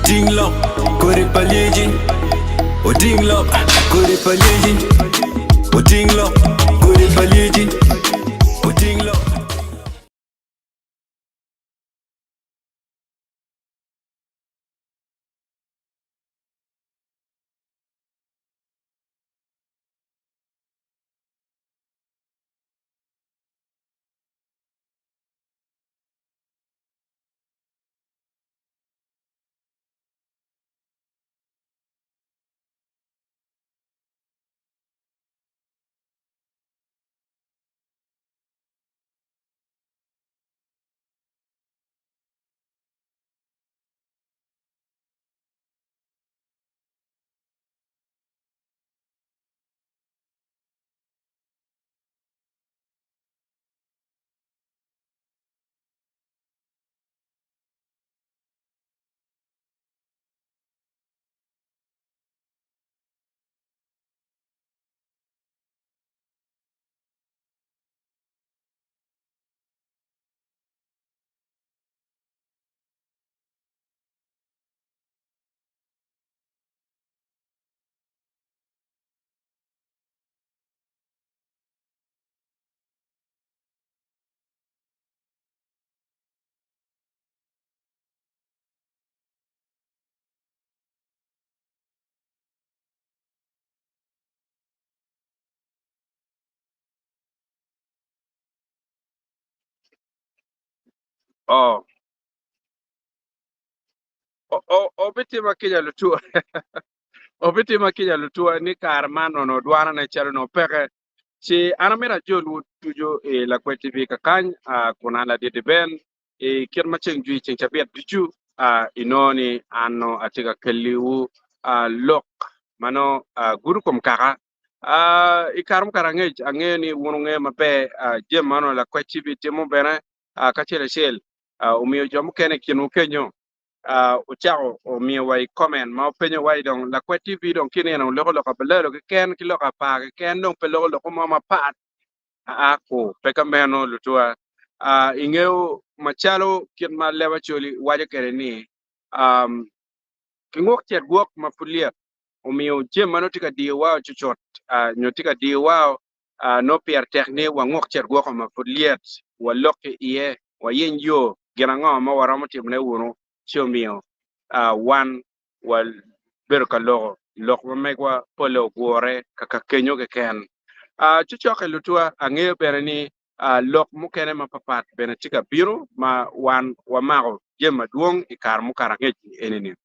Odinglo, kore palijin. Odinglo, kore palijin. Odinglo, kore palijin. Odinglo. Oh, obiti makija lutua. Obiti makija lutua ni karmano no dwana na chalo no peke. Si anamira jolu tujo la kweti vi kakany kuna la didi ben kirma cheng jui cheng chapiat tuju inoni ano atiga keliu lok mano guru kom kaka ikaram karangej angeni wununge mabe jem mano la kweti vi temo bena kachele shel umiyo jomu kene kinu kenyo uchao umiyo wai comment ma penyo wai dong la kweti vi dong kine no loko loko belero ken ki loka pa ken dong pe loko mama pat ako peka meno lutua ingeo machalo kin ma lewa choli waje kere ni kingok chet guok mafulia umiyo jem mano tika diwa chuchot nyotika diwa no pier tekni wa ngok chet guok mafuliet wa loke iye wa yen yo gina ngo ma waramo timne wunu chomiyo wan wal berka logo lok ma megwa polo gore kaka kenyo ke ken chuchoke lutua angeo bere ni lok mukene mapapat bene tika biro ma wan wa mago jema duong ikar mukara ngeji enini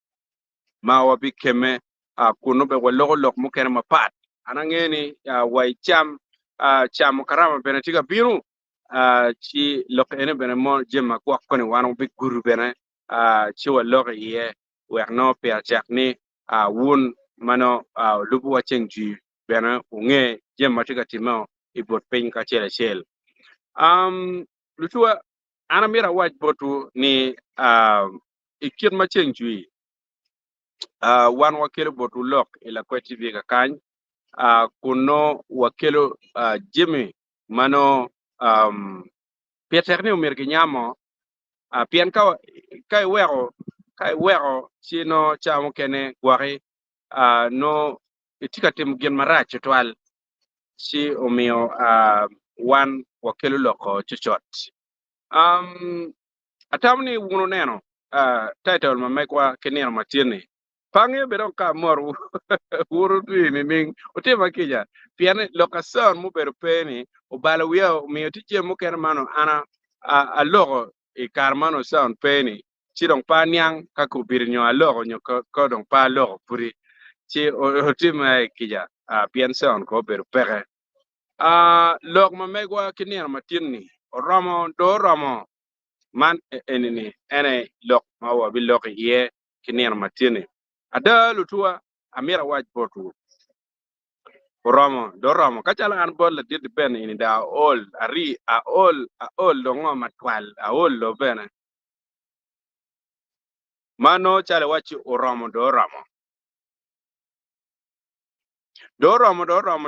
ma wabi keme kuno be walogo lok mukene mapat anangeni wai cham cham karama bene tika biro chi lok ene bene mo jema kwa kone wan bi guru bene chi wa lok ye wek no per chakni wun mano lubu wa chengji bene unge jema tika timao ibot piny ka chel lutua ana mira waj botu ni ikir ma chengjui wan wakelo botu lok ila kweti vi ka kany kuno wakelo jimmy mano Peter ni umir ginyamo pian kai wego chino chamo kene gwari no itika tim gen marach twal si umiyo wan wakelo loko chuchot atamni wuno neno title ma mekwa kenir matini pange bedo ka mor wuro ni ning otima kija piane lokason mu bedo peni obala wiya miyo tije mu ken mano ana a logo e kar mano sound peni chidong pa nyang ka ku birnyo a logo nyo ko dong pa logo puri chi otima kija pian sound ko bedo peke log ma megwa kinir matini Oromo do Oromo man enini ene lok ma wa bi lok ye kinir matini ada lutua amira waj botu Oromo do Oromo kachala an bol dit ben ini da all ari all do ngoma twal a all lo ben mano chale wachi Oromo do Oromo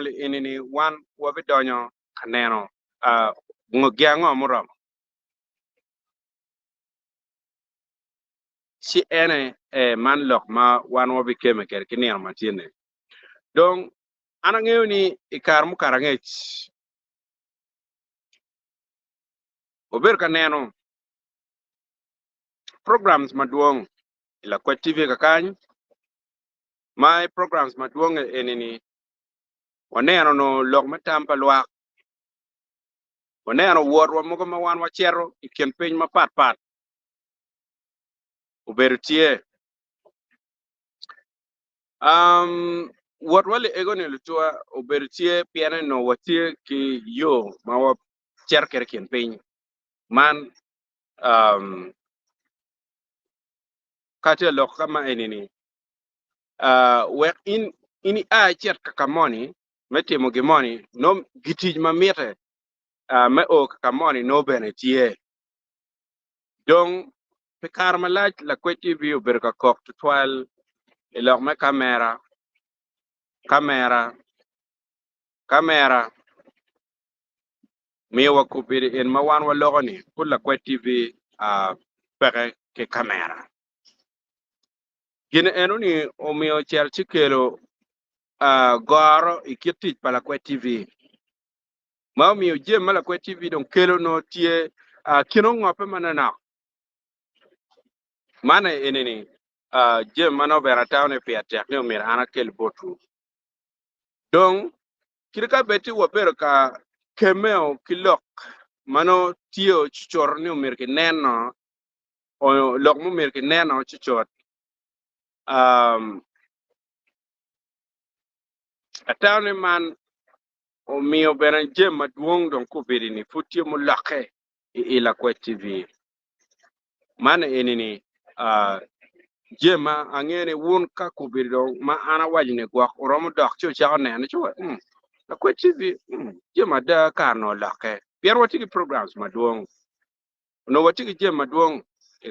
li inini wan wa bi donyo kaneno ngogyango Oromo si ene man lok ma wan wa bikeme ker kinir matine dong ana ng'eyo ni ikar mu karang'ech ober ka neno programs maduong' ila kwa TV kakany my programs maduong' enini waneno no lok matampa lwak waneno wuodwa moko ma wan wachero ikien piny ma pat ober tie what wale ego ne lutua ober tie piane no watie ki yo ma wa cher ker kien piny man kate lok kama enini wek ini a chet kakamoni metimo gimoni no gitij mamiete me ok kamoni no bene tie dong pikar malach la kweti bi ober ka kok twal ilok me kamera miwa kupiri en mawan wa logoni kula kweti bi peke ke kamera gine enuni omiyo cher chikelo goro ikitich pala kweti bi ma omiyo jem mala kweti bi don kelo no tie kino ngope manana mana enini jem mano bera tawne pia tek ne omir ana kel botu dong kirika beti wabero ka kemeo kilok mano tio chichor ni omir ki neno o lok mo mir ki neno chichor atawne man omiyo bera jem maduong' dong kubiri ni futio mo loke ila kwa TV mana enini jema angene won ka kubiri dong ma ana wajine gwak oromo dok cho chao nene cho la kwa TV jema da kano loke pier watiki programs maduong' no watiki jem maduong'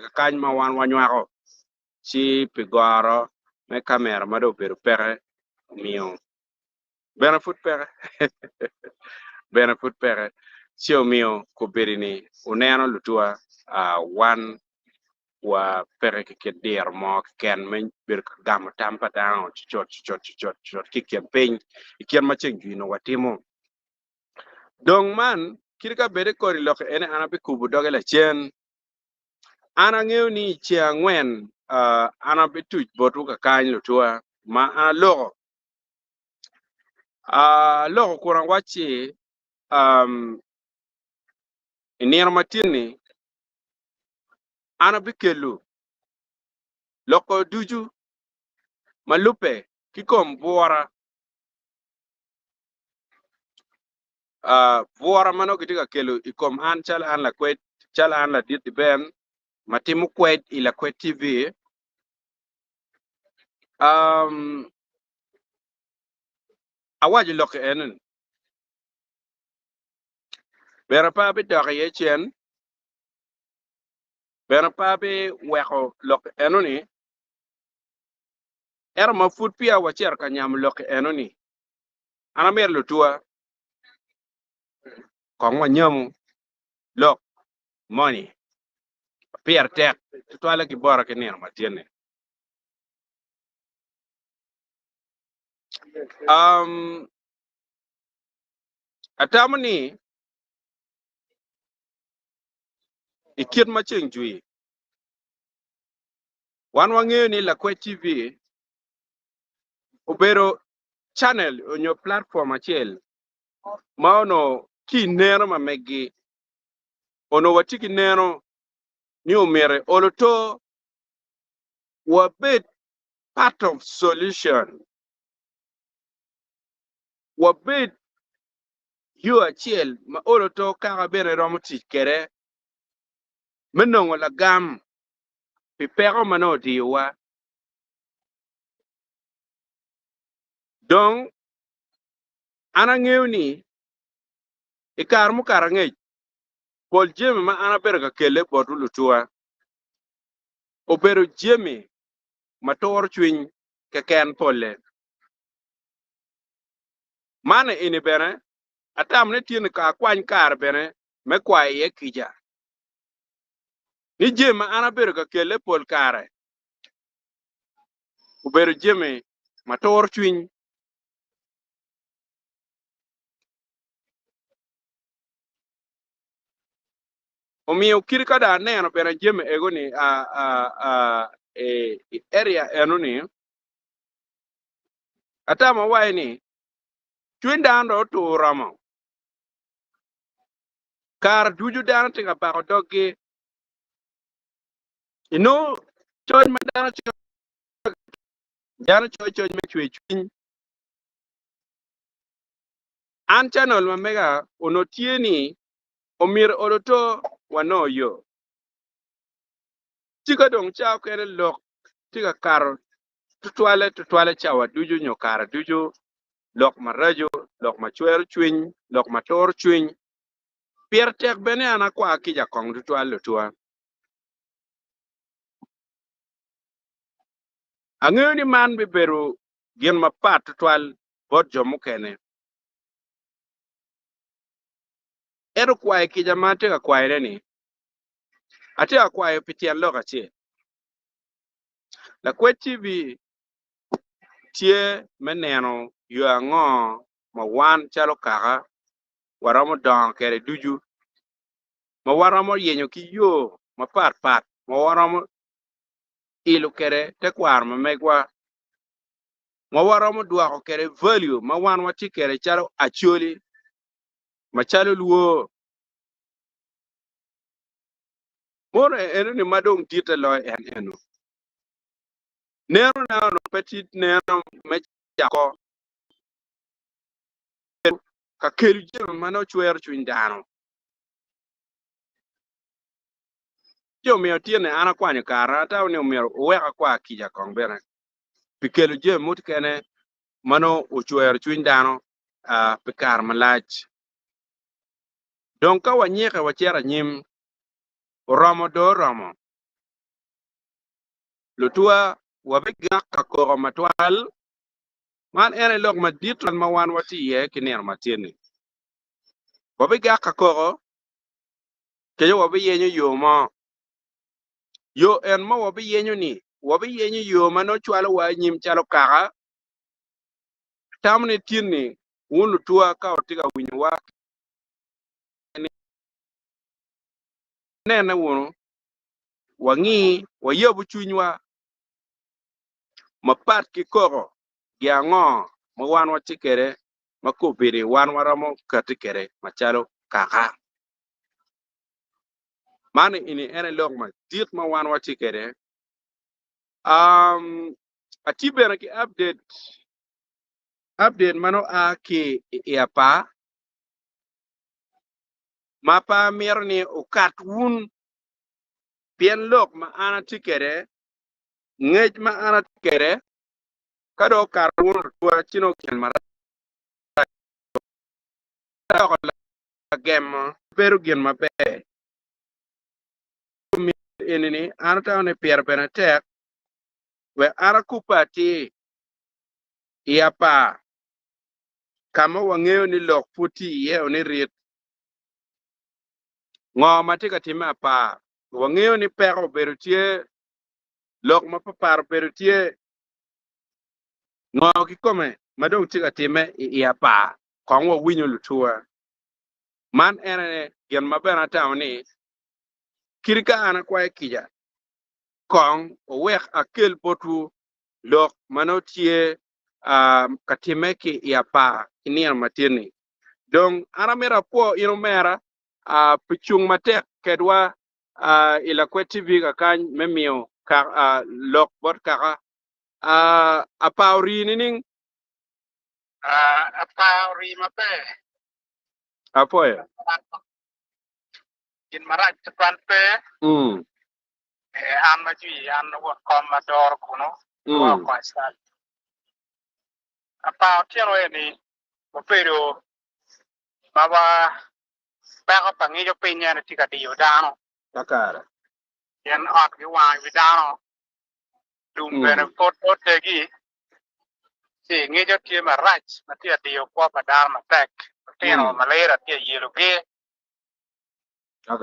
ka kany ma wan wanywako si pigoro me kamera mado pero pere miyo benefit pere benefit pere sio miyo kubiri ni uneno lutua wan wa pere ke der mo ken men bir gam tampa down chot ki piny ikien machengi no watimo dong man kirika bede kori lok ene ana bi kubu doge la chen ana ng'eyo ni che ang'wen ana bi tuch botu ka kany lutua ma ana logo kurang wachi inir matini ana bi kelu loko duju malupe kikom buora buora mano kitika kelu ikom an chal an la kwet chal an la dit ben matimu kwet ila kwet TV awaji loke enen bera pa bi doge yechen bera pa bi weko loke enoni era mafut pia wacher kanyam loke enoni ana mer lutua kongwa nyamu lok money pier tek tutwala ki bora ke ner matiene atamni ikit macheng jui wan wang'eyo ni la kwe TV obero channel onyo platform achiel ma ono ki neno mamegi ono watiki neno ni omere oloto wabet part of solution wabet yo achiel ma oloto kaka bene romo tich kere menongo la gam pipero mano diwa dong ana ng'eyo ni ikar mu karang'ech pol jemi ma ana bero ka kele botu lutua obero jemi mator chwiny keken pole mane ini bene atam ne tiene ka kwany kar bene me kwaye ye kija ni jemi ana bero ka kele pol kare uberu jeme mator chwiny omiyo kirka da neno bera jeme ego ni area eno ni atama wai ni chwiny dando to Oromo kar duju dano tiga bako doggi choj ma dano choj me chwe chwiny an channel ma mega ono tieni omir oroto wano yo tiga dong chao kere lok tiga kar tutwale chawa duju nyo kar duju lok marajo lok machwer chwiny lok mator chwiny pier tek bene ana kwa kija kong tutwale tuwa ang'eyo ni man beru gin mapat tutwal bot jomo kene ero kwaye kija mate ka kwaye ni ate ka kwaye pitien loka che la kwechi bi tie meneno yo ang'o ma wan chalo kaka waromo don kere duju ma waromo yenyo ki yo ma pat ma waromo ilu kere te kwar ma megwa ma waromo duako kere value ma wan wati kere chalo Acholi ma chalo luo moro eno ni madong tite lo eno nero na no petit nero me jako ka kelu jema mano chwer chwiny dano jo miyo tiene ana kwanyo kara ta ni omiyo weka kwa kija kong bere pikelu jema mut kene mano ochwer chwiny dano pikar malach don ka wanyeke wachera nyim Oromo do Oromo lutua wabiga ka koro matwal man ene lok madit ma wan wati ye kiner matini wabiga ka koro kejo wabi yenyo yo mo yo en ma wabi yenyo ni wabi yenyo yo mano chwalo wa nyim chalo kaka tamne tini unu tua ka otiga winyo wa nene wunu wangi wayobu chunywa mapat ki koro gi ang'o ma wan watikere ma kopere wan waromo katikere machalo kaka mani ini ene lok ma dit ma wan watikere atibere ki update mano a ki iapa mapa mirni ukat wun pien lok ma ana tikere ngej ma ana tikere kado kar wun tuwa chino kien mara gem beru gin mabe enini ana tawne pier benetek we ana kupati iapa kama wang'eyo ni lok puti yeo ni rit ng'o matika time apa wang'eyo ni peko beru tie lok mapapar beru tie ng'o kikome madong tika time iapa kong winyo lutua man ene gen mabena tawni kirika ana kwae kija kong owek akel potu lok manotie katime ki iapa inir matini dong ana mera po ino mera pichung matek kedwa ila kwe TV ka kany memio ka lok bot kaka apauri nining apauri mabe apoya in maraj tpan pe an ma ji an wo komador kuno wo ko sa apa tieno ni mo pero baba ba ka ngi jo pinya na tika di yodano takara yen ak gi wa vidano dum bene foto tegi si ngi jo tie maraj na tia di yo ko padar ma tek tieno malera tia yelo ge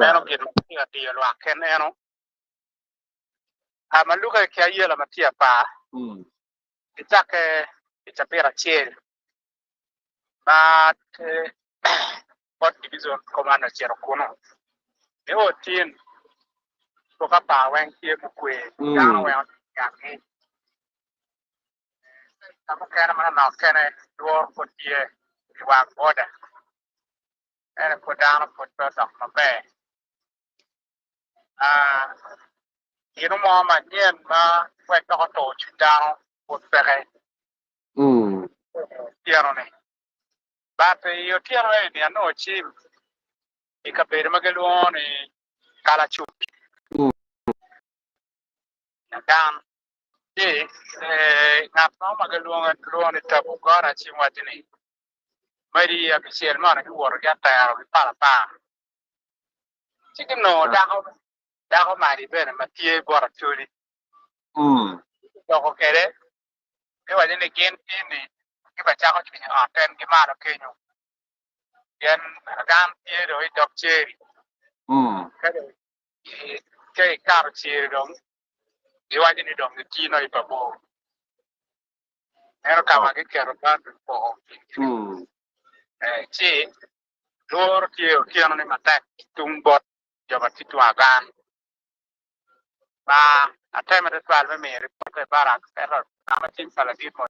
eno kin tia di yo wa ken eno amaluka kya yela matia pa itake itapira chiel but what division commander chero kuno e otin to ka pa wen tie mu kwe dano wen ya ni tamu kana mana na kana door ko tie wa border ene ko dano ko to ta mabe ino mo ma nyen ma we to dano ko pere tiano ne but yo tiano ne ano chim ikabere mageluone kala chu dan ye ngap no mageluone tabu gora chi watini mari ya kisiel mana ki woro ya tayaro ki pa chikin no dako mari bene matie gora churi doko kere e wajine gen tini ki bachako chini ten ki mano kenyo yen gan tie do i dok cheri kade ke karo cheri dong i wajine dong ki tino i pabo ero kama ki kero bandu po chi loro tie kiano ni matek tung bot joba titu agan ba atema de twal me mere pote barak ero kama chin saladit mo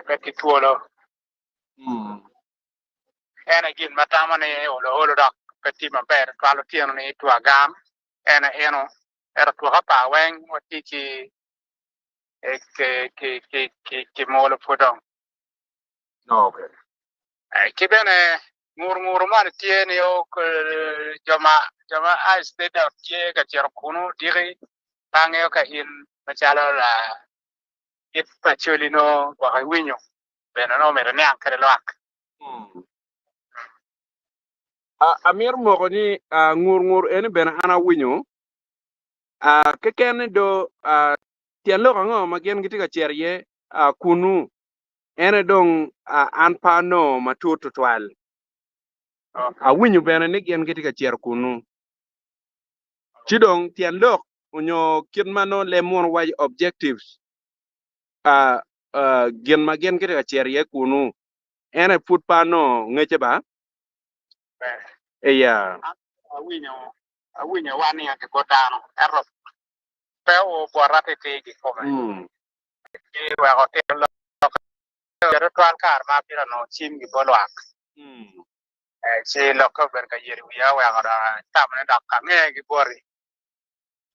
beti tuolo ena gin matama ne olo dak peti maber twalo tiano ni tu agam ena eno era tu hapa wen wati ki molo fodong okay ki bene ngur man tiene yo jama a state of tie ka cher kunu diri pange ka in machala la it pacholi no wa winyo bene no mere ne ankere lak amir mo ni ngur ene ben ana winyo ke ken do tian lo ngo ma gen giti ka cher ye kunu ene dong an pa no matutu twal winyo ben ne gen giti ka cher kunu chidong tian lo unyo kin mano le mon waj objectives gen ma gen giti ka cher ye kunu ene put pa no ngeche ba ya winyo wani ya ko dano ero pe o borate te gi ko ki wa hotel lo twal kar ma pira no chim gi bolwak chi lo ko ber ka yeri ya wa ga tamne dak ka nge gi bori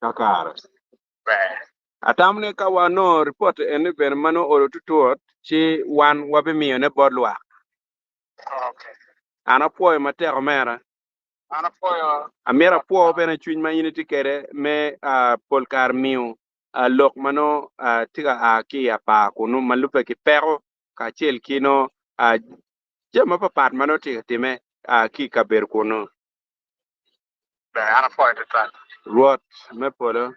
kakar atamne ka wano report ene ben mano oro tutuot chi wan wabe miyo ne bolwak okay ana poyo matero mera ana poyo amera po bene chuny ma yini kere me polkar miu lok mano tiga ki apa kunu malupe ki pero ka chel kino jema papat mano tiga time ki kaber kunu ana poyo de tan ruot me polo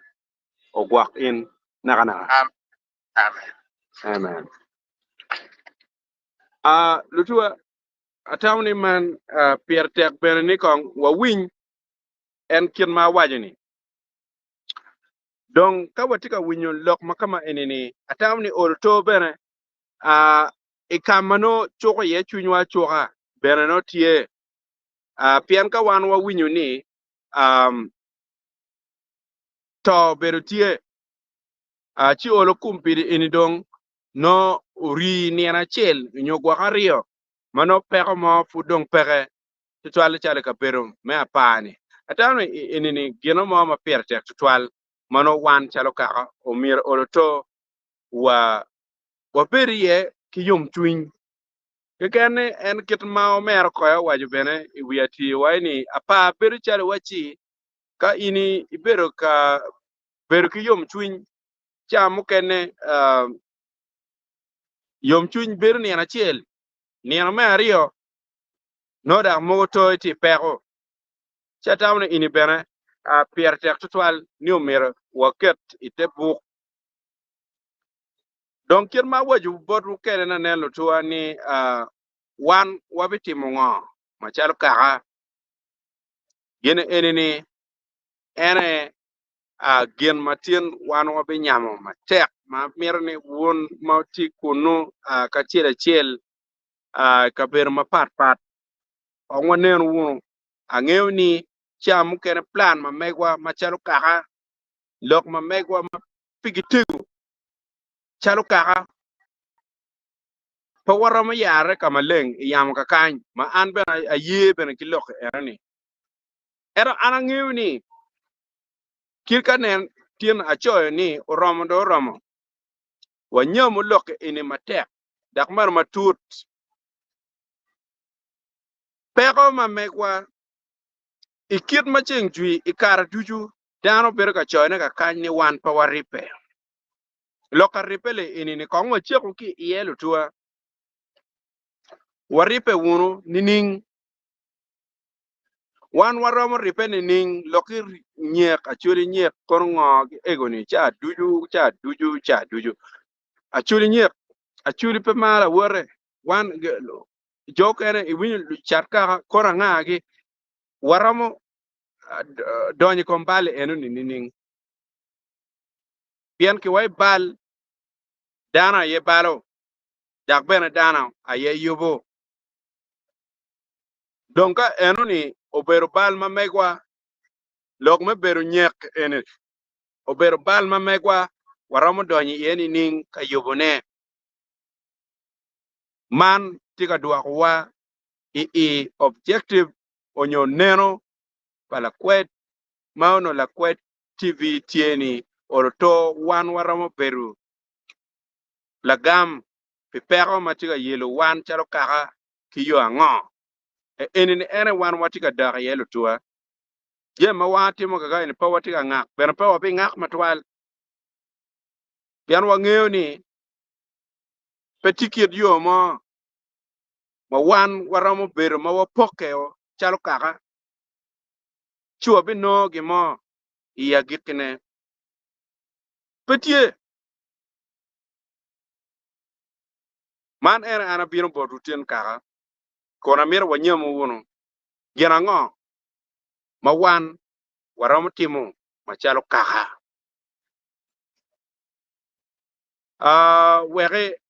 ogwak in naka amen lutua atawni man pier tek bene ni kong wa winy en kin ma wajini donc ka watika winyo lok makama enini atawni olto bene ikamano choko ye chunywa choka bene no tie pian ka wan wa winyo ni to bero tie chi olo kumpiri ini dong no uri niana chel nyogwa ario mano peko mo fudong peke tutwal chale ka pero me apani atawni enini gino mo ma pier tek tutwal mano wan chalo kaka omir oloto wa berie ki yom twin kekene en kit ma omer koyo waju bene wiati waini apa beru chalo wachi ka ini ibero ka beru ki yom twin chamu kene yom twin beru ni achiel ni me ario no da moto ti pero chatamne ini bene pier tek tutwal ni omir waket ite buk donc kin ma waju bodu kene na nelo tuwa ni wan wabiti mungo machal kaka gene enini ene gen matin wan wabi nyamo matek ma mirni won ma ti kunu ka chiel ka ber ma pat onwanen wunu ang'eyo ni cham kene plan ma megwa machalo kaka lok ma megwa ma pigitigu chalo kaka pa wara ma yare kama leng yam ka kany ma an bena aye bena kilok erani era ana ng'eyo ni kirka nen tien achoyo ni oromo do oromo wanyamo lok ini matek dak mar matut peko ma megwa ikit ma cheng jui ikara tuju dano bero ka choyo ne ka kany ni wan pa waripe loka ripele ini ni kongwa cheko ki yelo tua waripe wunu nining wan waromo ripe nining loki nyek achuri nyek korongo egoni cha duju achuri nyek achuri pe mala wore wan jokere iwin charka koranga gi waramo donyi kombale enu nining bien ki wai bal dana ye balo dak bena dana aye yubo donka enu ni obero bal ma megwa lok me bero nyek ene obero bal ma megwa waramo donyi yeni ning ka yubone man tika duakwa i objective onyo neno pala kwet maono la kwet tv tieni oroto wan waramo beru lagam pipero matika yelo wan chalo kaka kiyo ango ene wan watika dara yelo tua je ma watimo kaga ene pa watika ngak bena pa wapi ngak matwal pian wang'eyo ni petikid yo mo ma wan waramo beru ma wapokeo chalo kaka chuo bino gimo iya gikine petie man ene ana biro bodutien kaka kona mir wanyamo wuno gina ngo ma wan waramo timo machalo kaka wege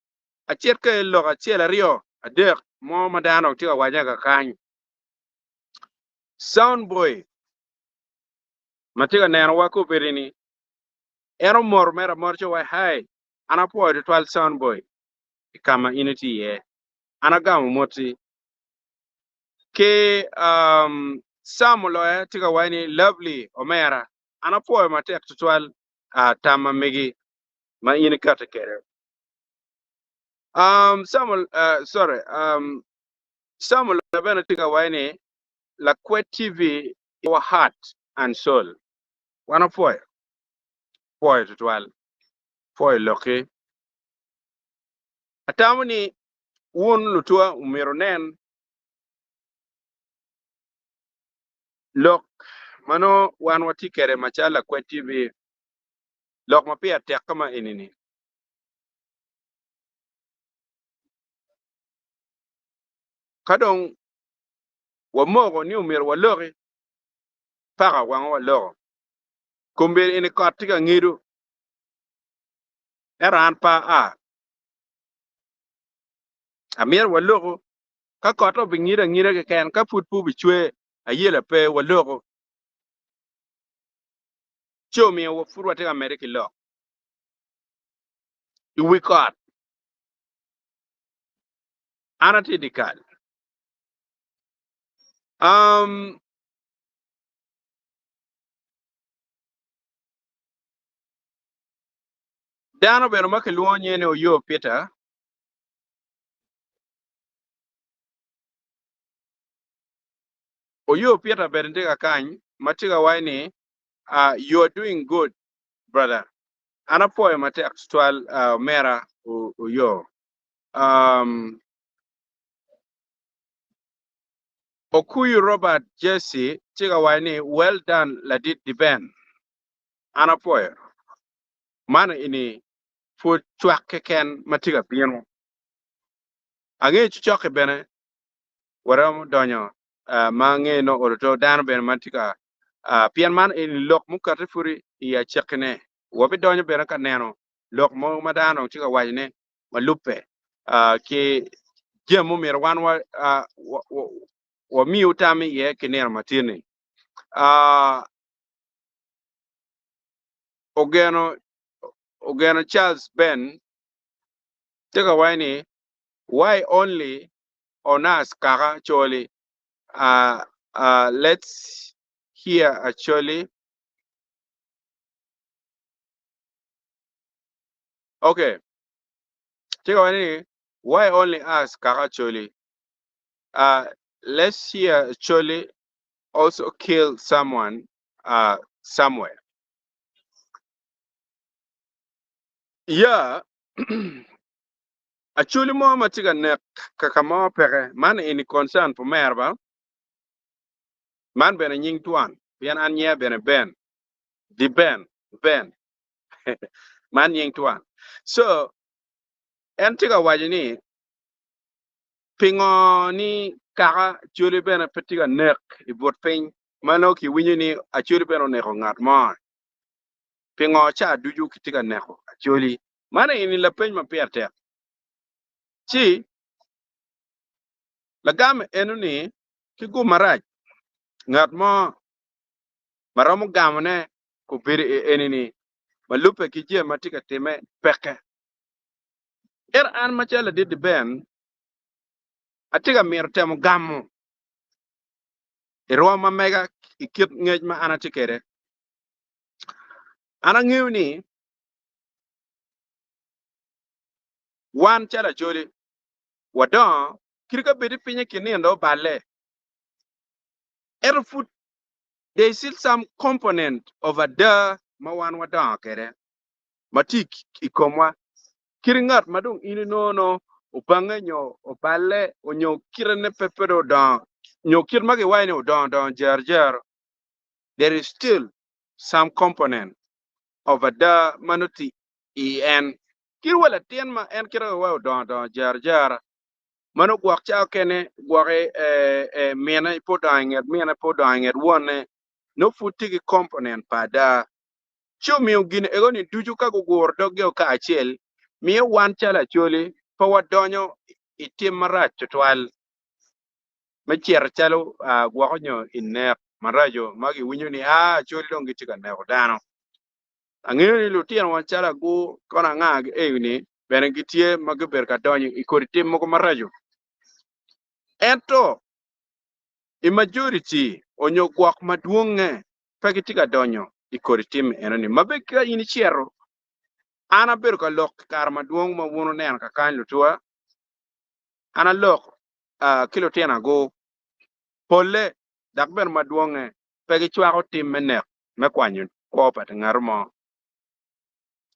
achiet ke lok achiel ariyo adek mo madano tika wanya ka kany sound boy matika neno wako berini ero mor mera mor cho wai hai ana po to 12 sound boy kama initi ye ana gamo moti ke samulo tika wani lovely omera ana po matek to 12 tama megi ma ini kata kere Samuel sorry Samuel bena tika wani la Kwet TV your heart and soul wana po to 12 po loke atamuni won lutua umironen lok mano wan wati kere machala Kwet TV lok mapia tek kama inini kadong wamogo ni umir walogi paka wang walogo kumbe ini kotika ngiru eran pa amir walogo ka koto bingira ke ken ka putpu bichwe ayela pe walogo chomi wo furwa te America lo iwi kot anati dikal dano beno make luonye ne oyo Peter beno ndiga kany matiga wani you are doing good brother ana poe mate actual mera oyo Okuyu Robert Jesse tiga wani well done ladit di ben ana poe mana ini fu chwak keken matiga pieno ange chuchoke bene waram donyo mange no oroto dano bene matiga pian man ini lok mukate furi iya chekne wabi donyo bene ka neno lok mo madano chika wajne malupe ke jemu mirwan wa mi utami ye kiner matini ogeno Charles Ben chika wajne why only on us kaka choli let's hear actually. Okay, chika wajne why only us kaka choli let's hear actually also kill someone somewhere. Yeah, actually mo matiga nek kakamo pere man ini concern for merba man bena nying tuan bian anya bena ben di ben man nying tuan so entiga wajini pingo ni kaka chuli bena petiga nek ibot ping mano ki winyi ni achuli bena neko ngat mo pingo cha duju kitiga neko actually mana ini la peny ma pierte chi lagam enuni ki gu maraj ngat mo maramu gamne ko biri enini malupe ki je matika time peke an machala did ben atiga mir temo gamu irwa ma mega ikip ngej ma anatikere ana ngiwni wan chala choli wadon kirika bidi pinye kini ndo bale food there is still some component of a da ma wan wadon kere matik ikomwa kiringat madung ini no upanga nyo opale onyo kirene pepedo don nyo kirmage wine don jar there is still some component of a da manuti en kirwala tien ma en kira wa don jar manu gwak cha kene gwake mena po danger one no futigi component pa da cho miyo gine egoni duju ka gugur dogyo ka achiel miyo wan chala choli pa wadonyo itim marach tutwal machier chalo gwako nyo inek marajo magi winyo ni choli dongi tika neko dano ang'eyo ni lutien wan chala gu kona ng'ag ni bene gitie magiber ka donyo ikori tim moko marajo ento i majority onyo gwak maduong'e pagitika donyo ikori tim enoni mabe ka ini chiero ana ber ka lok kar maduong' ma wuono nen ka kan lutua ana lok kilo tena go pole dak ber maduong'e pegi chwako tim menek me kwanyo ko pat ngarmo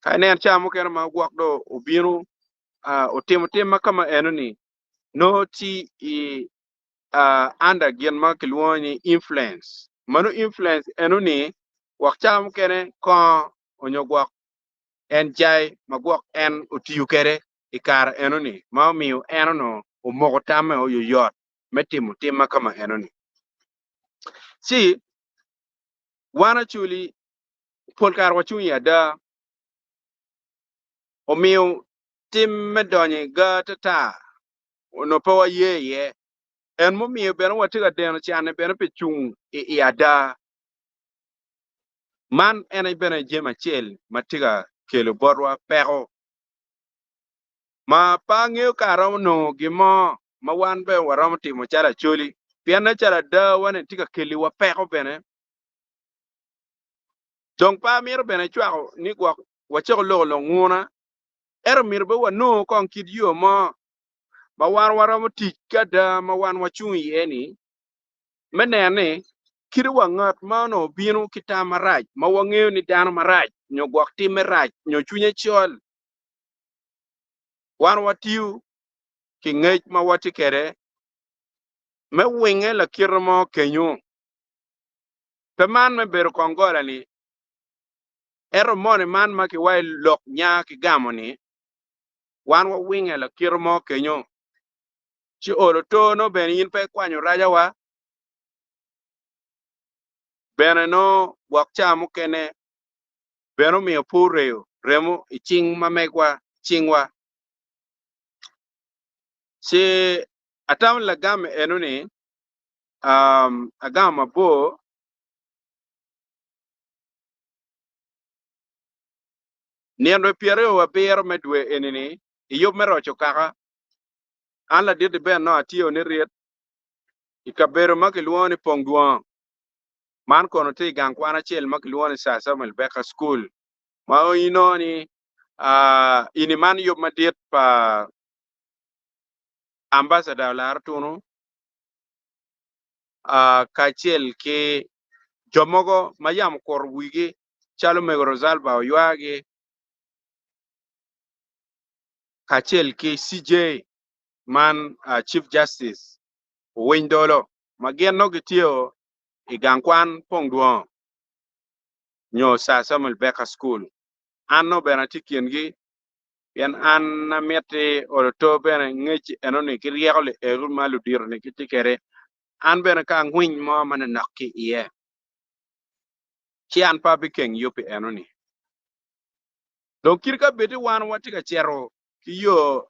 ka nen chamo ken ma gwak do obiro otimo tim makama enoni no ti i anda gen ma kilwoni influence mano influence enoni wak chamo kene ko onyo gwak en jai magwak en otiyu kere ikar enoni ma miyo enono omogo tame o yoyot metimo tim kama enoni si wana chuli polkar wachun yada o miyo tim medonyi ga tata no pawa ye en mo miyo beno watiga deno chane beno pe chung i yada man ene beno jema chel matiga kelo borwa peko ma pa ng'eyo karo no gimo ma wan be waromo timo chala choli piana chala da wane tika keli wa peko bene tong pa mir bene chwako ni gwak wachako lo nguna mir be wano kon kid yo ma wan waromo tik kada ma wan wachung yeni menene kiri wa ngat ma no binu kita maraj ma wang'eyo ni dano maraj nyo gwak time raj nyo chunye chol wan watiu ki ngej ma wati kere me winge la kirmo kenyu pe man me bero kongola ni mone man ma ki wai lok nya ki gamo ni wan wa winge la kirmo kenyu chi oro to no ben yin pe kwanyo raja wa bene no wak chamu kene beno miyo pureo remo iching mamegwa chingwa se atam la gam enuni agama bo niendo piere wa ber medwe enini iyob merocho kaka an la dit ben no atio ni riet ikabero makiluoni pongduong man kono te gang kwana chel makiluoni sa Samuel Becker School ma ino ni ini man yob madit pa ambassador lar tunu kachel ke jomogo mayam kor wigi chalo meg Rosalba Oyuagi kachel ke CJ man Chief Justice Windolo magien no gitio igangkwan pongduong nyo sa Samuel Becker School anno benati kiengi yan an na mete oroto ben ngech enoni kiriekole erul malu dir ne kitikere an ben ka ngwin mo man nakki iye kian pa bikeng yopi enoni don kirka beti wan watika chero kiyo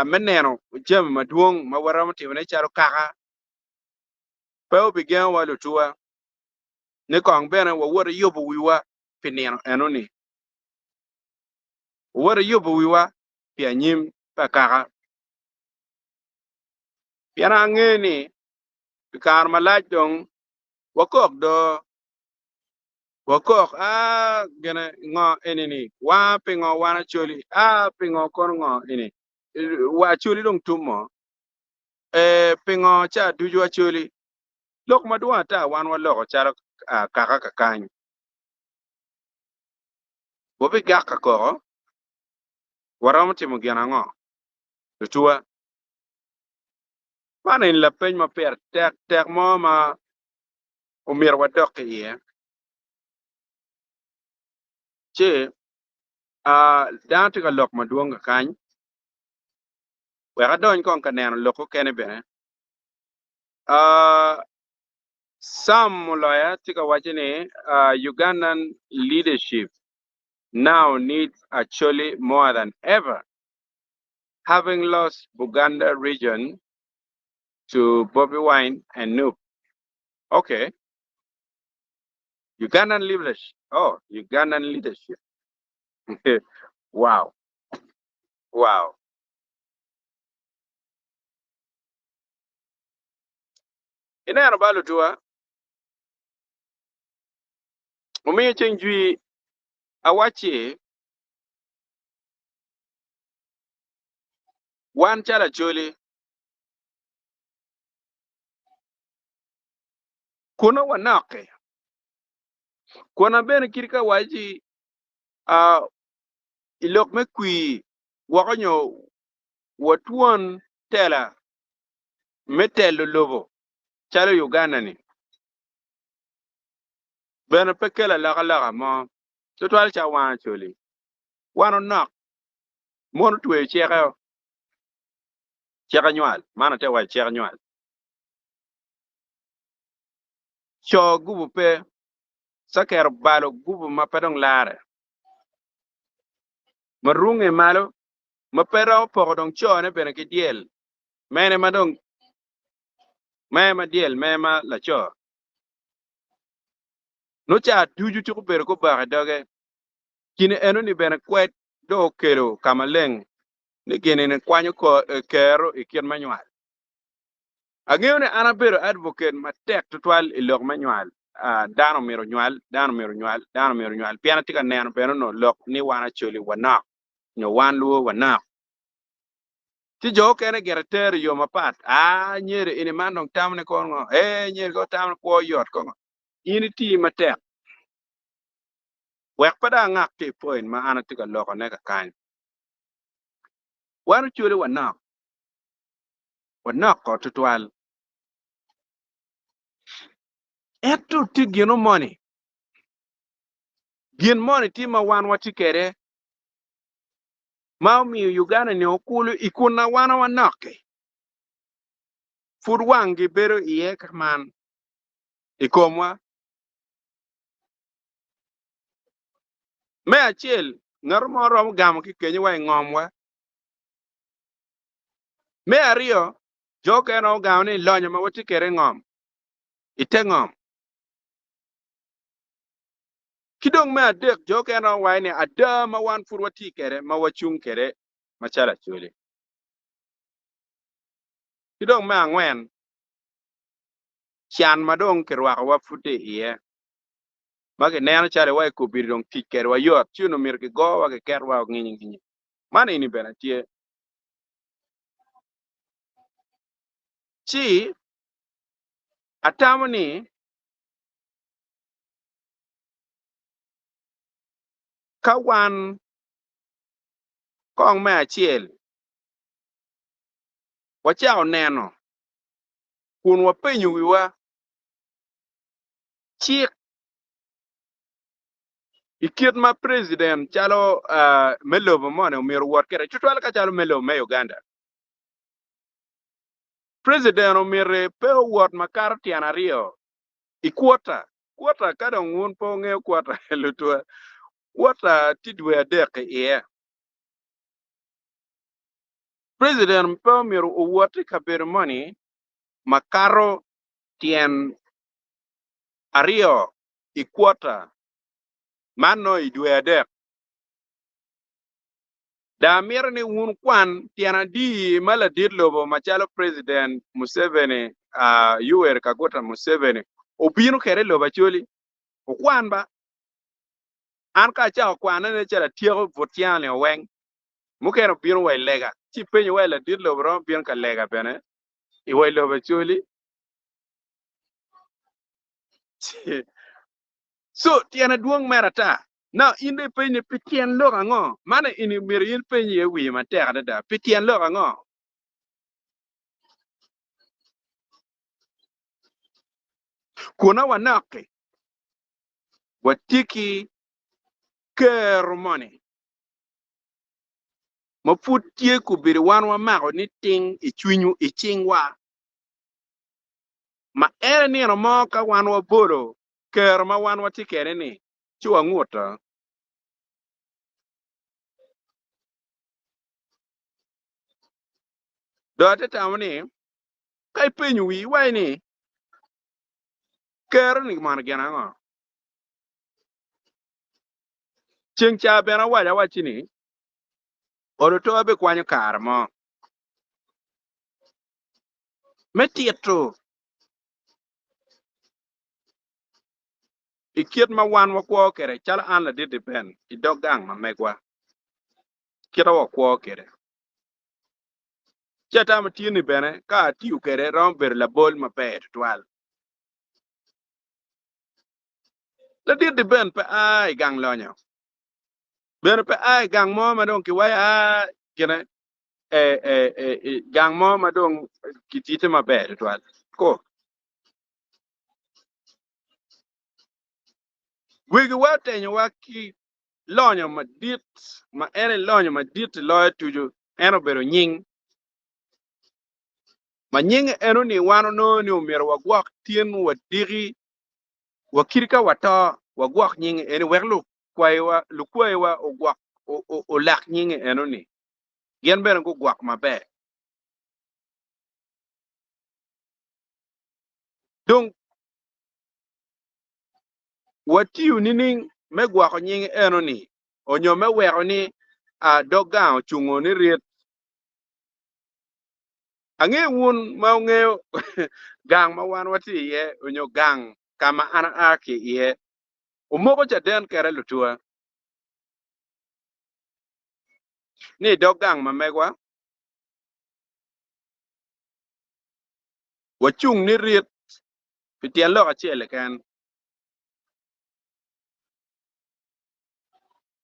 meneno jem maduong mawaram timne charo kaka peo bigen walu tuwa ne kong ben wa wora yobu wiwa pineno enoni wora yobu wiwa pia nyim pa kaka piana ngeni kar malaj dong wakok gene ngo enini wa pingo wana choli pingo kon ngo ini wa choli dong tumo pingo cha duju wa choli lok madwa ta wan wa loko charo kaka kakany bobi gaka ko waram timo gena ngo tuwa panin la pen ma per tek mo ma umir wa dok ye che dan tika lok maduong kany wa don kon kaneno loko kene bene some lawyer tika wachine Ugandan leadership now needs actually more than ever, having lost Buganda region to Bobby Wine and Noob. Okay, Ugandan leadership. Oh, Ugandan leadership. Wow, wow. Ina yana balu tuwa. Umiye chenjui awache wan chala choli. Kuna wanake. Kuna bene kirika waji ilok mekwi wakanyo watuan tela metelo lobo chalo Uganda ni bene pekela laga mo total cha wan choli wano nok mon tuwe cheka nyual mana te wa cheka nyual cho gubu pe saker balo gubu mapadong lare marunge malo mapero pogodong cho ne bene ke diel mene madong mema diel mema la cho no cha tuju tuku pero ko ba doge kine eno ni bene kwet do kero kamaleng ni gene ne kwanyo ko kero ikien manual ageo ne anabero advocate matek tutwal ilok manual dano mero nyual piana tika neno beno no lok ni wana choli wana nyo wan luo wana ti jo kene gerater yo mapat nyere ini manong tamne ko ngo nyere ko tamne ko yot ko ngo ini ti matek wek pada ngak ti point ma anatika loko ne ka kan wan choli wana ko tutwal eto ti gino money gin money ti ma wan wati kere ma mi Uganda ne okulu ikuna wana wanake fud wangi bero iye kaman ikomwa me achel ngar mo rom gam ki kenyi wa ngom wa me ario joke no gam ni lonyo ma wati kere ngom ite ngom kidong me adek joke no wa ni ada ma wan fur wati kere ma wachung kere machala chuli kidong me angwen chan madong kerwa wa fute iye mage neno chale wa ko birdong tiker wa yot chuno mir ki go wa ke kerwa nginyi mane ni bena tie chi atamani kawan kong me achiel wachao neno kun wa penyu wiwa chik ikiet ma president chalo melobo mone umir wot kere chutwal ka chalo melobo me Uganda president umir pe wot makar tiana rio ikwota kwota kada ngun po nge kwota lutwa kwota tidwe adek iye president pe umir uwot kabir money makaro tien ario ikwota mano idwe adek da mir ni un kwan tiana di mala dirlobo machalo president Museveni Yoweri Kaguta Museveni obino kere loba choli o kwan ba an ka cha kwan ne chala tiego votiane weng mukero bino we lega ti penyo we la dirlobo ro bin ka lega bene I we loba choli so tiana duong merata now inde penye pitien lo ngo mane ini mir yin penye wi ma tek da pitien lo ngo kuna wanake watiki ker money ma put tie ku bir wan wa mago ni ting ichwinyu ichingwa ma ere ni no mo ka wan wa boro ker ma wan wa tikere ni chuwa nguto do te tamni kai penyu wi wai ni ker ni man gena ngo ching cha bena waja wachini oro to be kwanyo kar mo metieto ikiet ma wan wa kwo kere chala an la did ben idogang ma megwa kira wa kwo kere chata ma tieni bene ka tiu kere romber la bol ma ber twal la did ben pe ai gang lonyo ben pe ai gang mo ma don ki wa kene gang mo ma don kitite ma ber twal ko wigi wa tenyo wa ki lonyo ma dit ma ene lonyo ma dit lo tuju eno bero nying ma nying eno ni wano no ni umiro wa gwak tien wa digi wa kirka wa to wa gwak nying ene werlu kwaiwa lu kwaiwa o gwak o lak nying eno ni gen bero go gwak mabe donc watiu nining me gwak nying eno ni onyo me wero ni a doga chungo ni riet ange wun ma ngeo gang ma wan wati ye onyo gang kama ana aki ye umogo chaden kere lutua ni dogang ma megwa wachung ni riet pitien lo achiel kan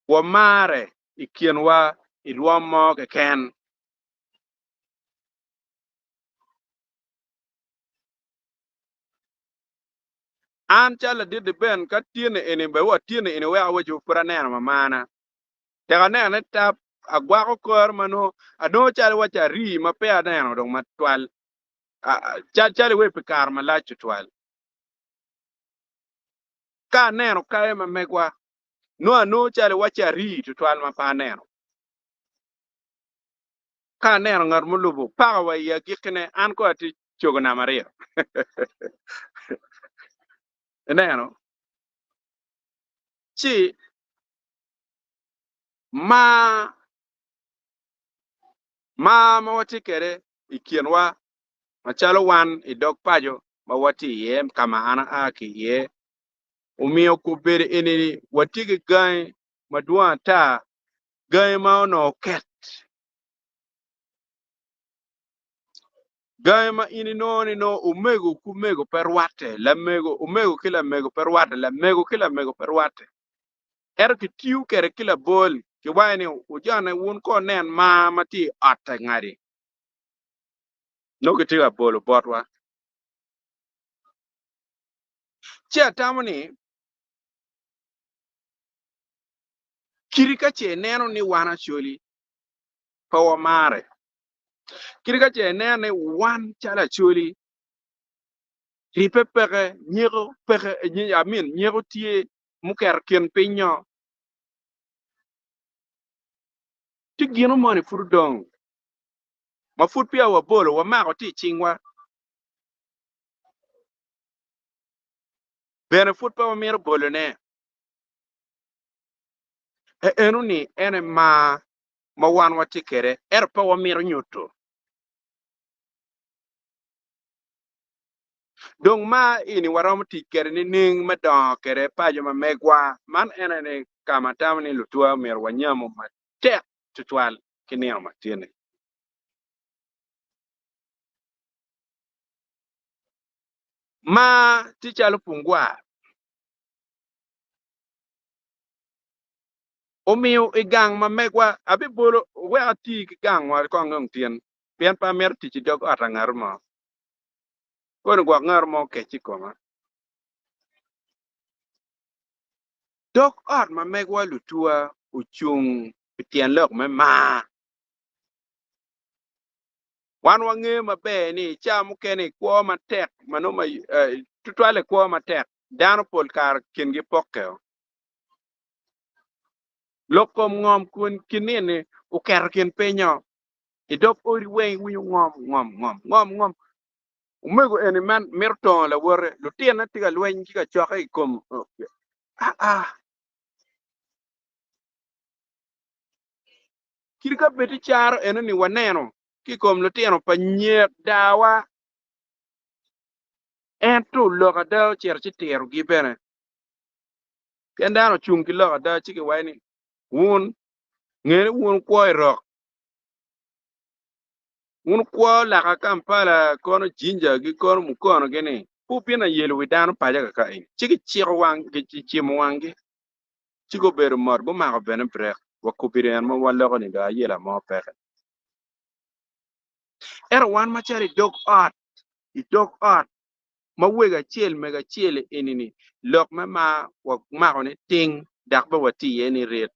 wa mare ikienwa irwamo ke ken an chala did ben ka tiene ene be wa tiene ene wa ju pura ne ma mana te ga ne tap agwa ko kor mano ado chala wa chari ma pe ane no dong matwal chala we pikar ma la chutwal ka ne no ka ma megwa no chale wacha ri to twal ma pa neno ka neno ngar mulubu pa wa ya gikne an ko ati chogna maria neno chi ma wati kere ikienwa machalo wan idog pajo ma wati ye kama ana aki ye umiyo kubere enini watigi gai madua ta gai ma ono ket gai ma ini no umego kumego perwate la mego umego kila mego perwate la mego kila mego perwate ki tiu kere kila bol ki wani ujana wun ko nen ma mati ata ngari no ki tiga bolo botwa chia tamani kirika che neno ni wana choli pawa mare kirika che neno ni wan chala choli ripe pege nyego pege amin nyego tie muker ken pinyo ti gino mani furdong ma fut pia wa bolo wa mako ti chingwa bene fut pa wa miro bolo ne enu ni ene ma wan wa tikere pa wa miro nyuto dong ma ini warom tikere ni ning ma don kere pa jo ma megwa man ene ne kama tamni lutua mir wa nyamo ma tek tutwal kinio ma tiene ma ti chalo pungwa omiyo igang ma megwa abi bolo we ati gang wa ko ngong tien pien pa mer ti dog atangar mo ko gwa ngar mo ke chi koma dog ot ma megwa lutua uchung tien lok me ma wan wange ma be ni cham keni kwo ma tek mano ma tutwale kwo ma tek dano pol kar kingi pokke lokom ngom kun kinene uker kin penyo idok ori we wi ngom umego eni man merton la wore lo tiena tiga lwen kiga chwaka ikom kirika beti char eno ni waneno kikom lo tieno pa nyek dawa ento loka da cher chitero gibene kendano chung ki loka da chiki wani wun ngene wun kwo irok wun kwo laka Kampala kono jinja gi kono mukono gini pupina yelu widano paja ka in chiki chiro wang ki chimo wangi chiko beru mor bu mako bene brek wa kupiren mo waloko ni da yela mo peke era wan machari dog ot ma wega chiel mega chiel enini lok ma wa mako ni ting dak ba wati yeni ret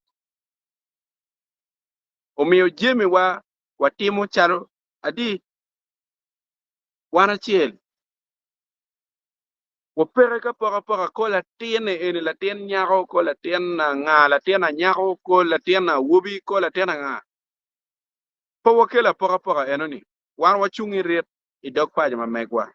omiyo jemi wa timo chalo adi wana chiel wo pere ka poka ko la tiene eni la tien nyako ko la tien nga la tien nyako ko la tien wubi ko la tien nga po wo kela poka enoni wan wa chungi ret I dog paja ma megwa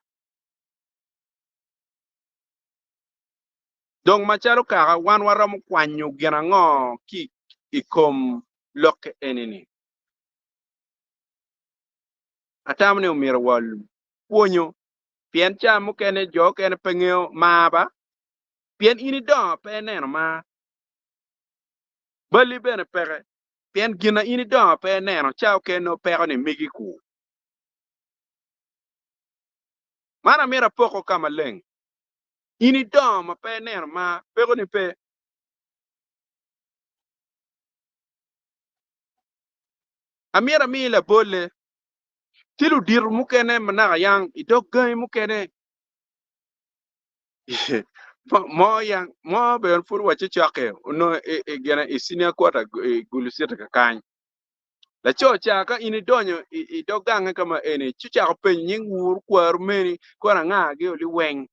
dong machalo kaka wan waromo kwanyo gina ngo ki ikom lok enini atamne umiro wal puonyo pien chamo kene jo kene pengeo maba pien ini do pe neno ma bali bene pere pien gina ini do pe neno chao keno pero ni migi ku mana mira poko kama leng ini do ma pe neno ma pero ni pe amira mi la bolle tilu dir mukene mana yang idok gai mukene mo be fur wa chake no gena isinia kwata gulusita ka kan la cho cha ka ini donyo idok gange kama ene chucha ko pen nying wur kwar meni ko na nga ge oli weng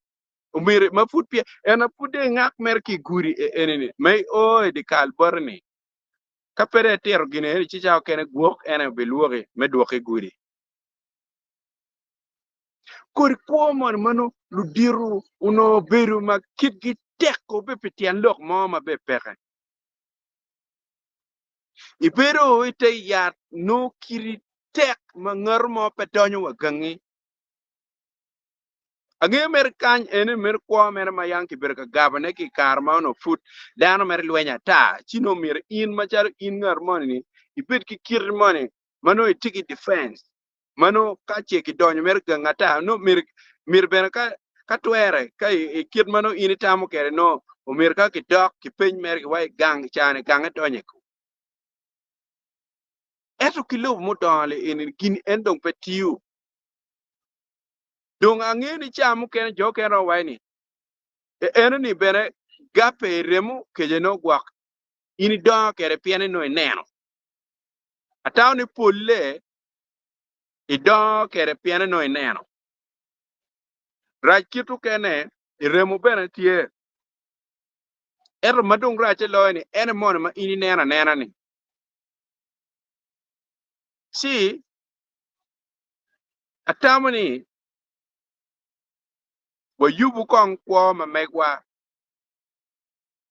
umire ma fut pia ena pude ngak mer ki guri eneni mai o di kal borni kapere ter gine ci jaw kene gwok ena beluore me duoke guri kur kuomon mano ludiru uno beru ma kit gi tekko be petian lok mo ma be peke ibero ite ya no kiri tek ma ngar mo pedonyo wagangi ange mer kan ene mer kwa mer ma yang ki ber ka gabane ki karma no fut dano mer lwenya ta chino mer in ma char in ngar mo ni ibet ki kir mo ni mano itiki defense mano ka che ki donyo mer ganga ta no mer ber ka twere ka kir mano in tamo kere no o mer ka ki dok ki pen mer ki wai gang chane gang donye ko eto kilo mo dole in kin endong petiu dong ange ni chamu ken jo ken ro wai ni ene ni bere gape remu keje no gwak ini do kere piene no neno ataw ni pulle i do kere piene no neno raj kitu kene i remu bene tie ero madung rache lo ni ene mon ma ini nena ni si atamani wa yubu kong kwa ma megwa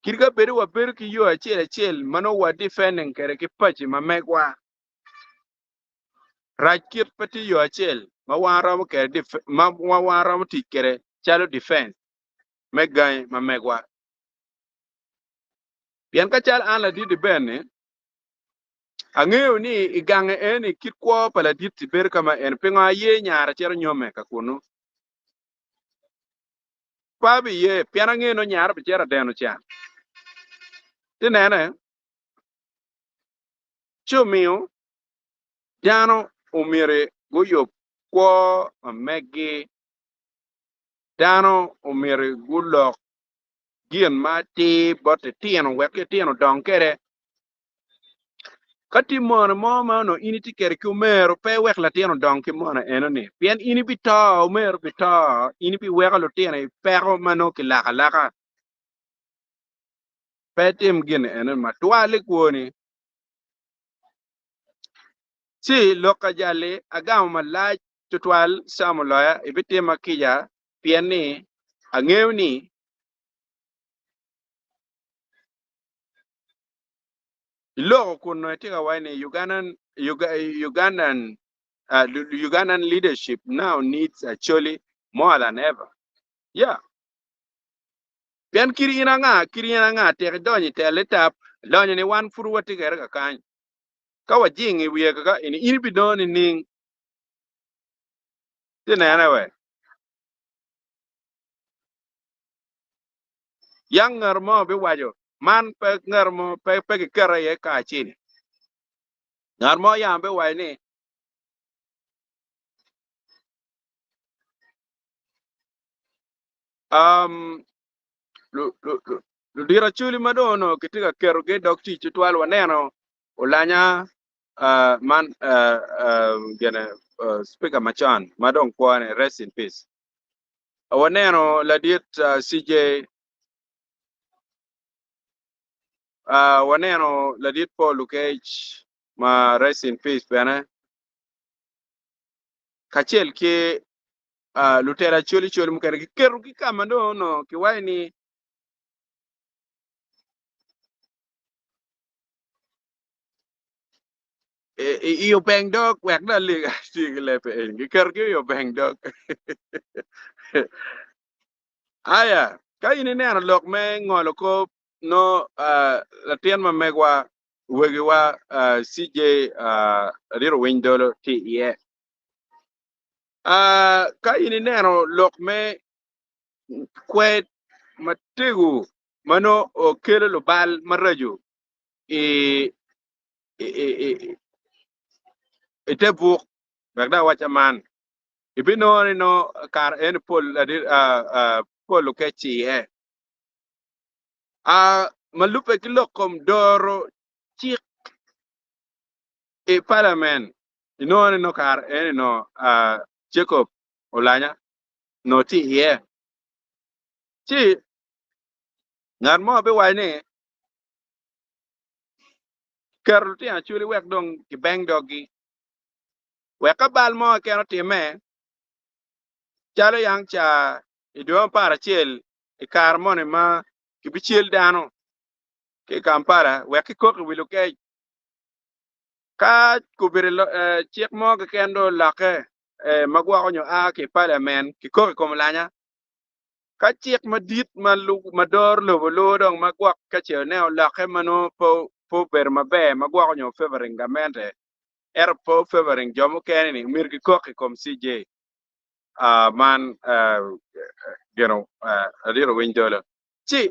kirga beru wa beru ki yo achel mano wa defending kere ki pachi ma megwa raj kit pati yo achel ma waro kere ma waro ti kere chalo defense megai ma megwa pian ka chal an la di bene angeo ni igange eni kit kwa pala dit ti ber kama en pinga ye nyara chero nyome ka kunu pabi ye pian ange no nyara bi chera deno cha tinene chumio dano umire goyo kwa megi dano umire gulok gien ma ti bote tieno weke tieno donkere kati mono mo no ini ti ker kumero pe wek la tieno donki mono enoni pien ini bita umero bita ini bi weka lo tieno pero mano ki laka pe tim gin enen ma twali kuoni si loka jali agam ma la tutwal samuloya ibitima kija pien ni angeu ni iloko kuno tiga wani Ugandan leadership now needs actually more than ever. Yeah. Pian kiri ina nga te donyi te letap donyi ni wan furu wati ga ka kan. Ka wajingi wiye ka ini bidoni ning tena we. Yang ngarmo be wajo man pe ngarmo pe ki kara ye ka chini. Ngarmo yang be wai um lu dira chuli madono kitika kero ge dokti chitwal waneno ulanya man gene speaker machan madon kwane rest in peace waneno ladiet CJ waneno ladiet Paul Lukech ma rest in peace bene kachel ke lutera chuli mukere ki kero ki kama no ki waini iyo bang dog wek da liga sigle pe ki kero ki iyo bang dog aya ka ini neno lok me ngolo ko no la tien ma megwa wegi wa CJ riro windolo ti ye ka ini neno lok me kwet mategu mano o kele lo bal maraju e te buk bagda wacha man ibino no kar en pol pol ke chi ye malupe kilokom doro chi e parliament ino no kar eni no Jacob Olanya no ti here chi ngan mo be wai ni kerlu ti Acholi wek dong ki bang dogi wek ka bal mo ke no time chalo yang cha ido para chiel ikar mo ni ma ki bichiel dano ke Kampala wek ki kok wilu ke ka kubiri chik mo ke kendo lake magwa ko nyo a ki parliament ki kok ko mlanya ka chik madit mador lo dong magwa ka che ne lake mano po ber mabe magwa ko nyo favoring gamente po favoring jomo kene ni mir ki kok kom CJ man a little window chi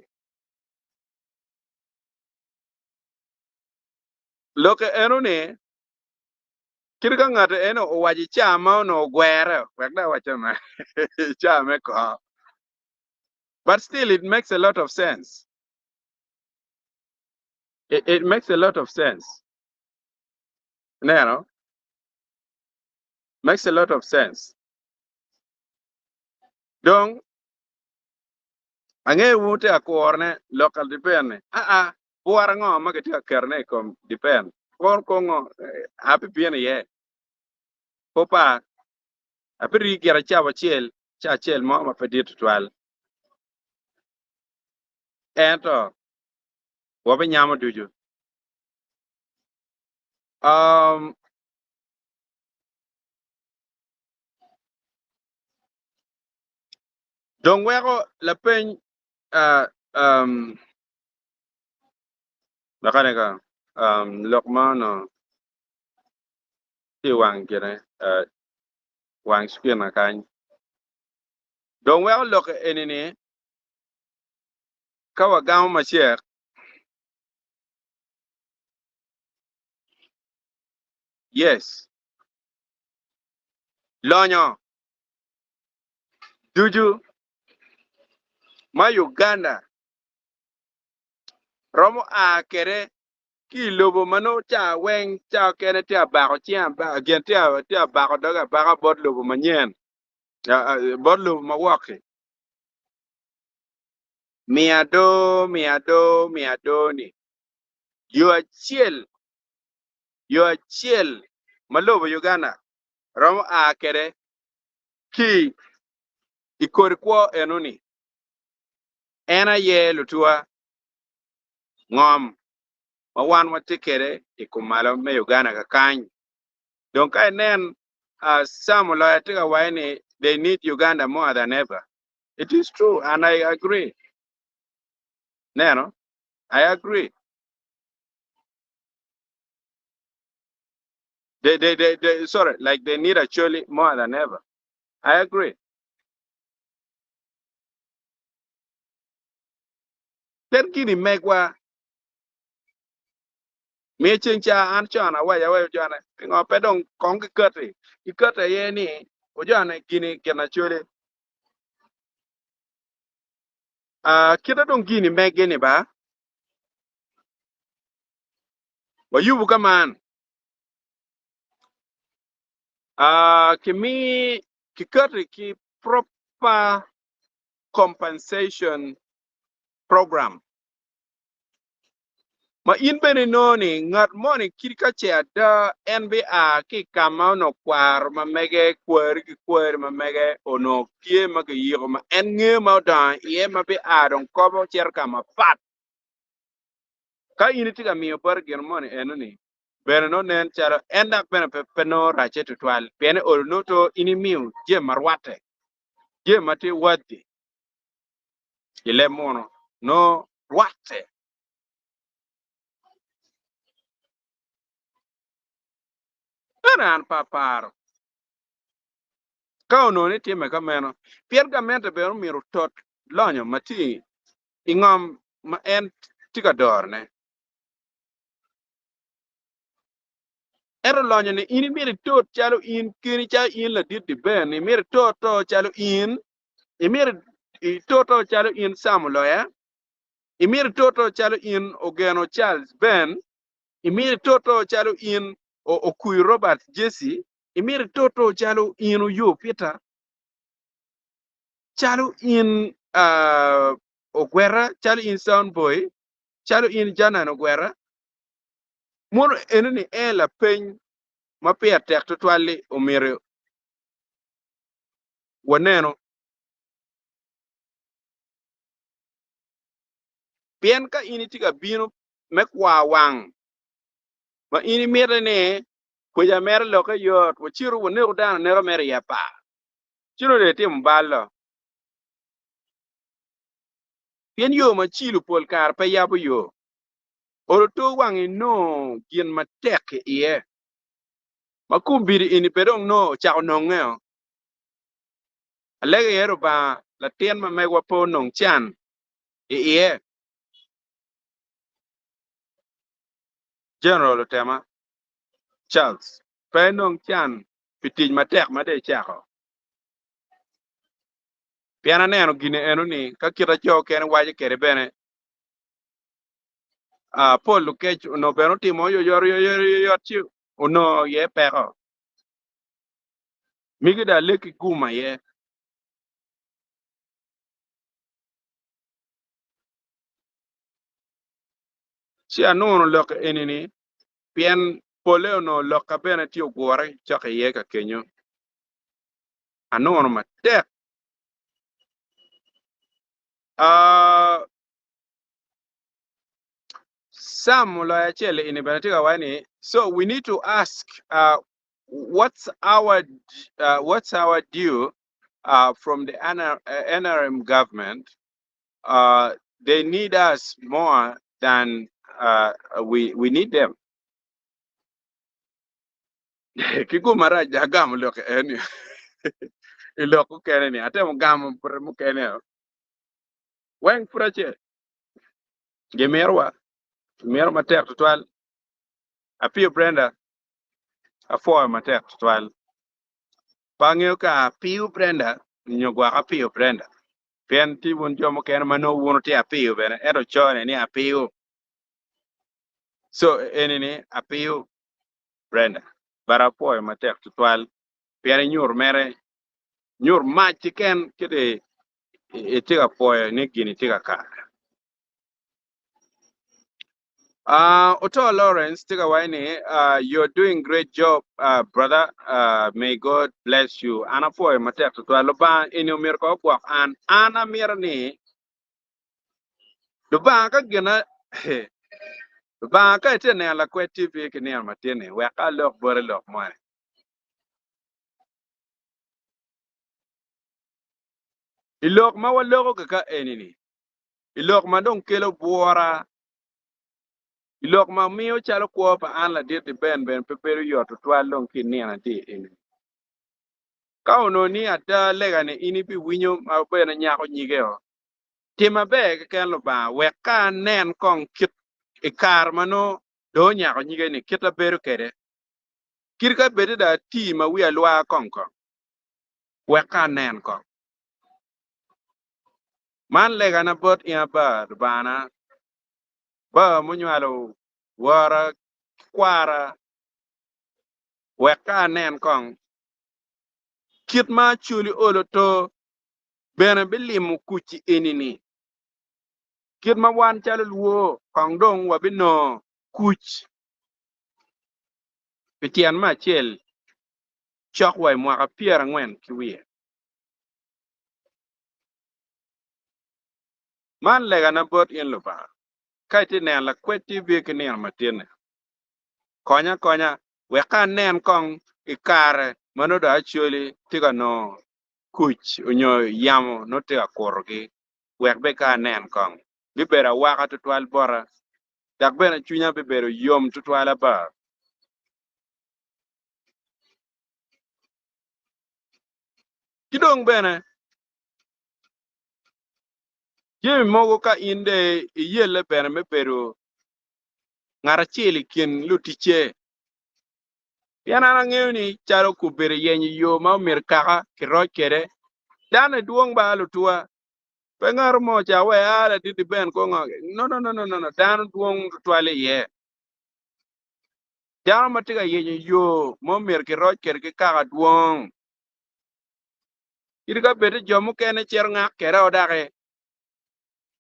loke eno ne kirga ngate eno owaji chama no gwere wekda wachama chame ko but still it makes a lot of sense. It makes a lot of sense. No, makes a lot of sense. Donc ange wute akorne local depend buara ngo magati akerne kom depend kon kongo api bien ye popa api gira cha chel mo ma pedit twal ento wobe nyama duju donc weko la pen nakane ka lokmano ti wang kene wang screen na kan donc weko lok enini kawa gam ma cher yes lonyo duju ma Uganda romo a kere ki lobo mano cha weng cha kene tia bako chia ba gen tia bako daga baka bot lobo manyen bot lobo mawaki miado ni yo chiel malobo Uganda romo a kere ki ikorikwo enoni ena ye lutua ngom mawan watikere ikumalo me Uganda ka kany donc I nen some loyalty wine they need Uganda more than ever. It is true and I agree. No, I agree. They sorry, like they need Acholi more than ever. I agree. Then kini megwa me chencha an chana wa jana ngo pedong kong ki ye ni o jana kini kena Acholi kita dong kini megeni ba wa yubu kaman kimi ki proper compensation program ma in bene noni ngat moni kirka che da NBA ki kama no kwar ma mege kwer ma mege ono kie ma ke yiro ma en nge ma da ye ma be adon kobo cher kama pat ka in tiga mi par gen moni enoni bene no nen chara enda bene pe no rache to twal bene or no to ini miu je marwate je mate wadi ile mono no wate ran paparo ka ono ni time kameno pier gamente bero miro tot lonyo mati ingom ma en tika dorne ero lonyo ni ini miri tot chalo in kini cha in la dit di ben ni miri to chalo in imiri to chalo in samuloya imiri to chalo in ogeno Charles Ben imiri to chalo in okui Robert Jesse imiri to chalo in uyo Peter chalo in ogwera chalo in sound boy chalo in jana ogwera mono eneni ela piny mapia tek to twali omire waneno pien ka ini tiga bino mekwa wang ma ini mere ne kuja mere loka yot wachiru wanego dano nero mere yapa chiro de tim ballo pien yo machilu pol kar pa yabo yo oro to wangi no gien matek iye makumbiri ini pedong no chao nongeo alege yero ba la tien ma megwa po nong chan iye general tema Charles pe nong chan pitij matek made chako piana neno gine eno ni ka kita cho ken waje kere bene Paul ke no beno timo yo chi uno ye peko migi da leki kuma ye si anono lok enini pien pole no lok bene ti ogore chake ye ka kenyo anono matek some lawyer chele in Benetika wani. So we need to ask what's our due from the NRM government. They need us more than we need them. Kiku mara jagam look any look kenny. I tell gam mukene. Wang prache. Gemerwa. Mer matek to 12. A few Brenda. A 4 matek to 12. Pangyo ka piu Brenda. Nyogwa ka piu Brenda. Pien ti wun jomo ken mano wun ti apiu bene. Ero chone ni apiu. So enini apiu Brenda. Bara po matek to 12. Pien nyur mere. Nyur machi ken kede itiga po ni gini tiga ka. Otto Lawrence, take away. You're doing great job, brother. May God bless you. Ana for matek to aloba in your miracle work and ana mirani. The bank gonna the bank I tell you la kweti TV kini matene. We ka look bore look money. Ilok ma wa logo ka enini. Ilok ma don kelo buora. Ilok ma miyo chalo kwa pa an la dit ben pepero yoto long kini ana di enini. Kauno ni ata lega ni ini pi winyo ma bena nyako nyigeo. Tima be ken lo ba we ka nen kong kit ikar mano do nyako nyige ni kita beru kede. Kirka bede da ti ma wi alwa kong kong. We ka nen kong. Man lega na bot ya ba bana ba munywalo wara kwara we ka nen kong. Kit ma chuli olo to bena bilimu kuchi enini. Kit ma wan chalo luo kong dong wabino kuch. Pitian ma chel chok wai mwaka piera ngwen kiwie. Man lega na bot in lupa. Kaiti nen la kweti biki nen matine. Konya weka nen kong ikare mano da Acholi tiga no kuch unyo yamo no tiga korogi. Wek beka nen kong. Bibera waka tutwal bora. Dak bena chunya bibero yom tutwala ba. Kidong bena. Jimi mogo ka inde iyele bena mebero ngara chili kin lutiche. Yana na ngeo ni charo kubere yenyi yo ma mir kaka kiroj kere. Dane duong ba lutua. Pengar mo cha we ala didi ben ko ngo. No. Dan duong twale ye. Jano matiga yenyi yo ma mir kiroj kere ki kaka duong. Irga bete jomu kene cher ngak kere odake.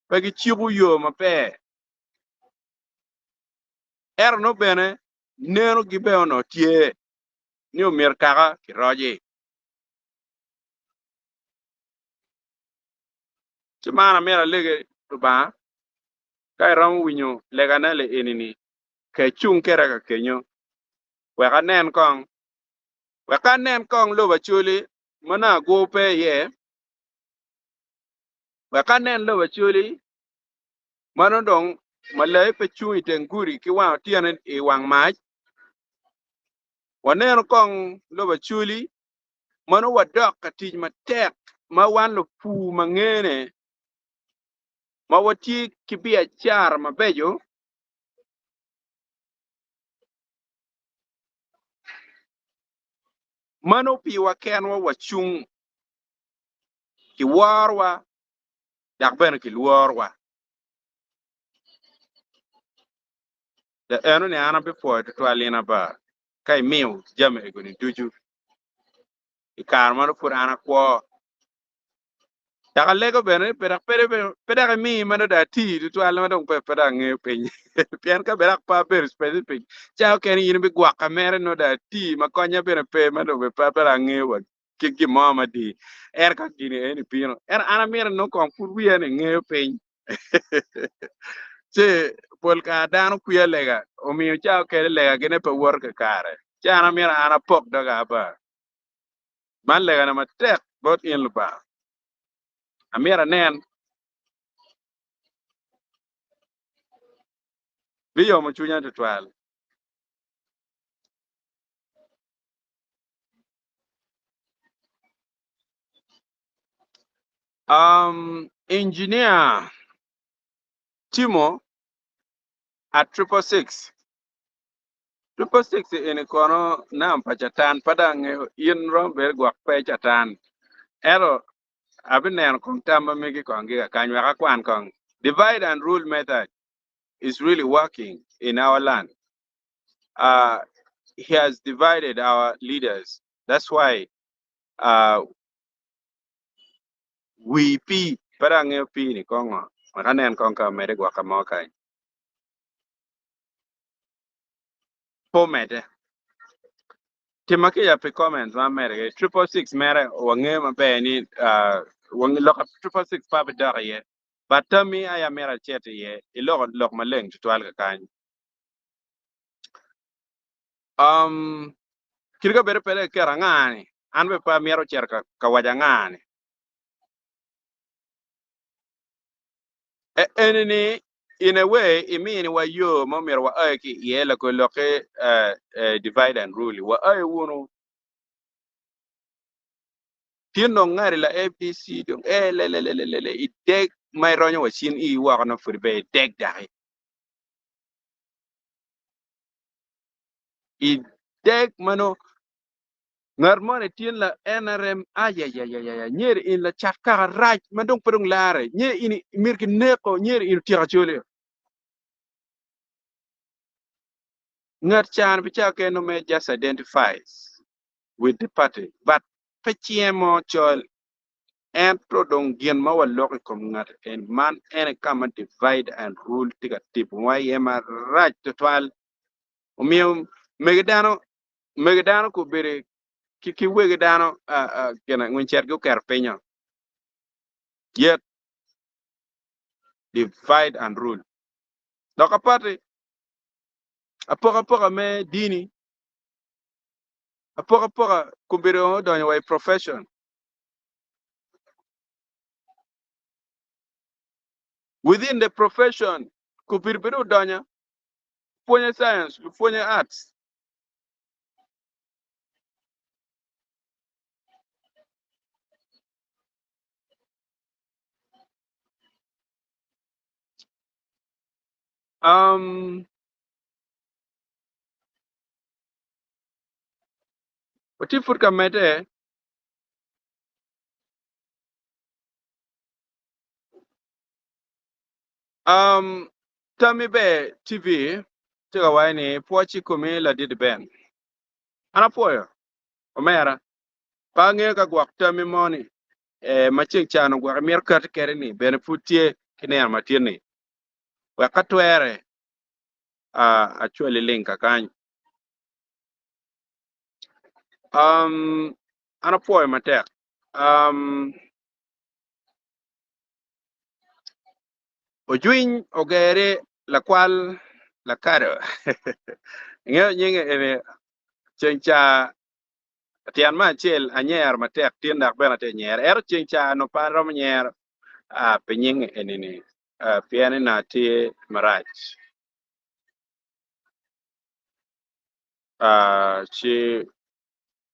Pagi chigu yo mape. No bene neno gibeo no tie ni umir kaka ki roji. Chimana mera lege ba kai ram winyo lega na le enini ke chung kera ka kenyo weka nen kong lo bachuli mana go pe ye weka nen lo bachuli mano dong malay pe chung itenguri ki wa tianen e wang maj wanen kong lo bachuli mano wadok katij matek ma wan lo pu mangene ma wati kibia char mabejo mano piwa kenwa wachung ki warwa dak ben ki warwa da eno ne ana be po to alina ba kai miu jame e goni tuju i kar mano pur ana ko daga lego bene peda mi mano da ti to alina dong pe peda nge pe pian ka berak pa ber specific chao ken yin be gwa kamera no da ti ma konya bene pe mano be pa peda nge wa ki mama di ka gini eni pino ana mira no kon pur wi ene nge pe che pol ka dano kuya lega o mi chao ke lega gene pe wor ka kare chana mira ana pok daga ba man lega na matek bot in ba amira nen biyo mo chunya to twal engineer Timo at 666 in kono nam pachatan padang yin romber gwak pe chatan ero abin nen kong tamba migi kong giga kanywa ka kwan kong divide and rule method is really working in our land. He has divided our leaders. That's why we parang ni kongo makanen kong ka mere gwa kamoka pomete timaki ya pe comment ma mere 666 mere wange mabe ni wange loka 666 pa bedare ye batami aya mera chete ye ilok maleng tutwal ka kan kirga bere pele kerangani anbe pa miero cerka kawajangani enini in a way it mean wa yo mo mer wa ki ye la ko loke divide and rule wa wono tino ngari la APC dong le it take my ronyo wa chin I wa no furbe take dai it take mano ngarmone tin la NRM ya nyer in la chatka raj mandong pedong lare nye ini mirki neko nyer in tira chole ngat chan bicha ke no me just identifies with the party but pechemo chol and prodong gien ma walok kom ngat and man and come and divide and rule tiga tip why yema right to twal umio megdano ko bere ki wegdano gena nguncher go karpenya yet divide and rule doka party apoka me dini apoka ko bere o don way profession within the profession ko birbiro donya fonya science fonya arts Wati fut ka mete tami be TV tiga waini pochi kumi la did ben ana poyo omera pange ka gwak tami moni maching chano gwak mir kat kere ni ben futie kiner matini wa katwere Acholi linka kany ana puoyo matek ojwiny ogere lakwal lakado ng'eyo nyinge ene chencha tian ma achiel anyer matek tien dak bena te nyer ero chencha no paro nyer pinyinge enini piene na tie marach chi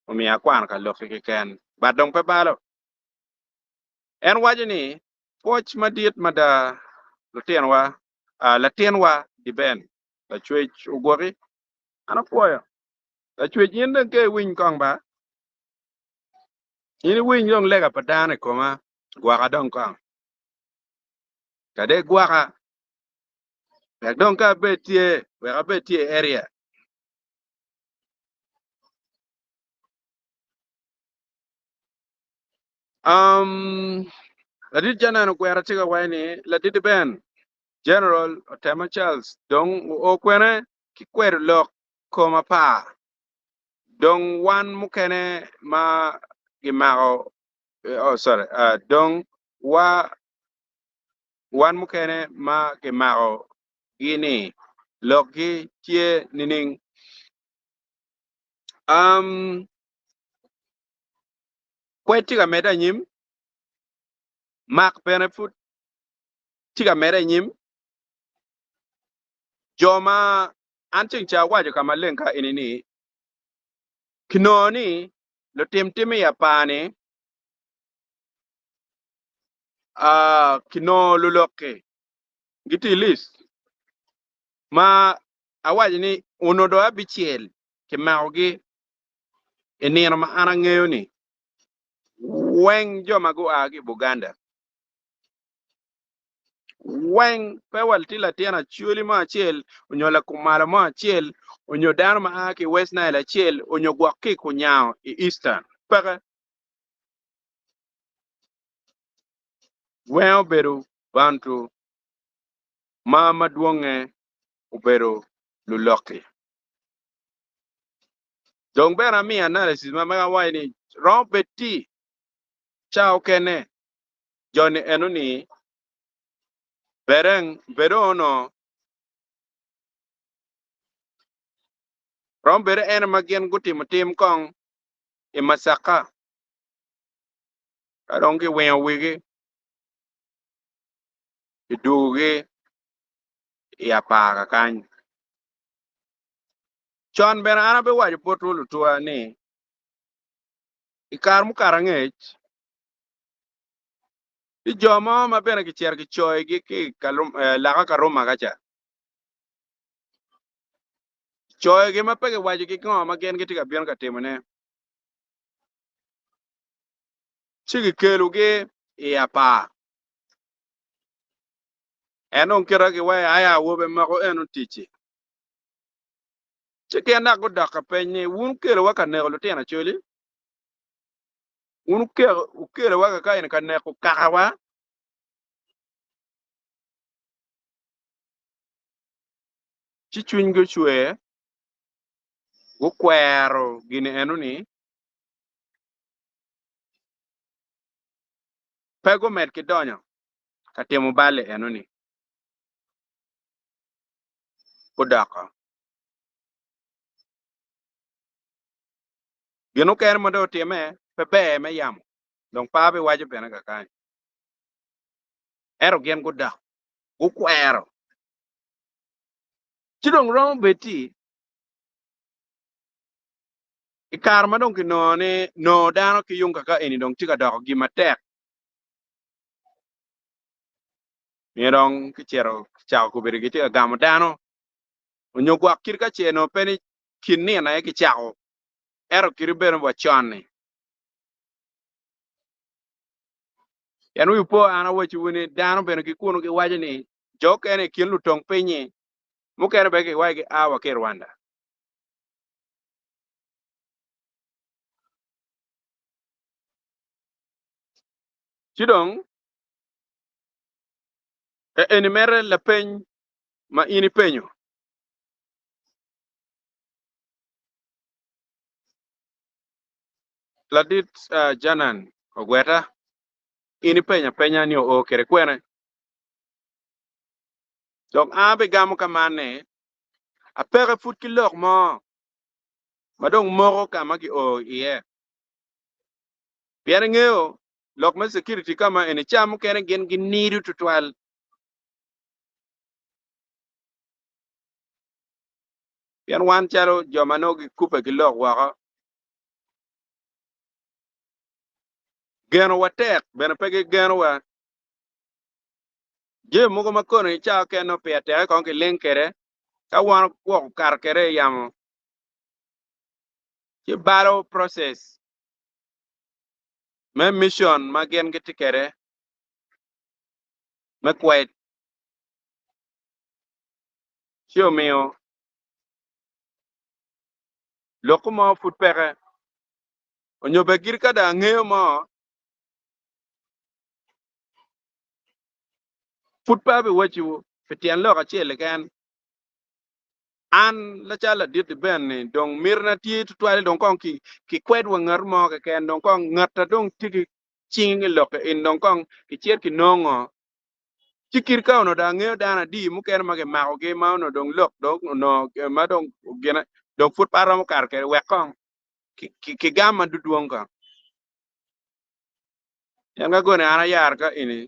umia kwan ka loki kiken badong pe balo en wajini poch madiet mada lutienwa latienwa di ben la chwech ugwagi ana puoyo la chwech yinde ke winy kong ba yini winy yong lega padane koma gwaka dong kong kade gwaka bek dong ka betie weka betie area ladit jana no kwera tiga waini ladit ben General Otema Charles dong okwene ki kwer lok koma pa dong wan mukene ma gimago sorry dong wan mukene ma gimago gini lok gi tie nining kwe tiga meda nyim mak benefit tiga meda nyim joma anting cha wajo kama lenka inini kinoni lo tim ya pani kino luloke giti list ma awaji ni unodo abichiel kimaogi enino ma ana ng'eyo ni weng joma go agi Buganda weng pewal tila tiana chuli ma achiel onyola kumala ma achiel onyo dano ma aki West Nile achiel onyo gwaki kunyao i Eastern paka weng obedo Bantu ma maduong'e obedo luloki dong bera mi analysis ma wayi ni rom beti chao kene joni enuni bereng bedono rom bere en magien gutimo tim kong i Masaka kadongi weyo wigi idugi i apaka kany chon bere ana be wajo potulu tuwa ni ikar mukara ng'ech i jomo ma bene kicher ki choy gi ki laka karuma kacha choy gi ma pege wajo ki ng'o ma gen gitiga bien ka timone chigi kelu gi i apa enon kira ki waya aya wobe mako enon tichi chike na go daka penye wun kelo waka nego lutena choli wun kelo waka kain ka neko kakawa chichuny go chwe go kwero gine enoni pego med kidonyo katimo bale enoni udaka gino ker mondo time pebe me yamo dong pabe wajo bena ka kan ero gen godak go kwero chidong rom beti ikar madong kinone no dano ki yung kaka eni dong tika doko gima tek mirong kichero chao kubiri giti agamo dano onyo gwak kir ka cheno peni kinni na ki chao ero kiri beno wa chonni yan wi po ana wachi wini dano beno ki kuno ki waje ni jok ene kin lutong pinyi mukere be ki waje awa ki Rwanda chidong eni mere la peny ma ini penyo ladit janan ogweta ini penya ni o kere kwene donc abe gamo kamane apere fut ki lok mo madong moro kama ki o iye bien ngeo lok ma security kama eni cham kene gen gi nidu tutwal bien wan charo jomano gi kupe ki lok wako geno watek bene pege geno wa je mugo makono icha keno piate kon ki link kere ka wan ko kar kere yamo ki baro process me mission ma gen gi tikere me kwet sio mio lokumo fut pege onyobe gir kada ngeo mo fut pa be wachi fitian lo ka chele kan an la chala dit ben ni dong mirna ti tutwale dong kon ki kwet wa ngar mo ka ken dong kon ngata dong tigi ching lo ka in dong kon ki cher ki nongo chikir ka ono da ngeo dana di mu ken ma ke ma o ge ma ono dong lok dong no ma dong gena dong fut para mo kar ke we kon ki gama duduong ka yanga gone ana yar ka ini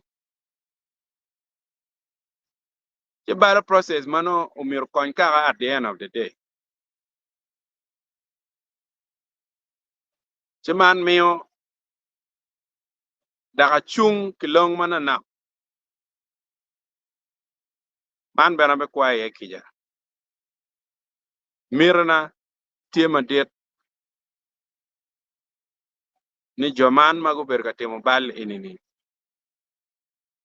ke bara process mano umir kon ka at the end of the day chiman mio daga chung kilong mana na man bena be kwa ye kija mirna tiema det ni joman mago berga temo bal inini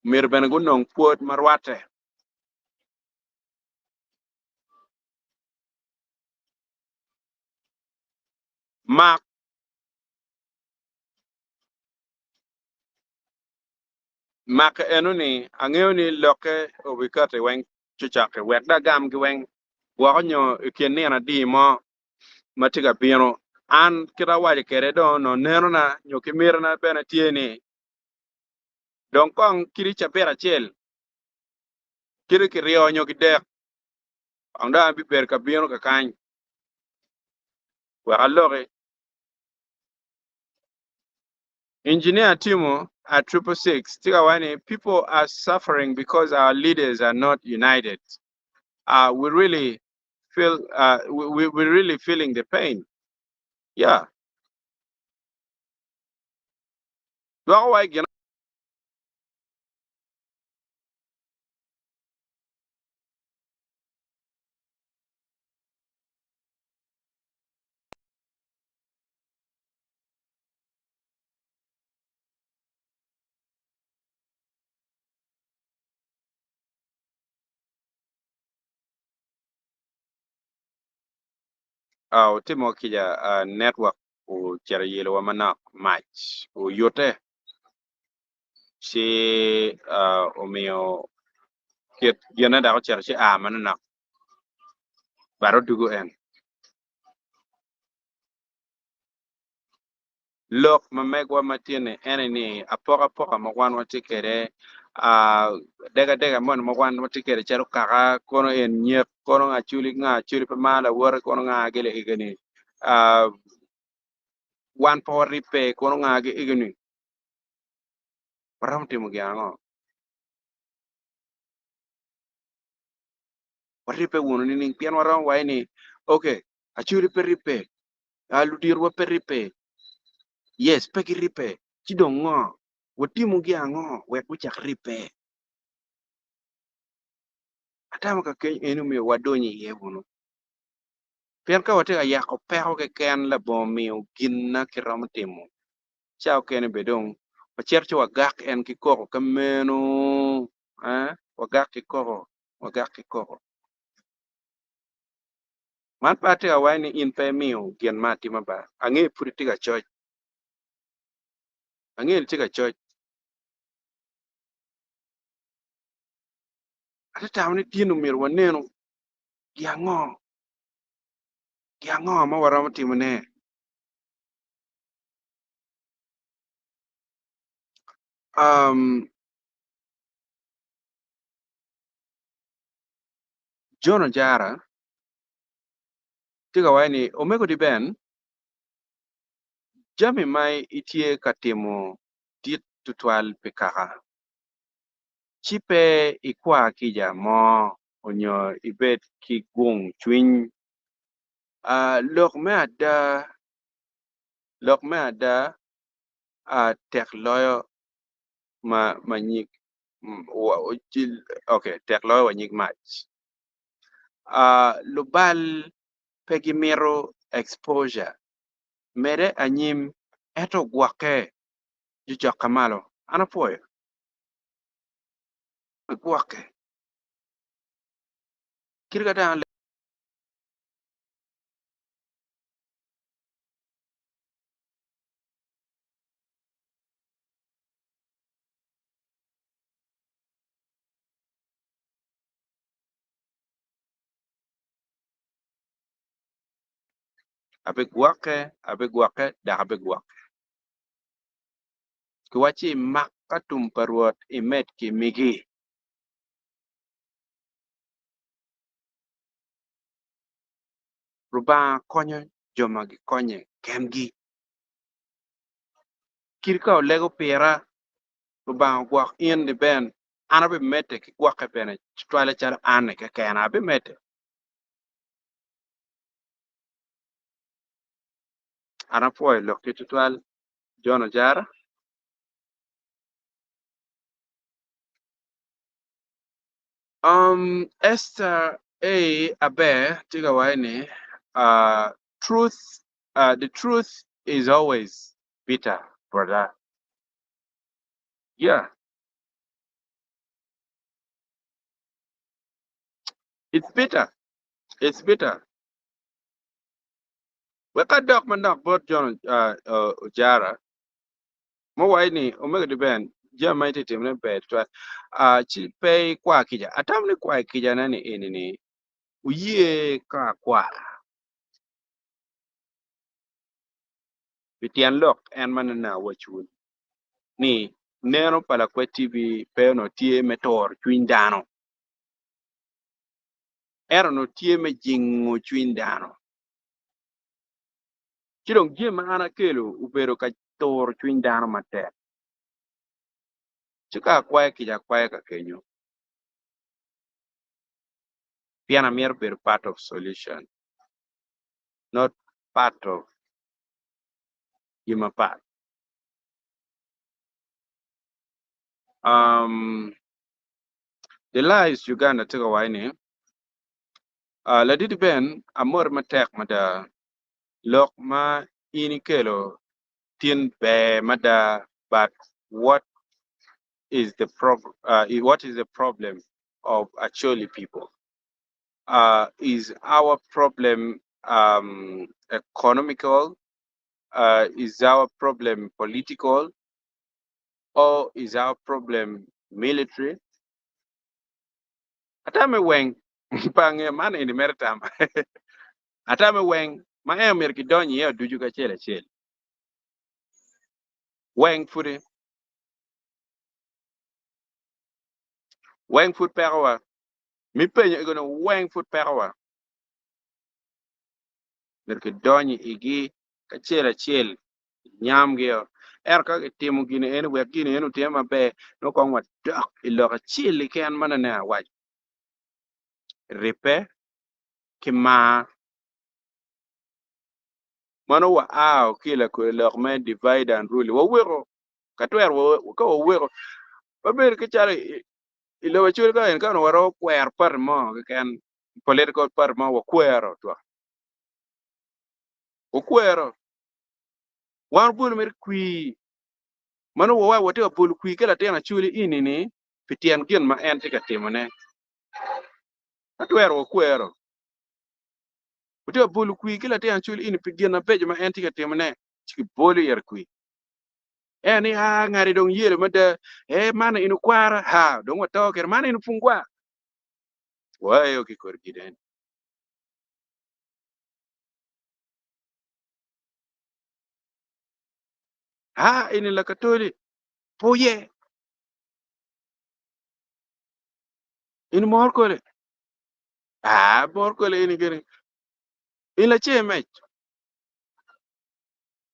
mir bena gunong puot marwate mak enuni angeo ni loke obikate weng chuchake wekda gam gi weng wakonyo ikieni na di mo matiga bino an kira waje kere do no neno na nyoki mirna bena tieni don kong kiri chapera chel kiri kirio nyoki dek anda bi ber ka bino ka kany wakaloge engineer Timo at 666 tiga wani people are suffering because our leaders are not united. We really feel we're really feeling the pain. Yeah. Dwa wai gina Timo kija network u chere yelo wa manak match u yote si omio kiet gina da ko chere si manak baro dugu en lok ma megwa matine eneni apoka ma wan watikere dega mon ma wan watikere chero kaka kono en nyek kono achuli pa mala wor kono nga gele igeni wan po ripe kono nga ge igeni ram timo gyango ripe wono ni ning pian waram wai ni okay achuli per ripe aludir wa per ripe yes peki ripe chidongo watimo gyango we kuchak ripe atama ka ken enu mi wadonyi ye wono pian ka wate ya ko pero ke ken la bomi ginna ki ram timo chao ken bedong pachercho wagak en ki koko kameno wagak ki koko man pate awai ni in pe miu gen mati maba ange puri tiga choch ange tiga choch ata tamni tienu mir waneno giango ma waramo timone Jono Jara tiga wani omego di ben jami mai itie katimo dit tutwal pikaka chipe ikwa kija mo onyo ibet ki gung chwiny lok me ada tek loyo ma nyik okay tek loyo wa nyik mach lubal pegimiro exposure mere anyim eto gwake jujok kamalo anapoyo gwake kirga dan abe gwake da abe gwake kiwachi makatum parwot imet ki migi ruba konyo joma gi konye kemgi kirka olego pira ruba gwak in di ben anabe mete ki gwake bene twale chal ane ke kena abe mete anapoy lokti tutwal Jono Jara Esther abe tiga waini the truth is always bitter, brother. Yeah, it's bitter. It's bitter. We got dog man dog both John Jara. Mo waini omega the ben. Jama ite timne pe twa chi pe kwa kija. Atamni kwa kija nani inini. Uye ka kwa. Bitian lock and manana wachun. Ni neno pala kwe TV pe no tie metor chwindano. Ero no tie me jingo chwindano. Chidong jima ana kelo ubero ka tor chwindano mate. Chika kija kwae ka kenyo. Piana mier be part of solution, not part of jima part. The lies Uganda take away la did ben amor matek mada lok ma inikelo tin be mada but what is the problem what is the problem of Acholi people is our problem economical is our problem political or is our problem military atame weng pange man in meritam atame weng ma emer ki donyi ya duju ka chele weng fudi weng fut perwa mi penye igono weng fut perwa mer ki donyi igi ka chele nyam gyo ka timo gine en we gine enu tema be no kon wa dok ilo ka chele ken mana na wa repe ki ma mano wa kila ko lok me divide and rule wo wego katwer wo ko wego baber ke chale ilo wachul ka en kan waro kwer par mo ken political par mo wo kwero to wo kwero wan bul mer kwi mano wo wa wote bul kwi kala tena chuli inini fitian gin ma en tika timone katwer wo kwero wote bul kwi kala tena chuli ini pigin na pej ma en tika timone chiki boli yer kwi eni ngari dong yele mada mana inu kwara ha dong wato ker mana inu fungwa wayo ki kor giden ini la katoli poye in mor kole mor kole ini gere in la che me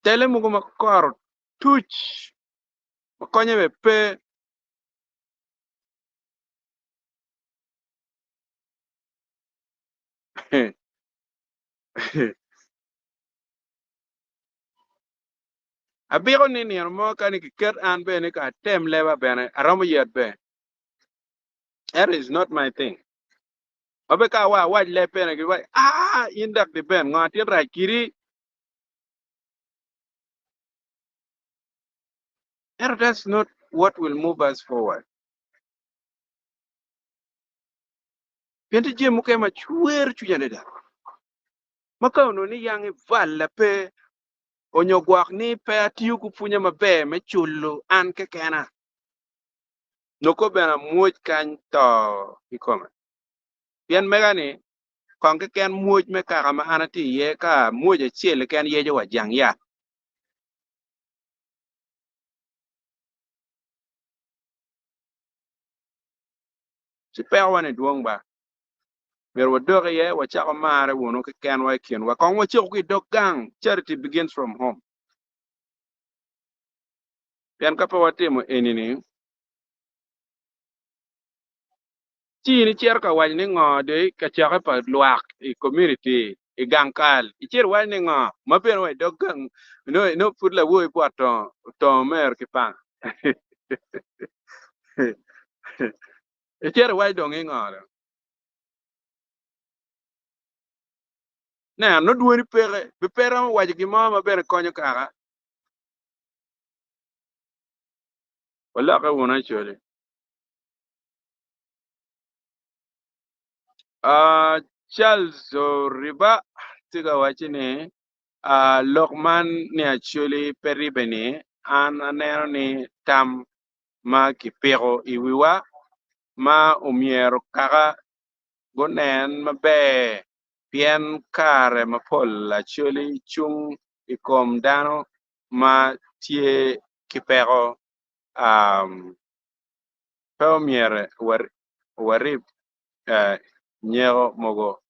tele mu ma kor tuch konye be pe abiro ni mo kan ki ker an be ne ka tem leba bene aromo yet be that is not my thing obe ka wa le pene ki wa indak de ben ngati ra kiri that's not what will move us forward penti je mu ke ma chwer chujane da makauno ni yang valla pe onyogwak ni pe atiu ku punya mabe me chulu an ke kena noko bena muoj kan to ikome pien megani kon ke ken muoj me kaka ma anati ye ka muoj achiel ken ye wa jang ya si pe wane duong ba mer wo doge ye wa chako mare wono ke ken wa kien wa kon wa choko ki dog gang charity begins from home pien ka pa watimo enini chini cher ka waj ni ngode ka chako pa luak i community i gankal icher waj ni ngo ma pen wa dog gang no put la wo po to mer ki pang icher waj dong i ngode na no duoni pere be pere waj gi mo ma ber konyo kaka wala ka wona chole Charles riba tiga wachini Lokman ni Acholi peribeni an aneno ni tam ma kipiko iwiwa ma umiero kaka gonen mabe pien kare mapol Acholi chung ikom dano ma tie kipeko pe umiere warip nyego mogo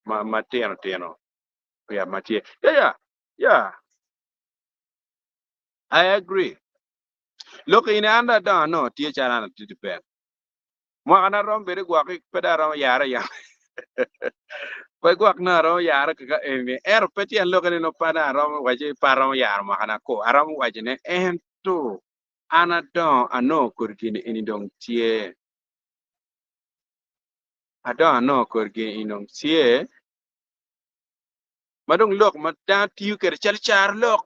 matino tino matie yeah I agree look in anda da no tie chana to depend mo ana rom bere gwa ki peda rom yara ya pa gwa na rom yara ka emi petien look ni no pada rom waje parom yara mo ana ko arom waje ne to ana do ano kurgini ini dong tie ado ano kurgini inong tie madong look mata tiu ker char look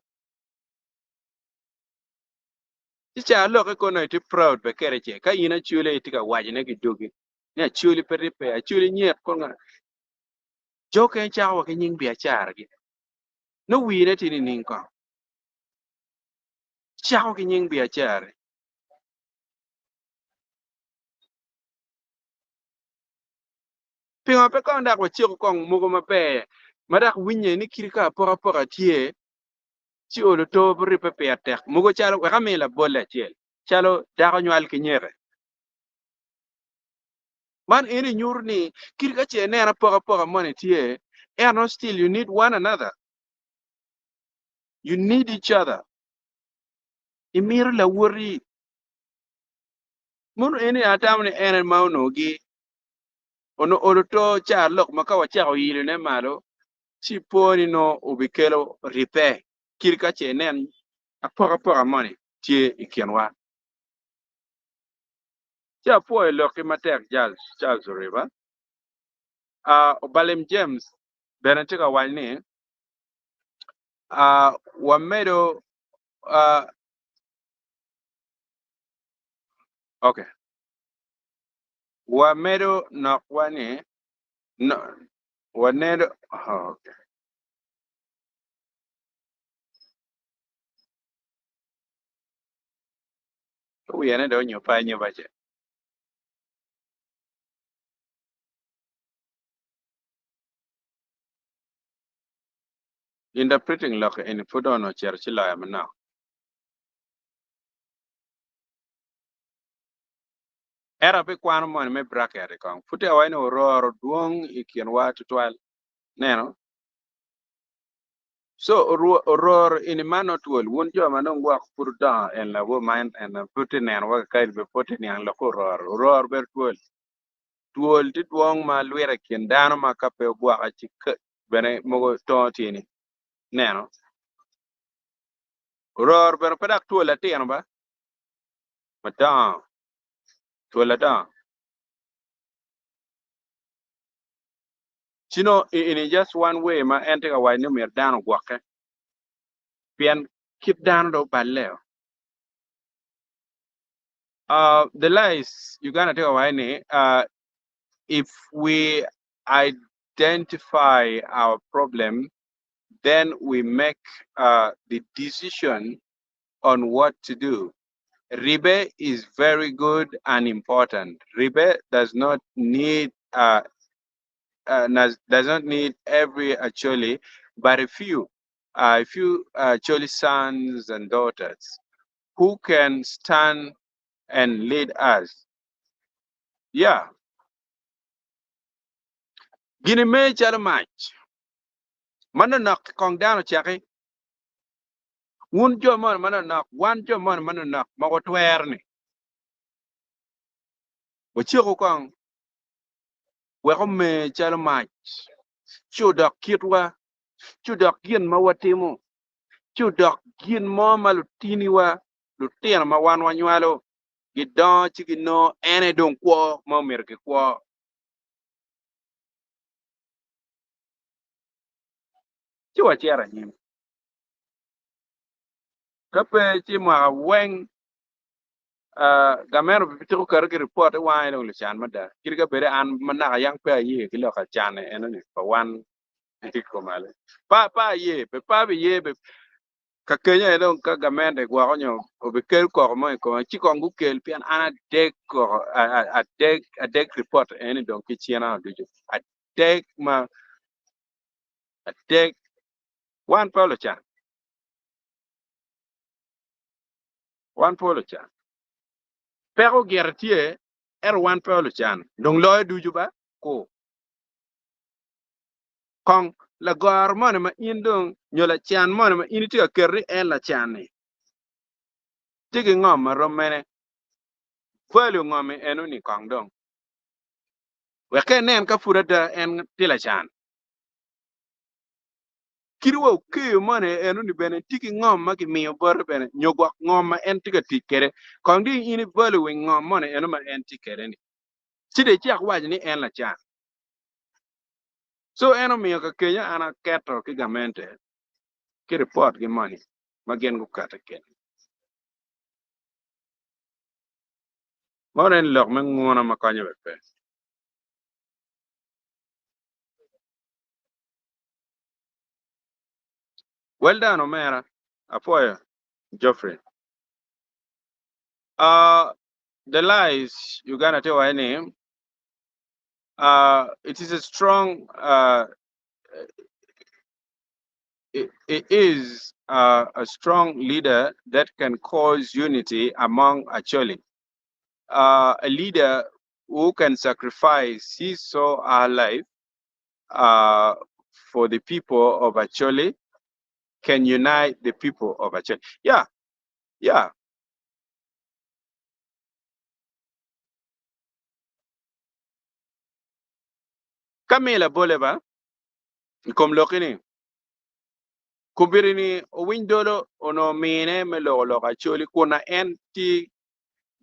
Chicha look ko no ti proud be kere che ka ina chule tika waje ne gidogi ne chule per chule nyep ko nga joke chawo ke nying biachar gi no wire tini nin ko chawo ke nying biachar pingo pe ko ndak wa chiko kong mugo mape madak winye ni kirika pora tie chi olo to bri pe atek mugo chalo wa kamela bola chiel chalo dako nywal kinyere man ene nyurni kirika che ne na pora money tie and still you need one another. You need each other. Imir la wuri. Mun ene atamni ene maunogi. Ono oloto cha lok makawa cha oyile ne malo. Si poni no ubikelo ripe. Kirka che nen apora money. Tie ikianwa. Cha po loki matek Charles River. Obalem James. Benatika wani. Wamedo. Okay. Wamedo na wani. No. Wanedo. Okay. Uyene do nyopa nyobache. interpreting lock in photo no church la now. Era pe kwano mon me bracket kong. Fute awai no roar duong ikian wa to 12. Neno. So roar in mano tool won jo manong work put down and la wo mind and put in and work kind be put in yang lo roar ber tool. Tool tit wong ma luera kien dano ma kape gwa a chik bene mogo to tini. Neno. Roar ber padak tool la tiano ba. Madam. Tool la down. Chino in just one way ma ente ka wai no mer dano gwake. Pian keep down do baleo. The lies you gonna tell why if we identify our problem, then we make the decision on what to do. Ribe is very good and important. Ribe does not need does not need every actually, but a few actually sons and daughters who can stand and lead us. Yeah. Gini me chal mach. Mana nak kong dano chaki. Un jo man mana nak. Wan jo man mana nak. Mako twer ni. Wachiko kong. Weko me chal mach. Chudak kitwa. Chudak gin ma watimo. Chudak gin mo malutini wa. Lutien ma wan wanywalo. Gidon chiki no ene don kwa. Ma mirke kwa. Chua chera nyim. Kape chi mwa weng. Gamero bitu kar ki report wa ino le chan mada kirga bere an mana yang pa ye ki lo ka chan eno ni pa wan ko male pa ye be ye be ka kenya eno ka gamende gwa ko nyo o be kel ko mo ko chi ko ngu kel pian ana de ko a de report eno don ki chiana do ju a de ma a de wan pa lo chan wan pa lo chan pero gertie wan pa lo chan dong lo du ju ba ko kong la gor mon ma in dong nyola chan mon ma in ti ka kerri en la chan ni tigi ngom ma romene kwelu ngom enu ni kong dong we ke nen ka furata en ti la chan kirwo ke mon enu ni bene tigi ngom ma ki miyo bor bene nyogwa ngom ma en ti ka ti kere kong di in bolu we ngom mon enu ma en ti kere ni chide chak waj ni en la chan so eno miyo ka kenya ana keto ki gamente ki report gi money ma gen ku kata ken moren lok men ngona ma kanyo be. Well done, Omera. Apoya, Geoffrey. The lies you gonna tell my name. It is a strong. It is a strong leader that can cause unity among Acholi. A leader who can sacrifice his or her life for the people of Acholi can unite the people of Acholi. Yeah, yeah. Camila Boleva, come looking kubirini windolo ono mine me lo ka choli kuna enti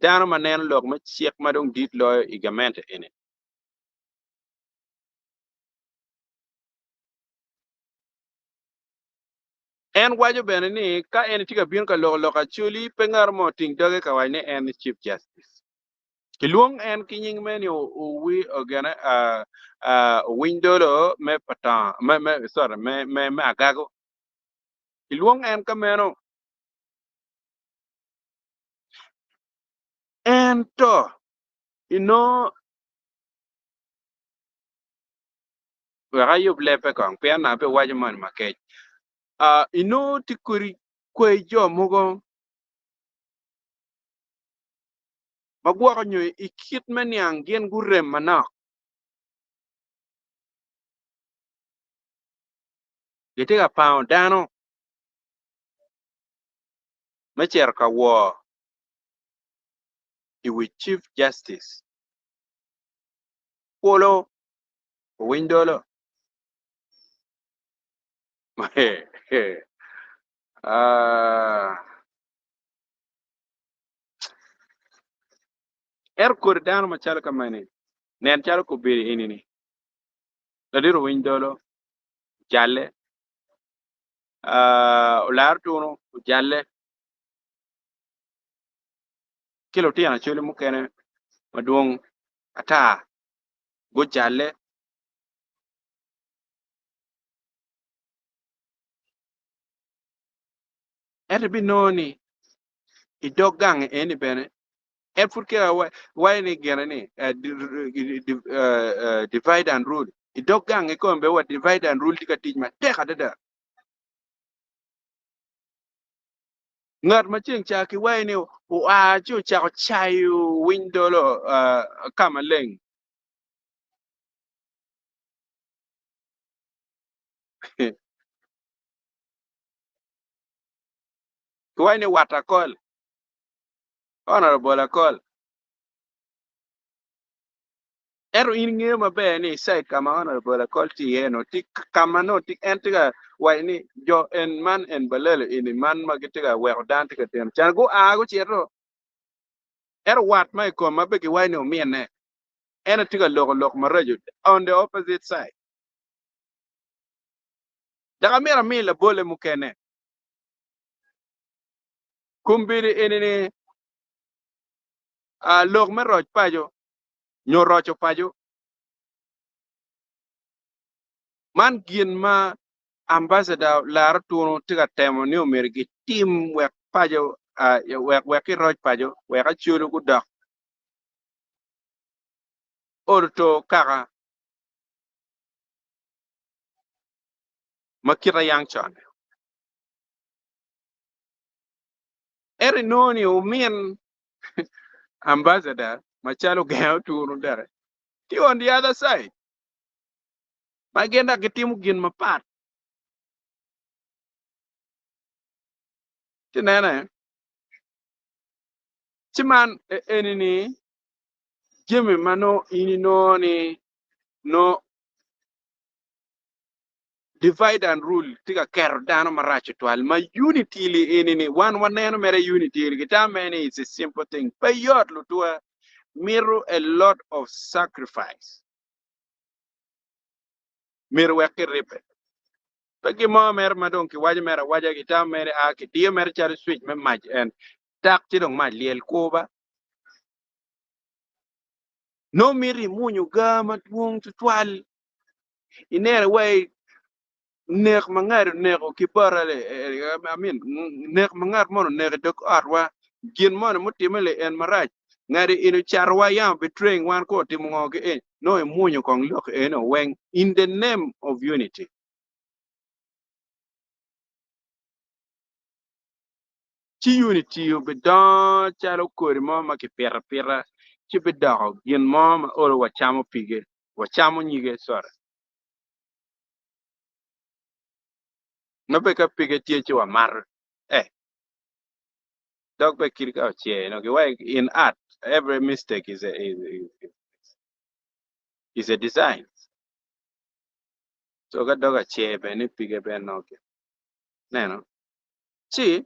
dano manen lok ma chiek madong dit lo igament ene en wajo bene ni ka en tika bin ka lo ka choli pengar mo ting doge ka wai ne en chief justice kilung en kinying meni o wi ogana windolo me pata me sorry me agago kilung en kameno en to wa ayub lepe kong pe na pe wajo man make ino tikuri kwe jo mugo magwa nyo ikit manyang gen gurem manak gitega pound dano macher ka wo iwi chief justice polo windolo kur dano machal kamane nen chalo ko biri inini ladiro windolo jalle ular tuno jalle kilo tiana chole mukene maduong ata go jalle binoni idogang eni bene furke why ni gena ni divide and rule idogang ko mbe wa divide and rule tika tijma teka dada ngat ma ching cha ki why ni a chu cha chayu window lo kama leng why ni watakol honorable call in nge ma be ni sai kama honorable call ti eno tik kama no tik entiga why ni jo en man en balele in man ma gitiga we dan tika tem chan go go chero wat mai ko ma be ki why ni umien ne ena tiga lok marajo on the opposite side daga mera mila bole mukene kumbiri enene lok maroj pajo nyorocho pajo man gin ma ambassador lar tuno tiga temo ni umergi team wek pajo wek roj pajo wek achulu kudak orto kaka makira yang chon eri noni umien ambassador machalo gao tuno dare ti on the other side magenda kitimu gin mapat tinene chiman enini jemi mano ini noni no divide and rule tiga ker dano maracho twal ma unity li enini one neno mere unity li kitamene is a simple thing payot lutua mirror a lot of sacrifice mirror weke ripe pagi mo mer madon ki waje mer waje kitamene a ki die mer char switch me maj en tak ti dong maj liel koba no miri munyu gama tuong twal inere way nek mangar nek ki parale amin nek mangar mono nek dok arwa gin mono mutimele en maraj ngari inu charwa yam betraying one ko timungo ke no munyo kong lok no weng in the name of unity chi unity yo be don chalo kori mo ma ki pera chi be dog gin mo ma oro wachamo pige wachamo nyige sora no be ka pige tie chi wa mar dog be kirka che no ki why in art every mistake is a design so ga doga che be ni pige be no ke neno chi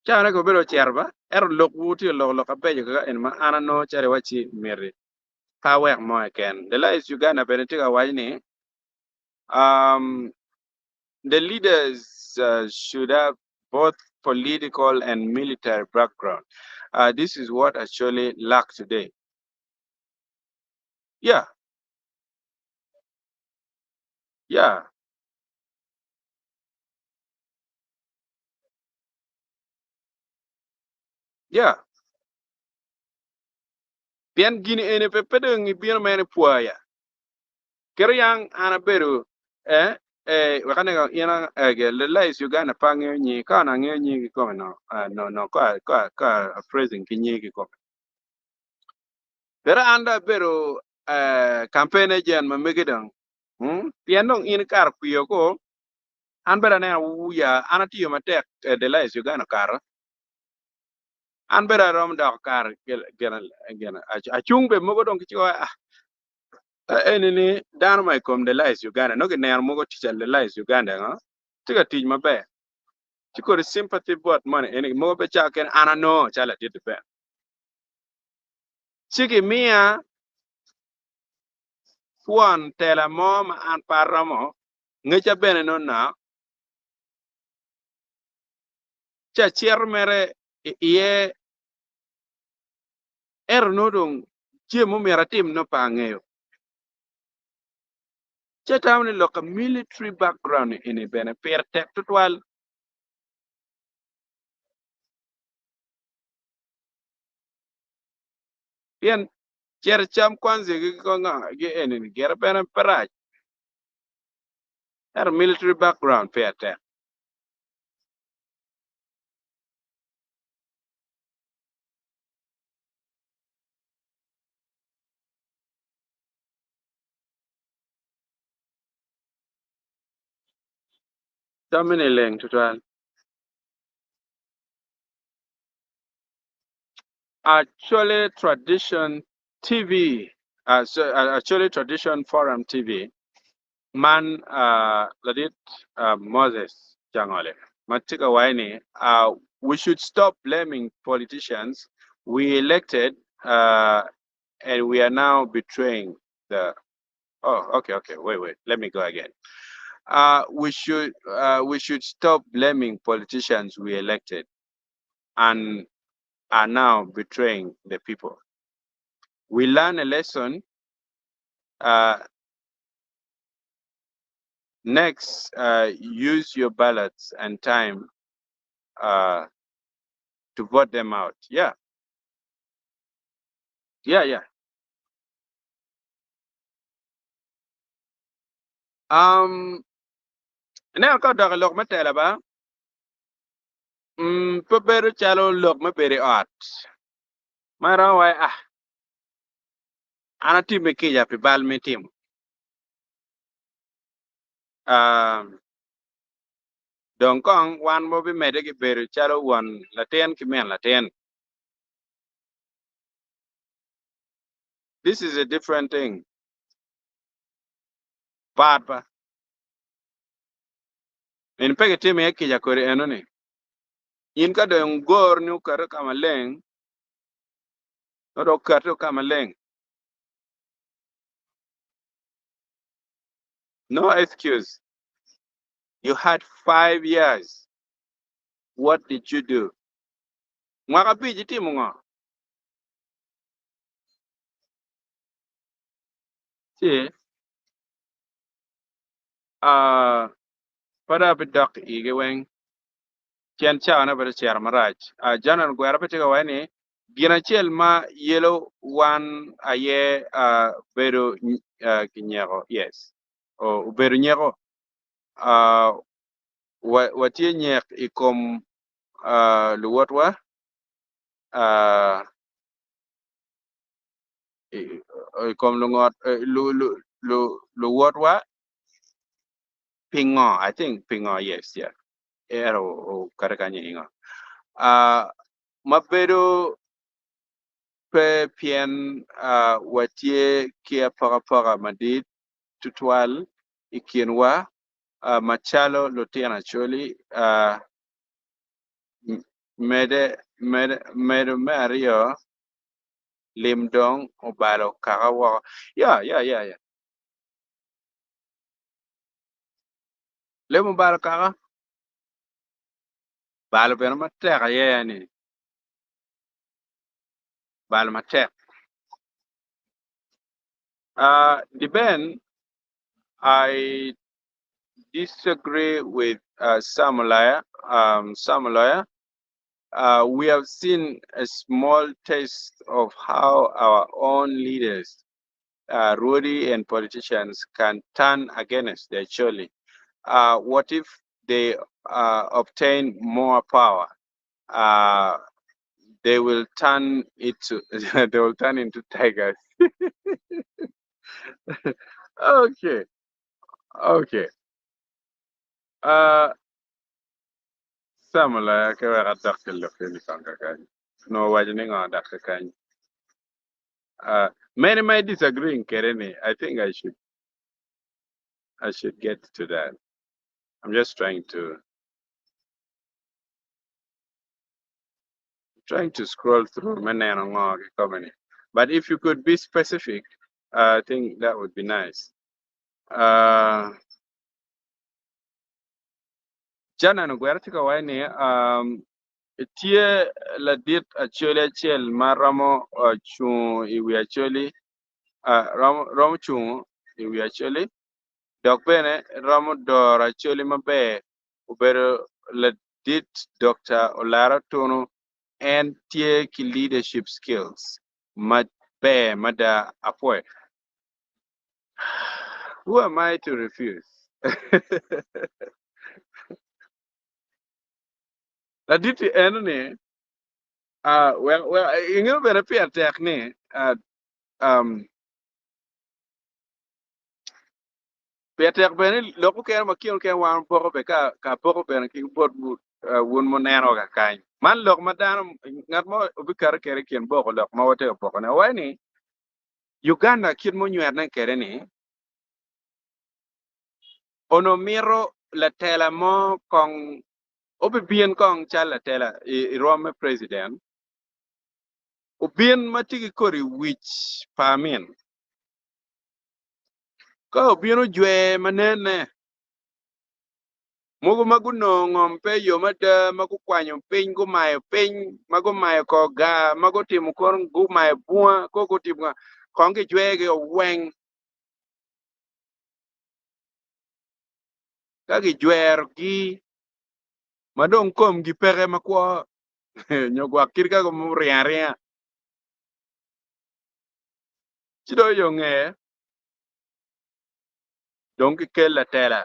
chana ko bero cherba lok wuti lok ka be ga en ma ana no chere wachi meri ka wek mo ken the lies Uganda benetika wajni the leaders should have both political and military background. This is what actually lack today. Yeah, yeah, yeah. Pian gini ene pe pedeng ni pian mene puaya. Kero yang ana beru wakane ga ina ge le lais Uganda pange ni kana nge ni ko no no ka phrasing kinyi ki ko bera anda bero campaign agent ma megedang pianong in kar kuyo ko an bera ne uya anatiyo matek de lais Uganda kar an bera rom da kar gena achung be mogo dong kicho enini dan mai kom de lais Uganda no ge ne mogo ticha de lais Uganda nga tiga tij mabe chiko sympathy bot money eni mogo be cha ken anano chala dit be chiki mia fuan tela mo ma an paramo ngecha bene no na cha chier mere ye no dong chiemo mera tim no pangeyo cha tawni loka military background ini bene per tek tutwal yen cher cham kwanze gi ko nga gi enini ger bene paraj military background per tek tamini leng tutwal actually tradition TV actually tradition forum TV man ladit Moses Jangole matika waini we should stop blaming politicians we elected and we are now betraying the okay wait let me go again we should stop blaming politicians we elected and are now betraying the people. We learn a lesson. Next, use your ballots and time uh, to vote them out. Yeah. Now ka dog log matela ba. Pabero chalo log ma bere art. Mara wai ana team ke ya pe bal me team. Dong kong wan mo be mede ke bere chalo wan laten ki men laten. This is a different thing. Bad ba. In pege team e ke ya kore enoni. In ka dong gor nu kar kamaleng. No kar to kamaleng. No excuse. You had 5 years. What did you do? Mwaka piji timu nga. Si, pada bidak ige weng. Kian cha na bada chayar maraj. Janan gwara pa tiga wani. Gina chel ma yellow one aye beru kinyego. Yes. O beru nyego. Watie nyek ikom luwatwa. Ikom lungot luwatwa. Pingo, I think pingo, yes, yeah. Ero karakanya inga. Mabedo pe pien watie kia para madid tutwal ikienwa machalo lotiana choli mede mario limdong obalo kagawa yeah lemo balo kaga balo beno mateka yani balo matek the ben I disagree with Samalaya. We have seen a small taste of how our own leaders, Rudy and politicians, can turn against their Acholi. what if they obtain more power? They will turn they will turn into tigers. Okay, okay. Samala ke wa dakkel lo fini kanka kan. No wajini nga dakkel kan. Many might disagree in Kerene. I think I should get to that. I'm just trying to scroll through many company. But if you could be specific, I think that would be nice. Jana no gwertika wani tie la dit Acholi chiel maramo chung iwi Acholi rom chung iwi Acholi dok bene ramo dor Acholi mabe ubero la dit Dr. Olara Tono and tie ki leadership skills be mada apoy. Who am I to refuse? La dit enene well ingin bere pia tekne Peter bene loko kere makion ke wan poko be ka poko bene ki bot wun mo neno ka kany man lok madano ngat mo obi kare kere kien boko lok ma wote poko ne wani Uganda kid mo nywer na kere ni ono miro la tela mo kong obi bien kong chal la tela I Rome president obien matiki kori wich pamin ko obieno jwe manene Mugu maguno ngompe yo mada magu kwanyo piny gu mayo piny magu mayo ko ga magu timo kon gu mayo bua ko gu timo kongi jwege weng kagi jwer gi madong kom gi pere makwo nyogwa kirka go muriaria chido yo nge dong ki kella tela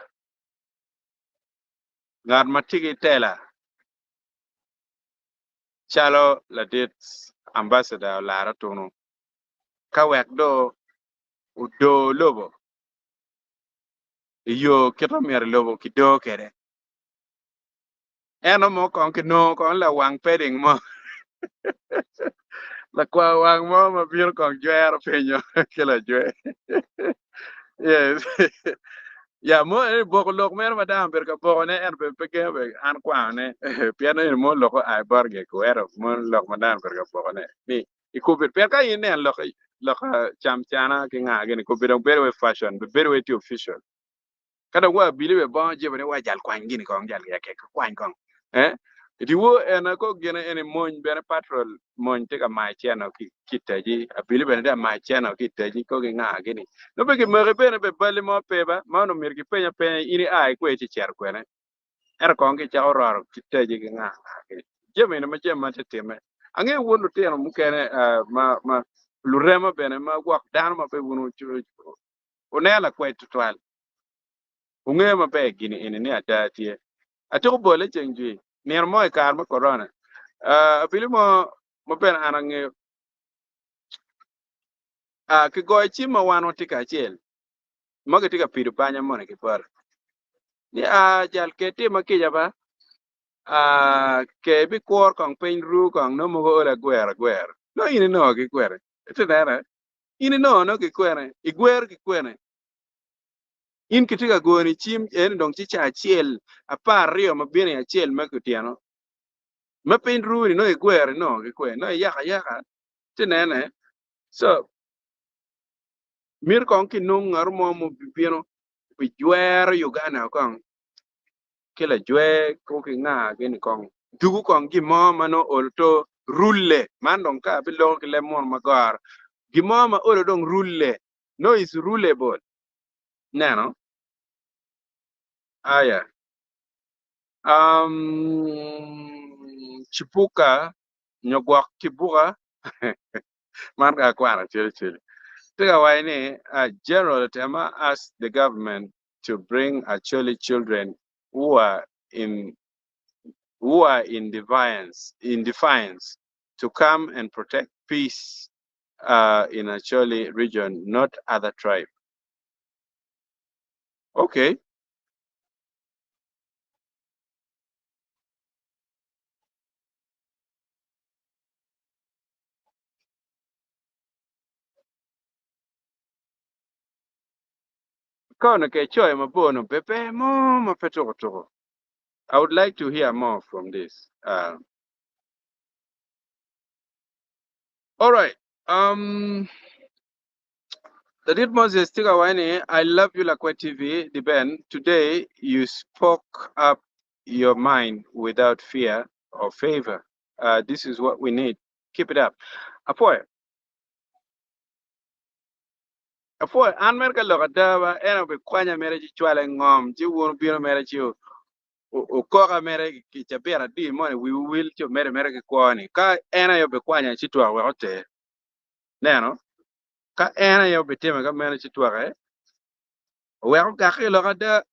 ngat matigi tela chalo la dit ambassador Lara Tono kawek do udo lobo yo keto mer lobo kido kere eno mo kon ki no kon la wang peding mo la kwa wang mo ma bir kon jwer penyo ke la jwe yes ya mo boko lok mer madam per ka boko ne en pe ke be an kwa ne piano mo loko ai barge ko ero mo lok madam per ka boko ne ni ikubir per ka yin en lok cham chana ki nga gene ko bidon very fashion be very too official kada wa believe ba je bene wa jal kwan gini kong jal ya ke kwan kong iti wo ena ko gene ene mon bene patrol mon te ka mai cheno ki kitaji a believe bene da mai cheno kitaji ko gi nga gini no be ke mere bene be bali mo peba ma no mir ki penya penya ini ai ko ti cher kwene era kong ki cha ororo kitaji gi nga gini je mene ma je ma te teme ange wono te no mukene ma lurema bene ma gwak dan ma be wonu onela kwet twal unge ma be gini ene ni adatie atoko bole chengi ner mo e kar ma corona pili mo ben anange ki go chi ma wano tika chel mo ke tika piru panya mo ne ki par ni jal ke ti ma ki jaba ke bi kor kong pen ru kong no mo go la gwer no ini no ki gwer ete dara ini no ki kwere I gwer ki kwere in ki tika go ni chim en dong chi cha chel apar rio ma bine ya chel ma kutiano ma pen ru ni no ki gwer no ki kwe no yaka tenene so mir kong ki nung ngar mo bibino bi jwer Uganda kong kila jwe ko ki nga gini kong dugu kong gi mo mano olto rulle man dong ka bi lo ki le mon magar gi mo ma olo dong rulle no is rullable nano aya chipuka nyogwak kibuka man ka kwana chiri tiga waini general tema ask the government to bring Acholi children who are in defiance to come and protect peace in Acholi region, not other tribe. Okay. Kono ke choy mabono pepe mo mapetoko toko. I would like to hear more from this. All right. The did Moses Tigawani, I love you Lakwe TV, the Ben. Today you spoke up your mind without fear or favor. This is what we need. Keep it up. Apoy. Apoy, an merka lokadaba, ena be kwanya mere chwala ngom, ji won biro mere chiu. O koka mere ki chabera di mo we will to mere ki kwani. Ka ena yo be kwanya chitwa we hote. Neno. Ka ena yo be tema ka mere chitwa we ka ki lokada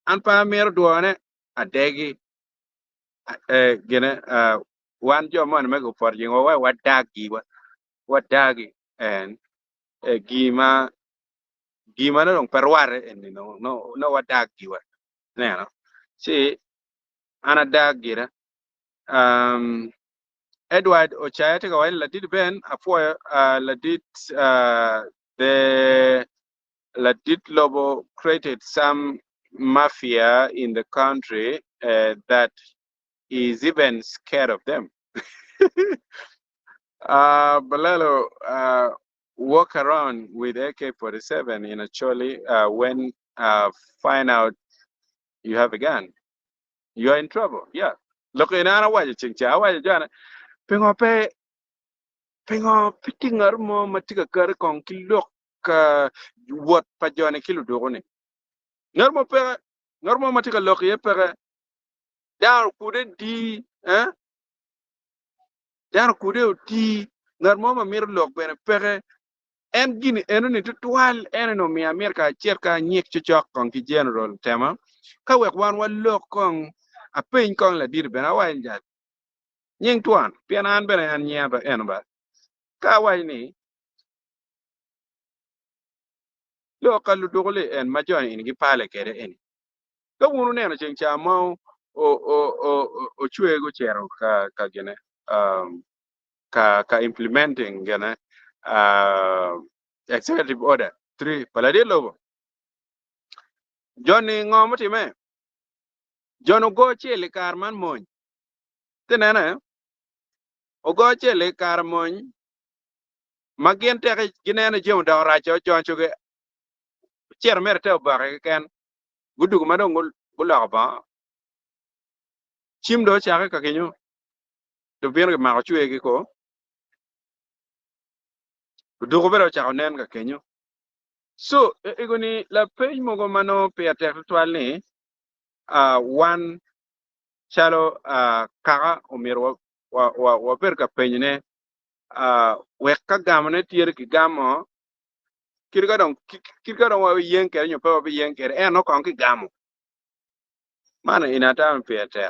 an pa mer duone adegi gene wan jo mon me go for jingo wa wadagi and gima no perware and no wadagi wa no see ana dagira Edward Ochayete ga wale ladid ben afo ladid the ladid lobo created some mafia in the country that is even scared of them. Balalo walk around with AK-47 in Acholi when find out you have a gun. You are in trouble. Yeah. Look in ana waje chingcha waje jana pengo pitingar mo matiga kar kong kilok ka wat pa jone kilo dogone. Normo matiga lok ye pere down couldn't di down couldn't di normo ma mir lok bene pere en gini eno ni tutual eno no mi Amerika cherka nyek chochok kong ki general tema ka wek wan wa lok kong a piny kong la dir bena wa njat nying tuan pian an bene an nyaba eno ba ka wa ni lo ka lu dogole en ma jon in gi pale kere en ka wunu neno cheng cha mo o chwe go chero ka gene ka implementing gene executive order 3 palade lobo Johnny ngomoti me John go chele kar man mon tenana ogo chele kar mon magien te ginene jom da ra cho chuge cher mer te ba ken gudu ma dong gula ba chim do cha ka kenyo to bien ma chwe gi ko du go bero cha nen ka kenyo so igoni la page mogo mano pe te twal ni one chalo kaga omiro wa ber ka penyne we ka gamne tier ki gamo kirga don wa yen kere nyo pa yen kere no kon ki gamo mana inata pe te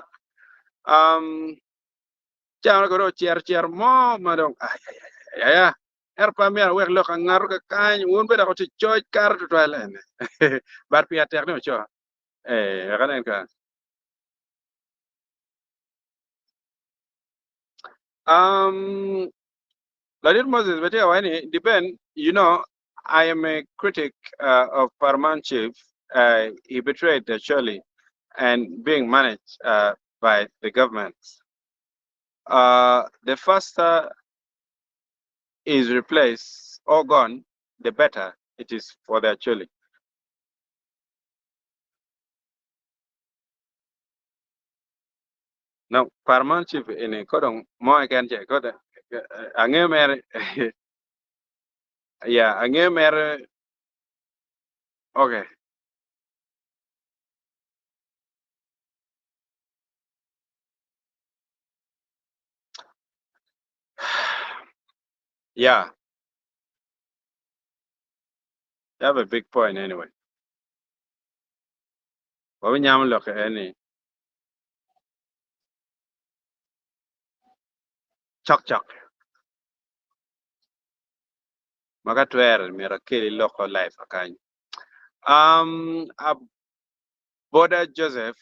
chalo ko cher mo madong ya pa mi we lo ka ngar ka kan won be da ko choy kar to twal ne bar pe te no cho ganen ka Ladir Moses, but yeah, when it depend, I am a critic of Paramount Chief. He betrayed the Shirley and being managed by the government. The faster is replaced or gone, the better it is for the Acholi. Now, Paramount Chief in a codon more again, Angemer, yeah, Angemer, okay. Yeah, you have a big point anyway. Wa nyam lo ke ni. Chok. Maka twer mira kili local life akany. A Boda Joseph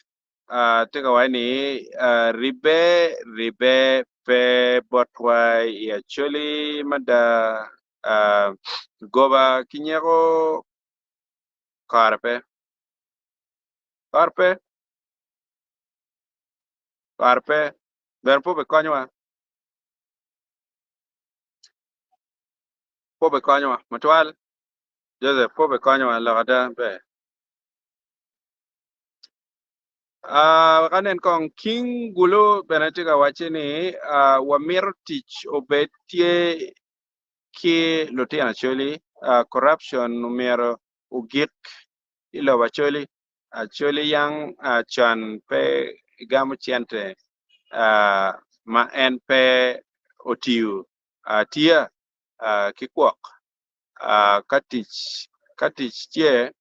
take away ni ribe pe botwa actually mada goba kinyero karpe ber po be konywa matwal Joseph po be konywa lagada be kanen kong king gulo benatika wachini wamir tich obetie ki lutia actually corruption numero ugik ilo actually yang chan pe gamu chiente ma en pe otiu tia kikwok katich tie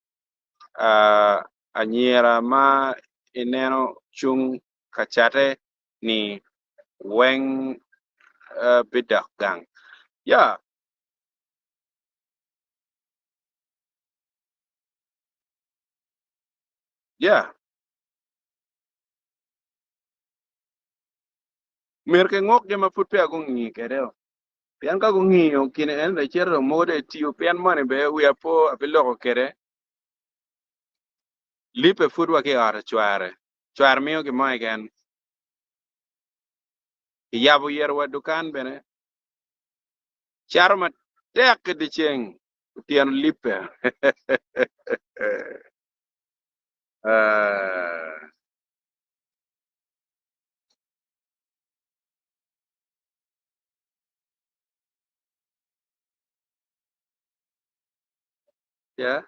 anyira ma ineno chung kachate ni weng bidak gang yeah mer ke ngok de ma put pe agung ni kedeo pian ka gung ni o kine en de chero mode tiu pian mane be we apo abilo kere lipe fudwa ke ara chwar miyo ki moy gen yabu yer wa dukan bene char ma tek di cheng tian lipe yeah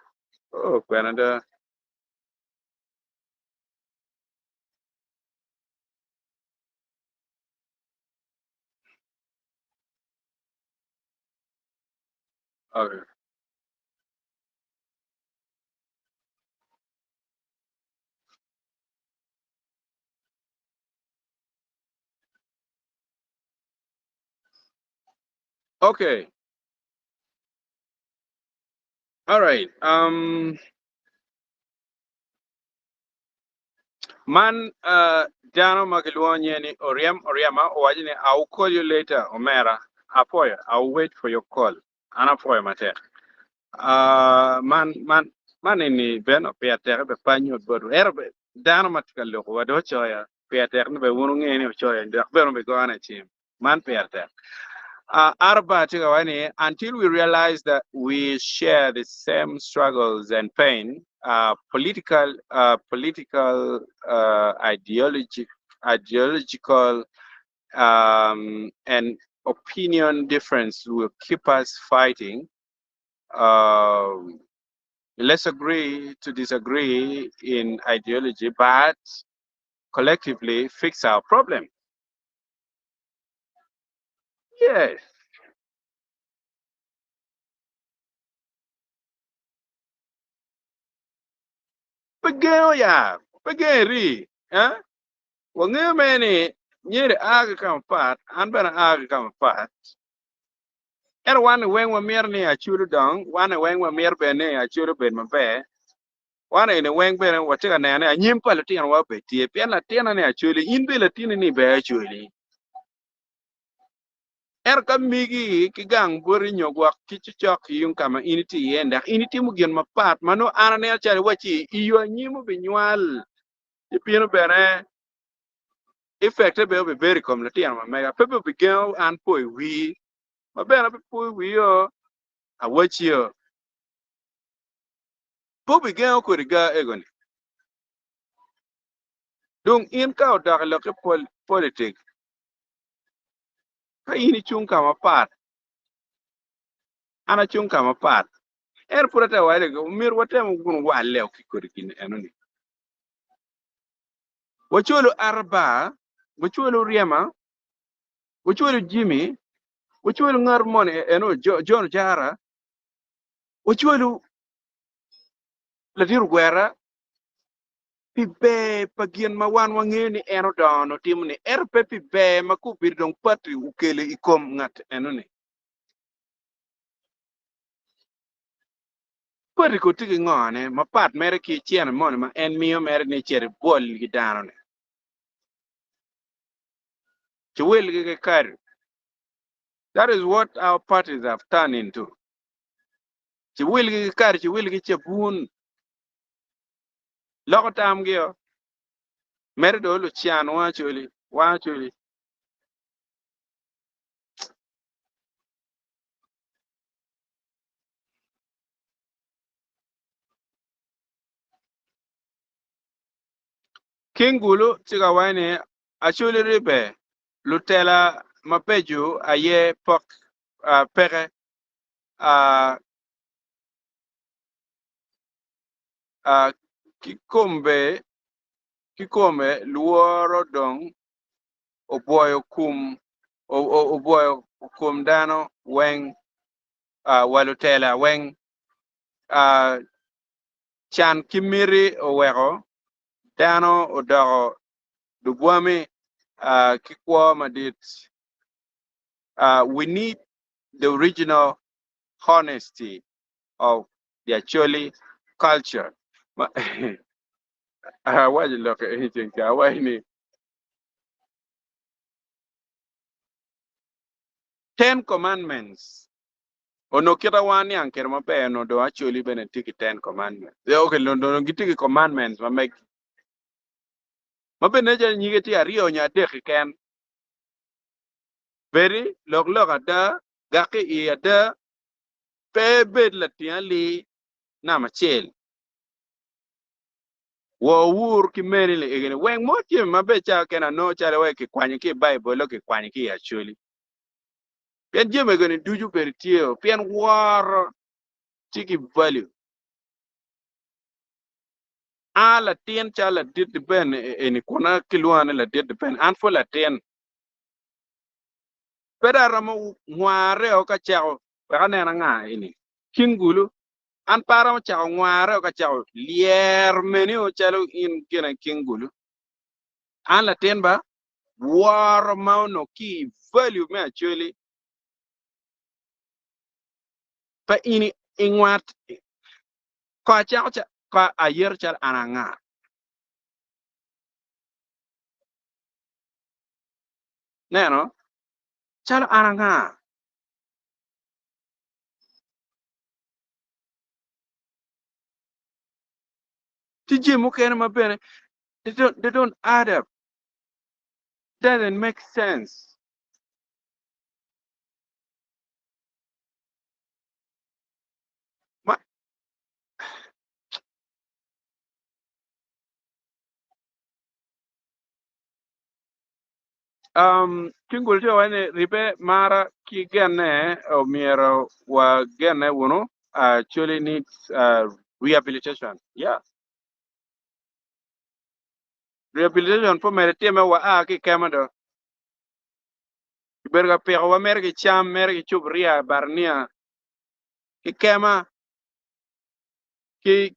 oh Canada okay all right man Jano Magilwanye ni Oriama wajini I'll call you later Omera Apoya I'll wait for your call Anapoya mate man ini ben opiatere be panyo bodu erbe Jano matikalo wado choya piatere be wununge ni choya ndak beno be goana chim man piatere Arba Tigawani, until we realize that we share the same struggles and pain, political ideological and opinion difference will keep us fighting. Let's agree to disagree in ideology, but collectively fix our problem. Yes. Begin ri. Huh? Wangi meni nyeri aga kam fat, an bena aga kam fat. Wan weng wa mier ni achuru dong, wan weng wa mier bene achuru ben mabe. Wan ene weng bene watika nene anyim pa latin wa be tie pian latin ne achuli in be latin ni be achuli. Kamigi ki gang buri nyogwa kichichok yung kama initi yenda initi mugion mapat mano anane achari wachi iyo anyimu binywal. Ipino bene effect be very community and mega people begin and poi we ma bena be poi we yo a watch yo po begin ko riga egoni donc in ka da lo ke politique ka ini chung kama pat ana chung kama pat purata wale go mir watem gun wale o ki ko rikin enoni wacholo arba wacholo riema wacholo jimmy wacholo ngar mon eno john jara wacholo la diru gwera pi be pagien ma wan wang'eyo ni en odono timo ni pe pi be ma kubir dong pati ukele ikom ng'at enoni pati ko tigi ng'one ma pat mere ki chien mon ma en miyo mere ni chere bol gi dano ne chwel gi kar. That is what our parties have turned into. Chwel gi kar chwel gi chapun loko tam gi mere do lu chian wa chuli kingulu tiga wane achuli ribe lutela mapeju aye pok pere uh, kikombe luoro dong oboyo oboyo kum dano weng walutela weng chan kimiri oweko dano odogo dubwami kikwo madit. We need the original honesty of the Acholi culture. Why you look at anything? Why ni 10 commandments. Ono kita wani angker mape no do Acholi bene tiki 10 commandments. Okay, no gitiki commandments ma make mabe neja nyigeti ario nya deki ken. Very log ada gaki I ada pe bed latiali na machel. Wo wur ki meri le egene weng mo ti mabe cha kena no chale we ki kwani ki Bible lo ki kwani ki Acholi. Pien jeme gani duju peritio pien war tiki value. La tien cha la dit ben eni kuna kilwane la dit ben an fo la tien. Pera ramo ngware o ka chao ka nena nga ini. Kingulu an para mo chao ngware o ka chao lier meni o chalo in kena kingulu. An la tien ba war ma no ki value me Acholi. Pa ini ingwat ko chao cha ko ayer chal ananga. Neno chal ananga. Tiji mukene mabene they don't add up. Doesn't make sense. Ma, kingul jo wane ribe mara ki gene o miero wa gene wuno actually needs rehabilitation. Yeah. Rehabilitation po mere tieme wa ki kemado. Berga pego wa mere ki cham mere ki chubria barnia ki kema ki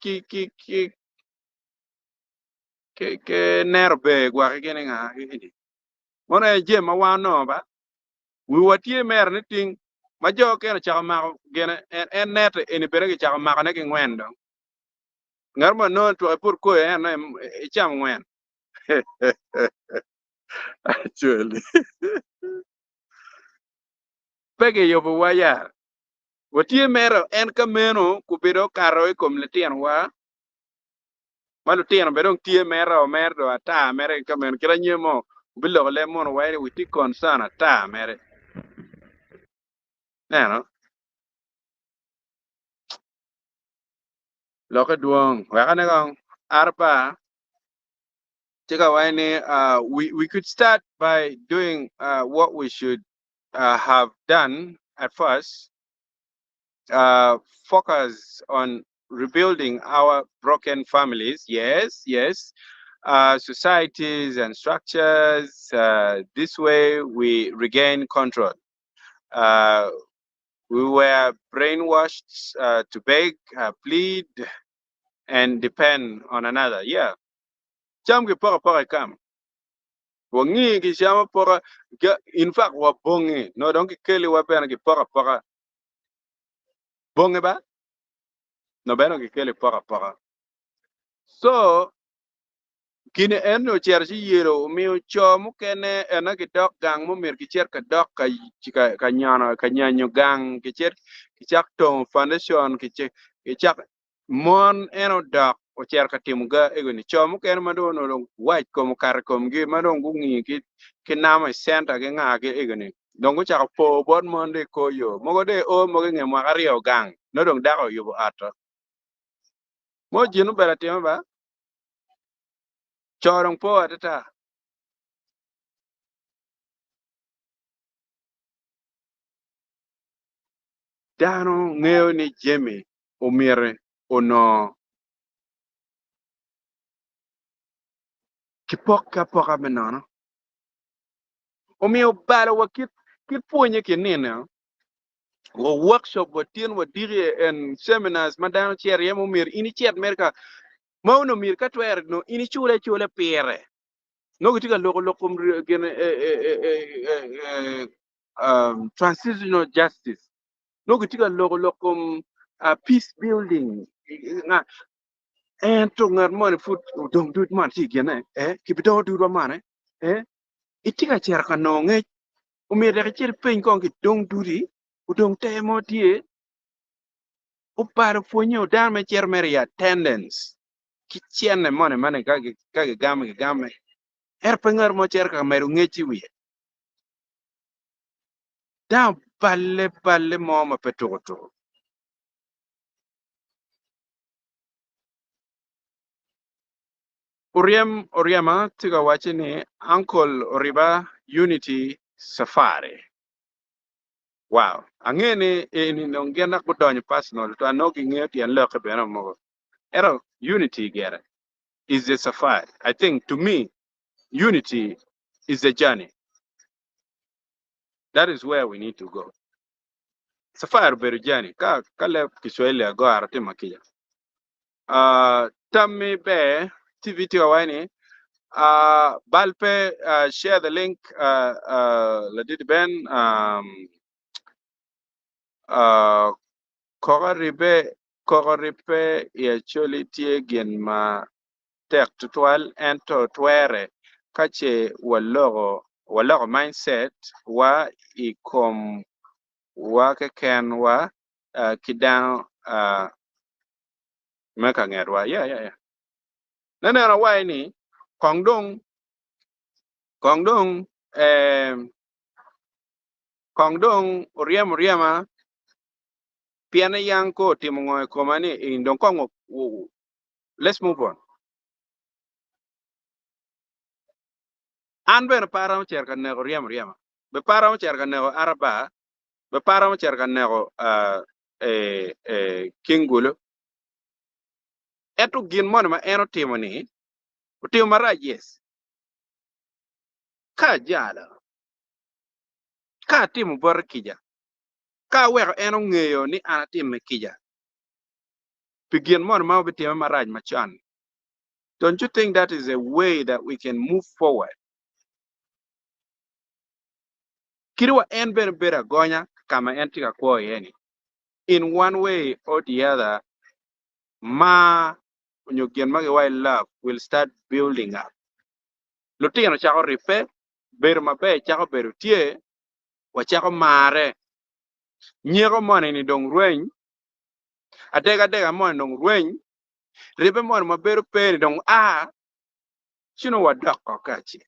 nerbe gwa ki gene nga ki. Mona je ma wa no ba. We watie mer ni ting ma jo ke na cha ma gene en net en bere ke cha ma ne ke ngwendo ngar ma no to pur ko en e cha ngwen actually pege yo bo waya watie mer en ka meno ku bedo karo e kom le tien wa malu tien bedo tie mer o mer do ata mer ka men kra nyemo bilo le mon wa we ti concern ata mer no lo ka duong wa ka ne gong arpa. We could start by doing what we should have done at first, focus on rebuilding our broken families. Yes, societies and structures. This way we regain control. Uh, we were brainwashed to beg, plead, and depend on another. Yeah. cham ki pora kam wangi ki chama pora in fact wa bongi no don ki keli wa bena ki pora bongi ba no bena ki keli pora so kine en no cher chi yero mi cho mu kene ena ki dok gang mu mir ki cher ka dok ka nyano ka nyanyo gang ki cher ki chak to foundation ki chak mon eno dok o cher ka timu ga ego ni cho mu kene mado no white kom kar kom gi mado ngu ngi ki nama center ge nga ge ego ni dongo chak po bon mon de ko yo mo de o mo ge ngema ario gang no dong dako yo ato mo jinu bela timu ba chorong po atata dano ngeo ni jemi umire ono kipoka poka menono umio bala wakit puonye kinene wo workshop wo tien wo diri en seminars madano chier yemo mir ini chier merka mauno mir ka twer no ini chule pire no gitika loko gen transitional justice no gitika loko peace building en to ngar mon fut dong dut man ti gene ki bido du ro man itika cher ka no nge umi de cher pen kon ki dong duri u dong te mo tie u par fonyo dan me cher mer ya attendance ki chen ne mon man ka game er pengar mo cher ka meru nge chi wi da balle mo ma petoto Uriema tiga wachi ni Uncle Oriba Unity Safari. Wow. Angene ni nongena kudonyo personal to anoki ngeti and look bena mo. Ero Unity gere is the safari. I think to me Unity is the journey. That is where we need to go. Safari beru journey. Kale Kiswahili go arate makija. Tammy be TVT wawani. Balpe share the link ladid ben kogaribe ya choli tie gen ma tek tutual ento twere kache walogo mindset wa ikom wa keken wa kidan meka ngerwa yeah nana wa ni kongdong kongdong uriema piana yang ko timongo komani in don kongo let's move on an ben para cher kan nego riema be para cher kan nego araba be para cher kan nego kingulo eto gin mon ma eno timoni timo mara yes ka jala ka timo bor kija ka wero eno ngeyo ni ana time kija pigin mon ma be timo mara machan. Don't you think that is a way that we can move forward? Kiriwa en ben bera gonya kama entika kwa yeni. In one way or the other, Nyugen Magi Wild Love will start building up. Lutino chako ripe, beru mabe chako beru tie, wa chako mare. Nyego mone ni dong rueny, adega mone dong rueny, ripe mone maberu peri dong chino wa doko kachi.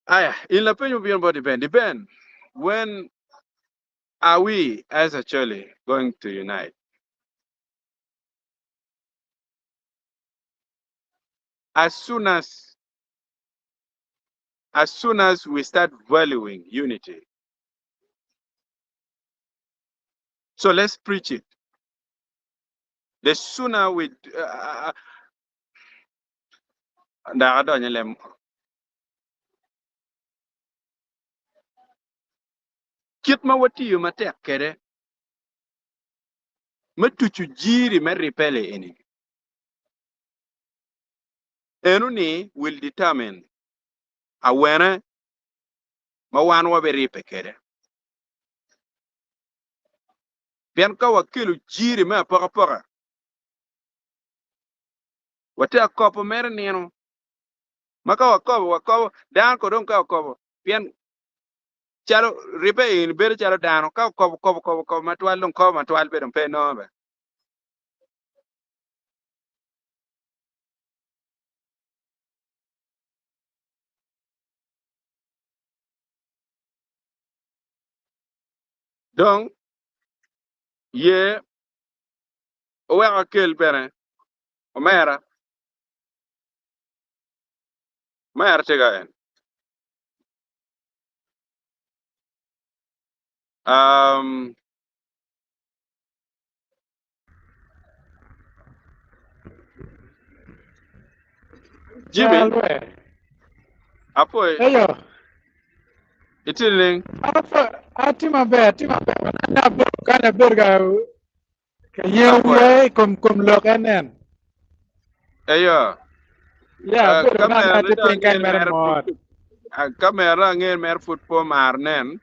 Aya, in la penyo bien body depend. When are we as Acholi going to unite? As soon as we start valuing unity. So let's preach it. The sooner we kit ma watiyo matek kede matuchu jiri ma repele enu ni will determine awene ma wan wa be ripe kede pian ka wakilu jiri ma paka wate akopo mere nino maka wakobo dan ko don ka wakobo pian chalo ripe in bere chalo dano ka kobo matwal don kobo matwal be don pe no be donc ye owa kel bene omera tega en Jimmy apoy Ayo, itiling atima be, na ber kana berga kayew apoy ye kom lo kanen. ayo Ya, ber kamera na te da penkan ngel mer mer mod. kamera ngel mer football marnen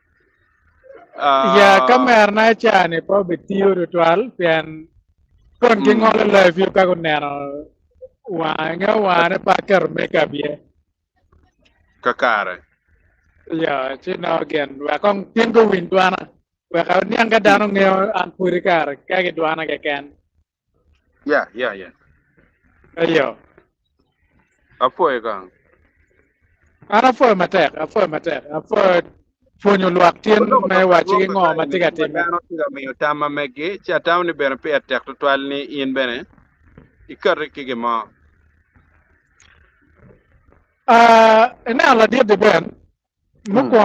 Ya, kamer na chane po bitiyo ritual pian kon ki ngol live yu ka neno. Wa nga wa ne pa ker me ka bie. kakare Ya, chino gen wa kong tingo win tuana. Wa ka nyang ka dano ngeo an purikar ka ke tuana ke ken. ya Ayo. apoy kang Ana fo matek, afo fonyo luak tien me wachi ki ngo matiga time. dano tiga miyo tama megi cha tam ni bene pe tek to twal ni in bene ikar kige ma Ina ala dia de ben, muko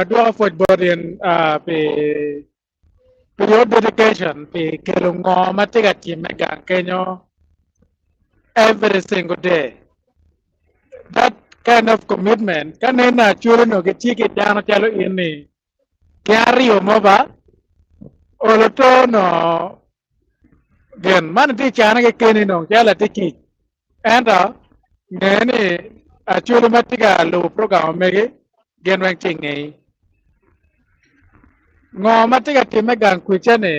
dua fo bodin pe your dedication pe kelo ngo matiga time ga kenyo every single day. That kind of commitment kanena churu no ke chiki dano chalo ini. Kiario moba oloto no gen man ti chana ke keni no chala ti ki enta ngeni achulu matiga lo program mege gen wang tingi ngo matiga time gang kuchane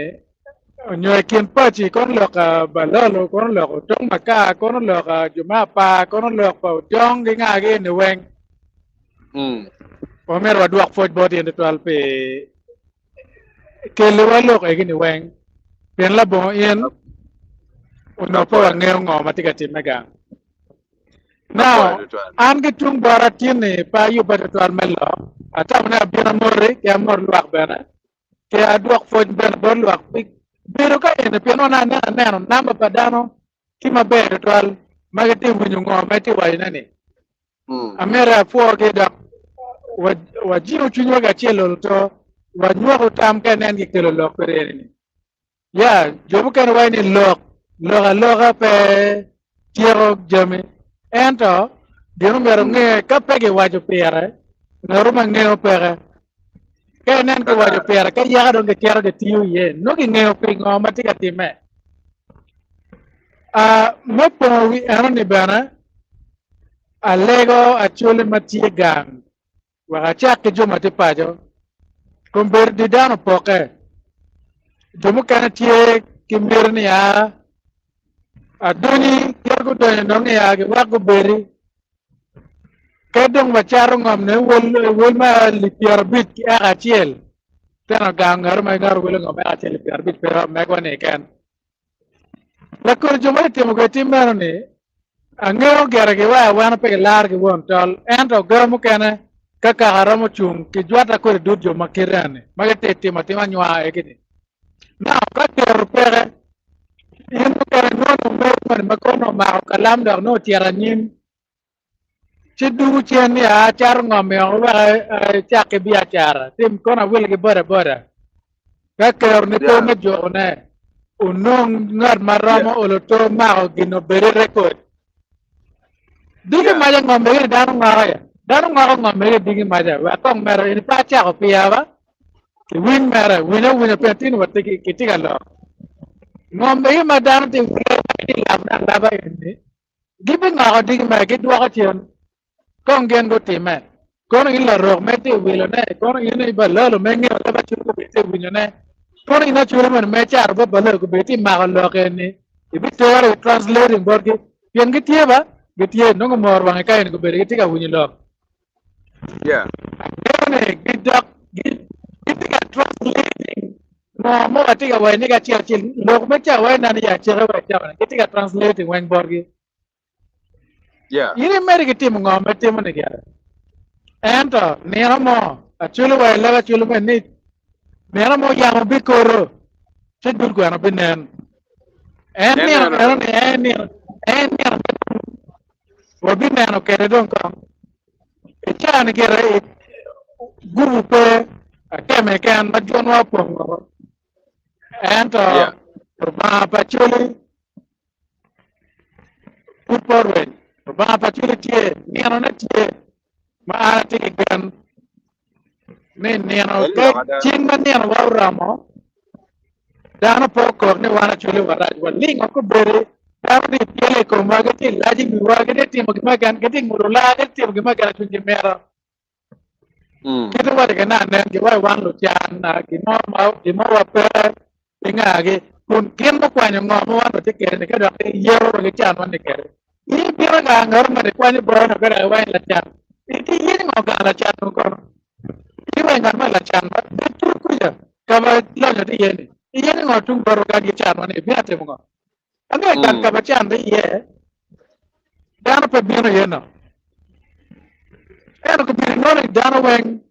nyoy kin pachi kon loka balalo kon loko tong maka kon loka juma pa kon loko dong gi ngage ni weng omer wa duak foj body in the 12 pe kele wa lok e ni weng pen la bon yen uno po ngeo ngo matiga time gang. Now, an ke tung barat kini pa yu pada tuan melo, atau mana biar mori, ya mor luak bena, ke aduak foj ben bor luak pik, biru ka ini piano na nama padano, kima ber tual, magati bunyungo mati wa ina ni. Amera fuo ke dak, wajino chunyo ga chelo to, wanyuwa utam kenen ki kelo lok pere ni. Ya, jobu kan wa ni loka pe tiero jame. Ento, dia ngero nge kapege waju pere, ngero mangeo pere. Kenen ke waju pere, kan ya dong ke kero ke tiu ye, no ki ngeo pingo mati ka time. Mopo wi ano ni bana, alego achole mati gang. Waka chak ke jo mati pajo. Kumber di dano poke. Jomu kana tie kimber ni ya. Adoni kergo donyo nonge ya ke wako beri. Kadang macaro ngam ne wol ma lipiar bit ki aga chiel tena gangar ma gar wol ngam aga chiel lipiar bit pero me ko ne kan la ko jomo temo ko timano ne angero gere ke wa pe lar ke won tol ento gamo kana ka ka haramo chung ki jwata ko dut jo makirane magate tema nywa e kiti na ka ter pere yin ko no mo ko no ma kalam dar no tiara nim ci dugu chen ya char ngom yo wa cha ke bi achara tim kona wil ke bora ka ker ni to me jo ne unong ngar maramo olo to ma o gino bere record digi ma ngom be dano ngara ya dano ngara ngom be digi ma ja wa tong mer ni pa cha ko pia ba win mara win petin wat ki tigalo ngom be ma dan ti laba ni gibi nga di ma ki dwa ka chen kong gen go ti me kono ila ro me ti wilo ne kono ina ba lalo me ngi la ba chu ko te wino ne kono ina chu man me char ba balo ko be ti ma lo ke ni ibi tore translating bor ki yen gi tie ba gi tie no mor wa ka en ko be ti ka wino lo yeah ne gi dak gi ti ka translating no mo ati ka wa ni ka chi lo me cha wa na ni ya chi wa cha gi ti ka translating wen bor ki yeah ini meri ki tim ngom me tim ni ya ento nera mo achulu wa la achulu me ni nera mo ya mo bikoro che dur ko na binen en nera era ni en nera wo binen o kere don ko e chan kere guru pe keme kan ma jon wa po ento yeah ba pa chulu porwe ba pa chulu tie nera na tie ma ati kan ni nera el ke lo kada chin ma nera wa ramo dano poko ne wana chule waraj wali ngoko bere dano di pele ko magati laji mi wagade timo gimagan gadi murula de timo gimagan tunje mera kito wade kana nen ge wai wan lu chan na gimo ma gimo wa pe inga ge kun kin mo kwanyo ngomo wan te kere ne kada yero ge chan wan ne kere ni biro ga ngor ma de kwanyo bro na kada wai la chan ti yin ngo ga la chan ko ni wai ngar ma la chan ba tu ku ya ka ba lo ya ti yen yen ngo tung baro ga ge chan wan ne bi ate mo ane kan ka ba chan de ye dano pe biro yeno eno ko biro no dano wen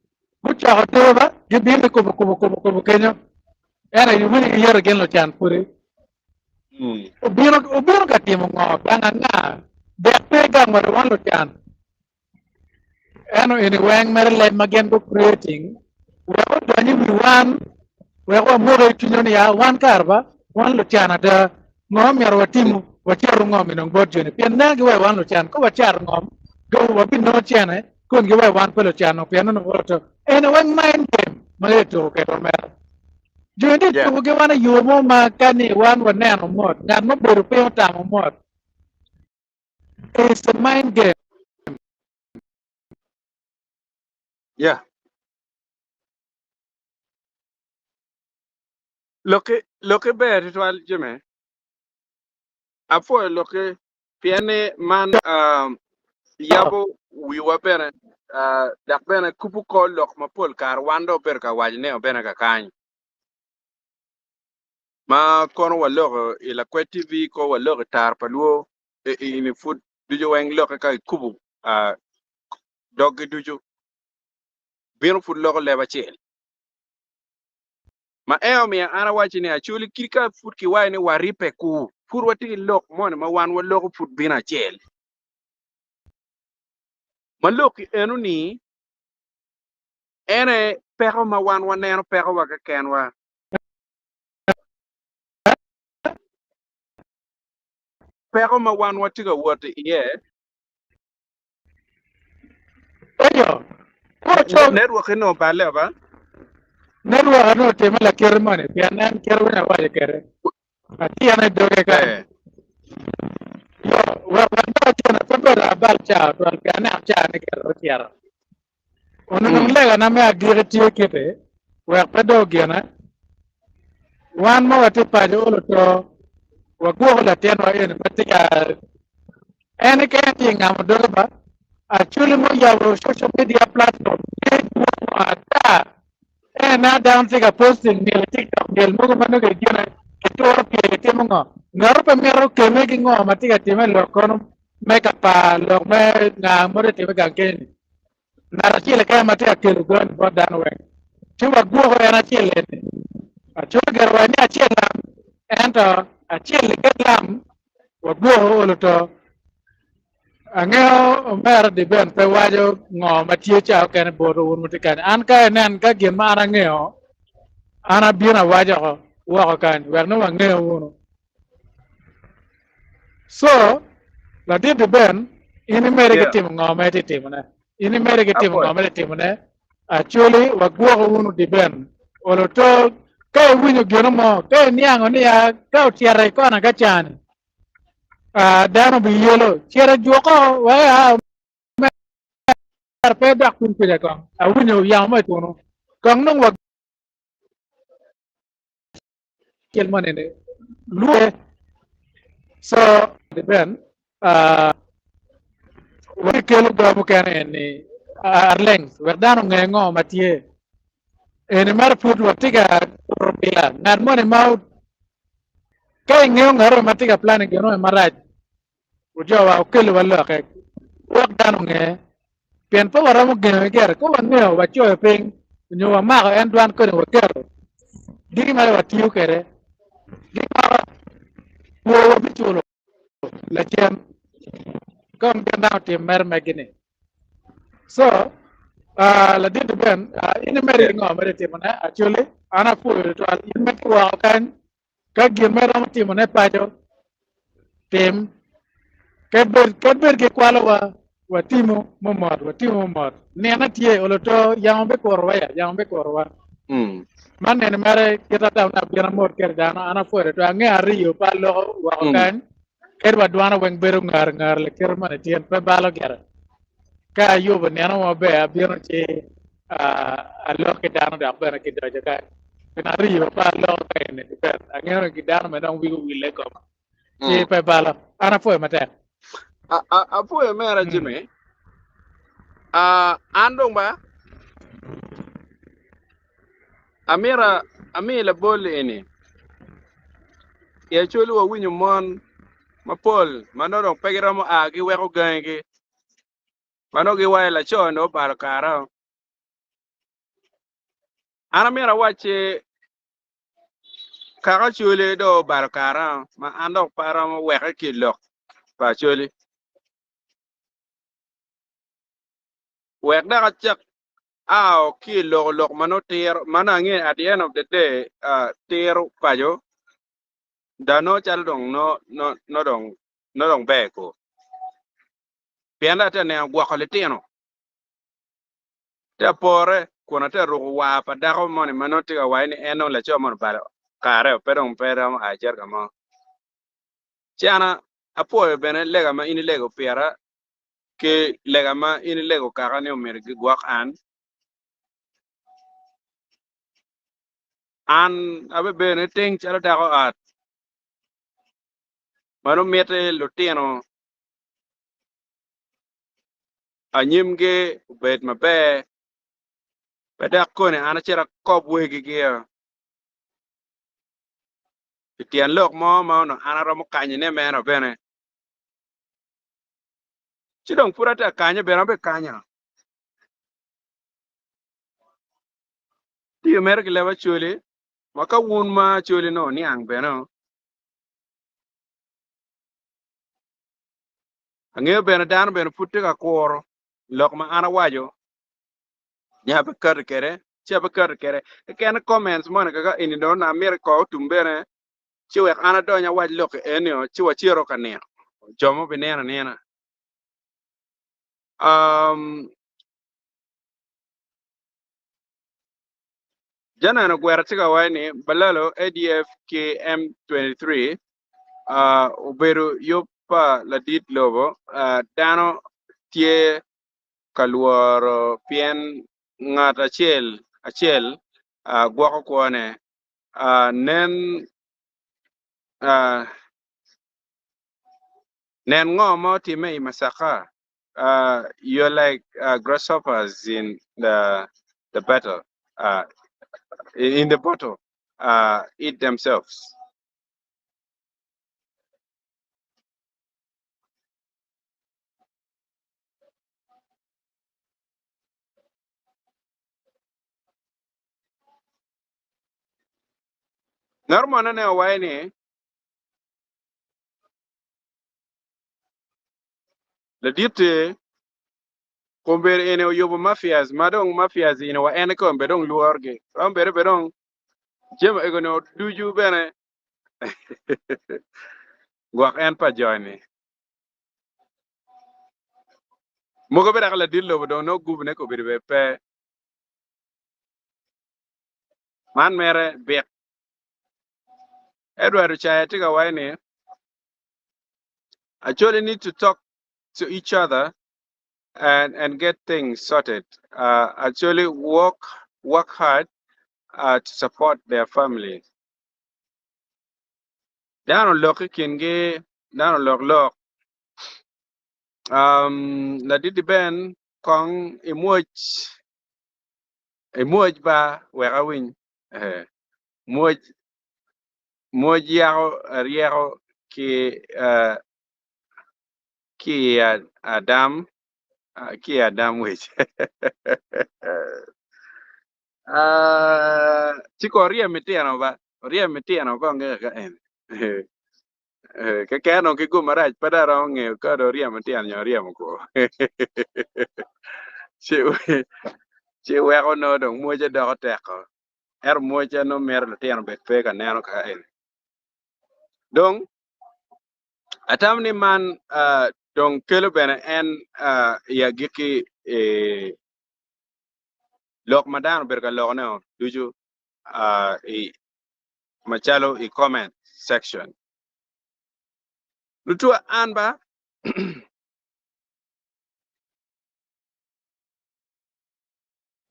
mucha hotoba ge biro ko kenyo era yu mini yero gen lo chan puri ubiro ka timo ngo kana nga de pe ga ngor wan lo chan eno ini weng mer le magen ko creating we ko dani mi wan we ko mo re tunyo ya wan karba wan lo chan ada ngom yar watimu wacharo ngom ino bodjo ni pien na ge we wan lo chan ko wachar ngom go wa bin no chane kun ge we wan pe lo chan no pien no woto eno weng mind game male to ke to mer Jadi yeah tu bagaimana yumo makan ni wan neno mod ngan mo buru pe tamo mod. It's a mind game. yeah lo ke ber twal jeme afo lo ke piane man yabo wi wa bene dak bene kupu ko lok mapol kar wando ber ka wajne bene ka kany ma kono wa lok ila kwe tv ko wa lok tar paluo ini fut dujo weng lok ka kubu dog dujo bino fut lok leba chel ma eo mi ana wachi ni achuli kirka fut ki wai ni waripe ku fur wati lok mon ma wan wa lok fut bina chel ma lok enu ni ene peko ma wan wa neno peko wa ka ken wa peko ma wan wa tiga wote ye Oyo. Ko cho network no bale ba neru ano te mala kere mane pianan kere na wa kere. Ati ana doge kan. eh Yo wa na cha na pe ra bal cha to piana cha ne kere tiara. Ono no lega na me agire tie kete. Wa pe doge na. Wan mo ati pa jo lo to wa go la ten wa ene patika ene ke ti ngam doge ba. Actually mo ya social media platform ata na down take a posting ni TikTok del mo mano ke gina to ke te mo ngaro pa mero ke me ki ngo matika te me lo kono me ka pa lo me na mo te me ka ken na ra chile ka matika ke lo gon bo dan we ti wa go ho na chile a cho gar wa ni a chile ento a chile ke lam wa go ho lo to angeo mer di ben pe wajo ngo matie cha ken bodo won mutikan an ka nen ka gin ma ana ngeo ana bina wajo ko wa ko kan wer no ngeo wono so la di ben ini mere ke yeah tim ngo me ti tim ne ini mere ke tim afo ngo me tim ne actually wa go ko wono di ben olo to kai winyo geno mo kai niango ni ya ka tiare ko na ka chan dano bi yelo tiare joko wa ya pe dak kun pe ko a winyo ya mo to no kong nong wa kel mane ne lu so depend wa kel go mo kan ni arleng verdano ngengo matie ene mar put watiga bila ngan mo ne mau kai ngeo ngaro matiga plan geno maraj ujawa okel wala ke wak dano nge pian po wara mo geno ger ko ngeo wa cho ping nyo wa ma en dwan ko wa ger digi mara wa tiu kere digi mara wo wa bichulo la chen kom gana te mer megine so la dit ben in mer ngo mer te mana actually ana fu to al in mer wa kan ka gir mer am te mana pa jo tem kadber ke kwalo watimo momod nena tie oloto yambe korwa ya yambe korwa man ne mare kita ta na bina mod ker dana ana fore to ange ari yo palo wa kan ker wa dwana weng beru ngar le ker man tien pe balo ger ka yo be nena mo be abiro che a lo ke dana da bana ke do ka na ari yo palo ka ne pe ange ke dana me dong wi le ko che pe balo ana fore mate apo e mera jime andong ba amila bol ene ya chulu wa winyo mon mapol manoro pegira mo gi weko gangi mano gi waila chono bar kara ana mera wache kaka chule do bar kara ma ando para mo weka kilok pa chuli wek da chak ki lok mano tir mana nge at the end of the day tir pajo dano chal dong no dong beko pianda te ne gwa kwalitino te pore kuna te ru wa pa da ko moni mano tiga wa ni eno le cho mon para kare pedong pedong a cher kama chana apo bene lega ma ini lego piara ke lega ma ini lego kaka ne omer gi gwa an abe bene ting chalo da ko at mano mete lutino anyimge bet mabe beda kone ana chera kobwe gi gia tian lok mo no ana romo kanye ne meno bene chidong purata kanye bene be kanya ti mer gi leba chuli maka wun ma chuli no ni ang beno ange bene dan bene putte ka koro lok ma ana wajo nya be kar kere che be kar kere ken comments mo ka ini do na mer ko tumbere chiwe ana do nya waj lok enio chiwa chiro kane jomo be nena jana no gwera tiga wani balalo ADF KM23 uberu yopa la dit lobo dano tie kaluoro pien ngata achel gwako kwane uh, nen ngomo time masaka you're like grasshoppers in the battle in the bottle eat themselves normal ne wani le dit komber ene yobo mafias madong mafias ine wa ene ko bedong luorge ambere bedong jem egono duju bene gwak en pa joini mogo bera kala dillo bodo no gubne ko birbe pe man mere bek Edward chaya tika waini actually need to talk to each other and get things sorted. Actually work hard to support their family. Dano lok kingi dano lok la didi ben kong imuoj ba weka winy muoj yao riero ki Adam ki Adam wich chiko ria mitiano ba ria mitiano ko nge ka en ka kano ki gumaraj padara nge ka do ria mitiano nyo ria mko chi weko no dong muoje do teko muoje no mer litiano bet fe ka neno ka en dong atam ni man dong kelo bene en ya giki lok madano berka lok ne duju machalo comment section lutua anba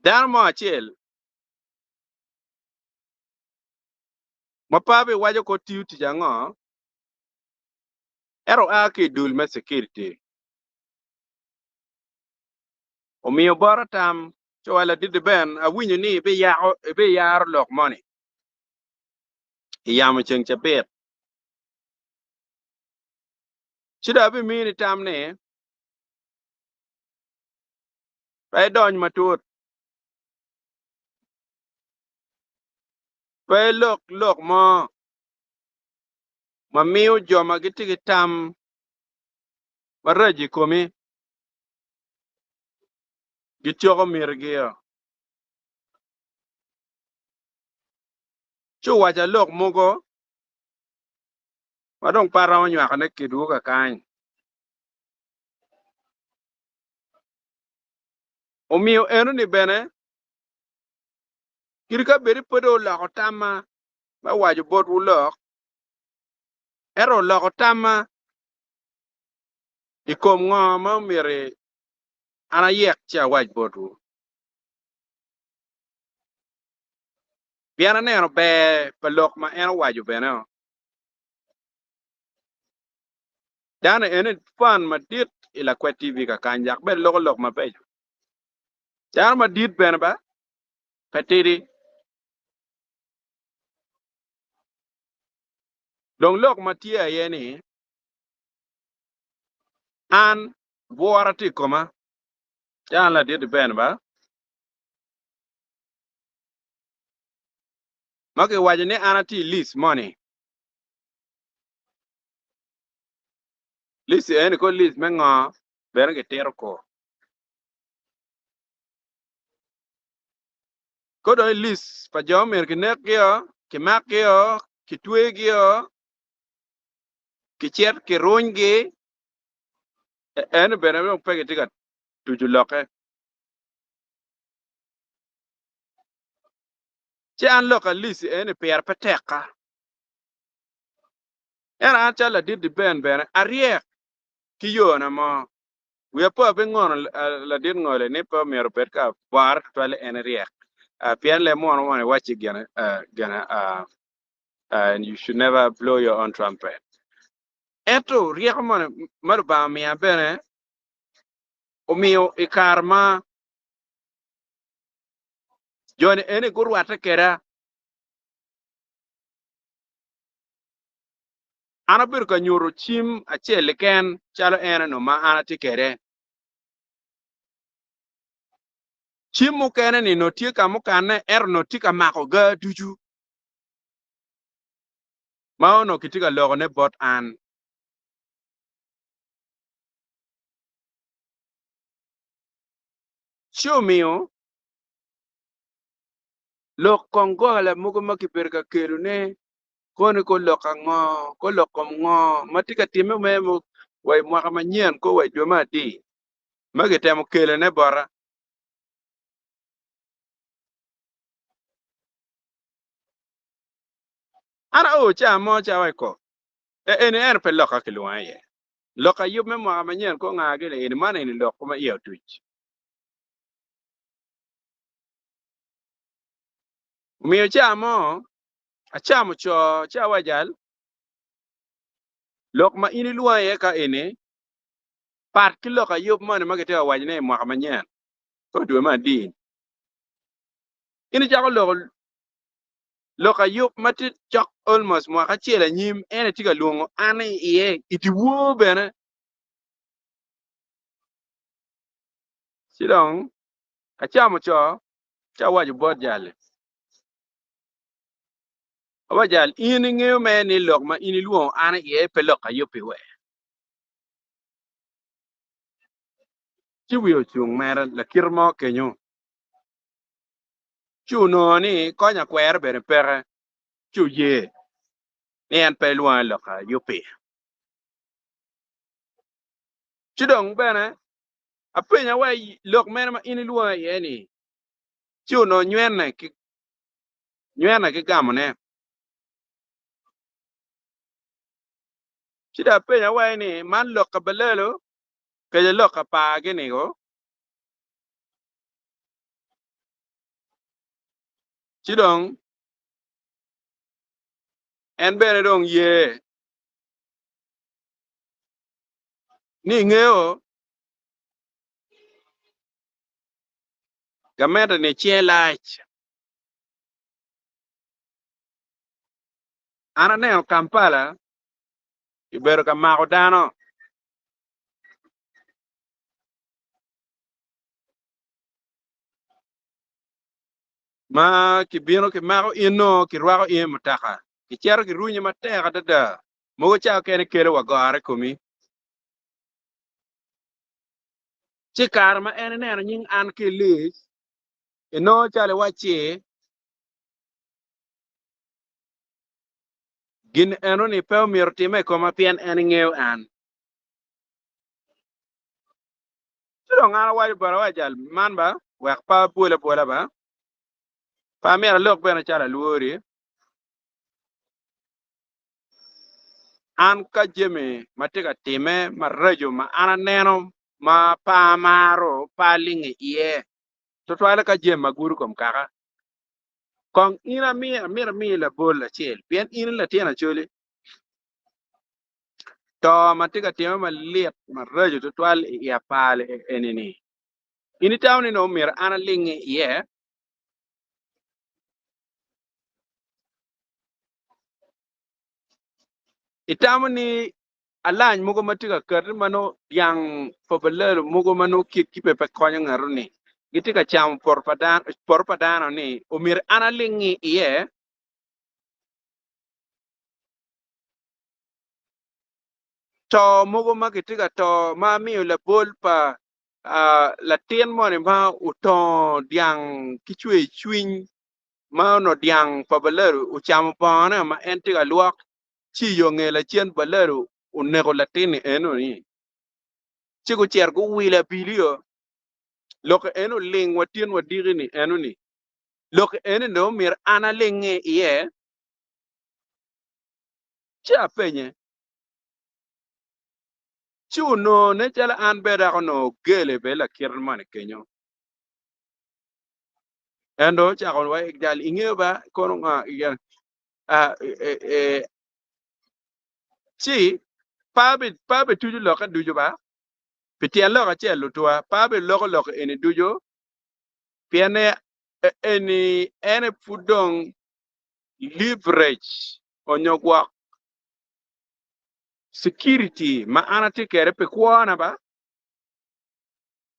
dan mo achiel mapabe wajo ko tiuti jango ero ake dul me security omiyo boro tam chwala didi ben awinyo ni be yar lok money yamo cheng chapet chida be mini tam ne pe dony matut pe lok mo mamiyo joma gitigi tam maraji komi gitioko mirgio chuwacha lok mogo madong para onywaka ne kiduka kany omiyo eno ni bene kirika beri podo loko tama ma wajo bot ulok ero loko tama ikom ngo ma mire ana yek cha waj botu biana neno be lok ma eno wajo bene dana ene fan ma dit ila kwa tv ka kanjak be lok ma pejo dana ma dit bene ba patiri dong lok ma tia yeni an buara ti koma dana la dit bene ba maki wajo ni ana ti list money list ene ko list mengo bene ke tero ko do list pa jomer ki nek yo ki mak yo ki twe yo ki chet ki rungi en bene no pege tikat tuju loke che an loka list en per pateka era an chala dit ben bene ariek ki yo na mo we po be ngon la dit ngole ne po mer pet ka war tole en riek pien le mo no wachi gana and you should never blow your own trumpet eto riek mo mar ba mi bene omiyo ikarma joni ene gurwata kera ana bir ka nyuro chim achiel ken chalo ene no ma ana tikere chim mukene ni notie ka mukane no tika mako ga duju ma ono kitika logo ne bot an chumio lok kongo la mugo makibir ka kelu ne koni ko lokom ngo matika time memo wai mwaka manyen ko wai joma di magitemo kele ne bora ana o cha mo cha wai ko en pe loka ke luan ye loka yup me mo amanyen ko nga ge le man ni lok ma iyo tuch mi cha mo a cha mo cho cha wajal lok ma ini luan ye ka ene pat ki loka yup mo ne ma ke te wajne mo amanyen ko du ma din ini cha ko loka yup matit chok almost mo ka chela nyim ene tiga luongo ane iye itiwo bene sidong a cha mo cho cha waju bot jale wajal in ngeo me ni lok ma ini luongo ane iye pe loka yup iwe chi wiyo chung mera la kirmo kenyo chu no ni konya kwer bene pere chu ye ni en pe luongo loka yupi sidong bene a penya wa lok mera ma ini luongo iye ni chu no nywene ki gamone sida penya wa ni man loka belelo ke loka pa gini go sidong en bene dong ye ni ngeo gameda ni chielach ana ne Kampala ibero ka mago dano ma kibino ki mago ino ki rwago in mutaka ki chero ki runye mateka dada mogo cha kene kele wagore kumi chikar ma en neno nying an ki lis ino chale wachi gin eno ni peo mier time koma pien en ngeo an chiro ngana waj bara wajal man ba wek pa pula ba pa mier lok bene chala luori an ka jeme mateka time marajo ma ana neno ma pa maro pa lingi iye to twala ka jem maguru kom kaka kong ina mi la bol la chel bien ina la tiena chole to mateka time ma liep marajo to twal ya pale enini ini tawni no mir ana lingi iye itamni alany mugo mateka kar mano yang popular mugo mano kipe pe konyo ngaruni gitika cham por padano ni umir ana lingi iye to mugo magitika to ma miyo la bol pa la tien mone ma uto diang kichwe chwiny ma no diang popular ucham pone ma entiga luok chi yo ngela chien baleru unego latini eno ni chiku cher ku wila bilio lok eno ling watien wadiri ni eno ni lok eno no mir ana lingi iye cha penye chu no ne chala an beda no gele bela kirman kenyo endo cha kon wa gal inge ba kono nga ya a chi pabe tuju loka duju ba pitia loka che lutwa pabe loko eni duju piene ene fudong leverage onyogwa security ma ana ti kere pe kwana ba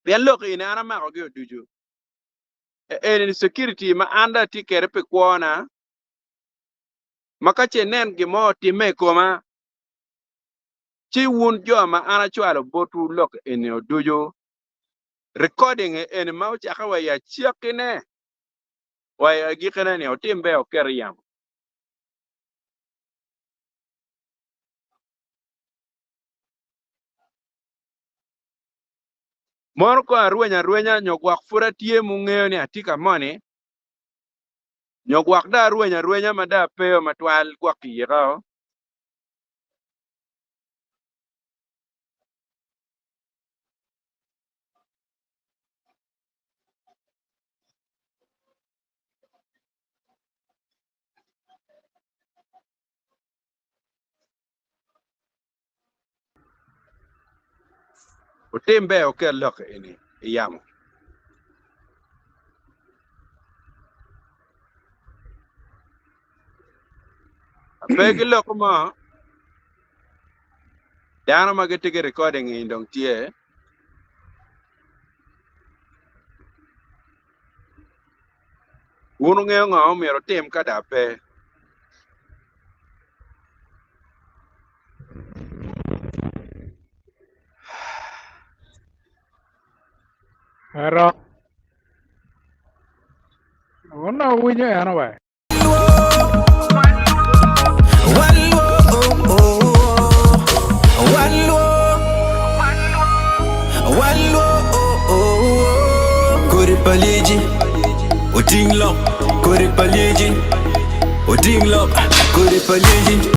bien loko ina ana ma ko duju ene security ma anda ti kere pe kwana makache nen gimo time koma chi wun jo ma ana chwalo botu lok ene duju recording ene ma chaka wa ya chiakine wa ya gikene ne otimbe okeriyam mor ko arwenya nyogwak fura tie mung'eyo ni atika moni Nyogwak da ruenya ma da peo matwal gwak yira. Utembe oke lok ini yamo. Pegi lok ma dano ma getike recording in dong tie. Unu ng'eyo ng'o mero tim ka da pe. Pero no winyo ano ba? Paliji, Oding Lop, Kori Paliji, Oding Lop, Kori Paliji.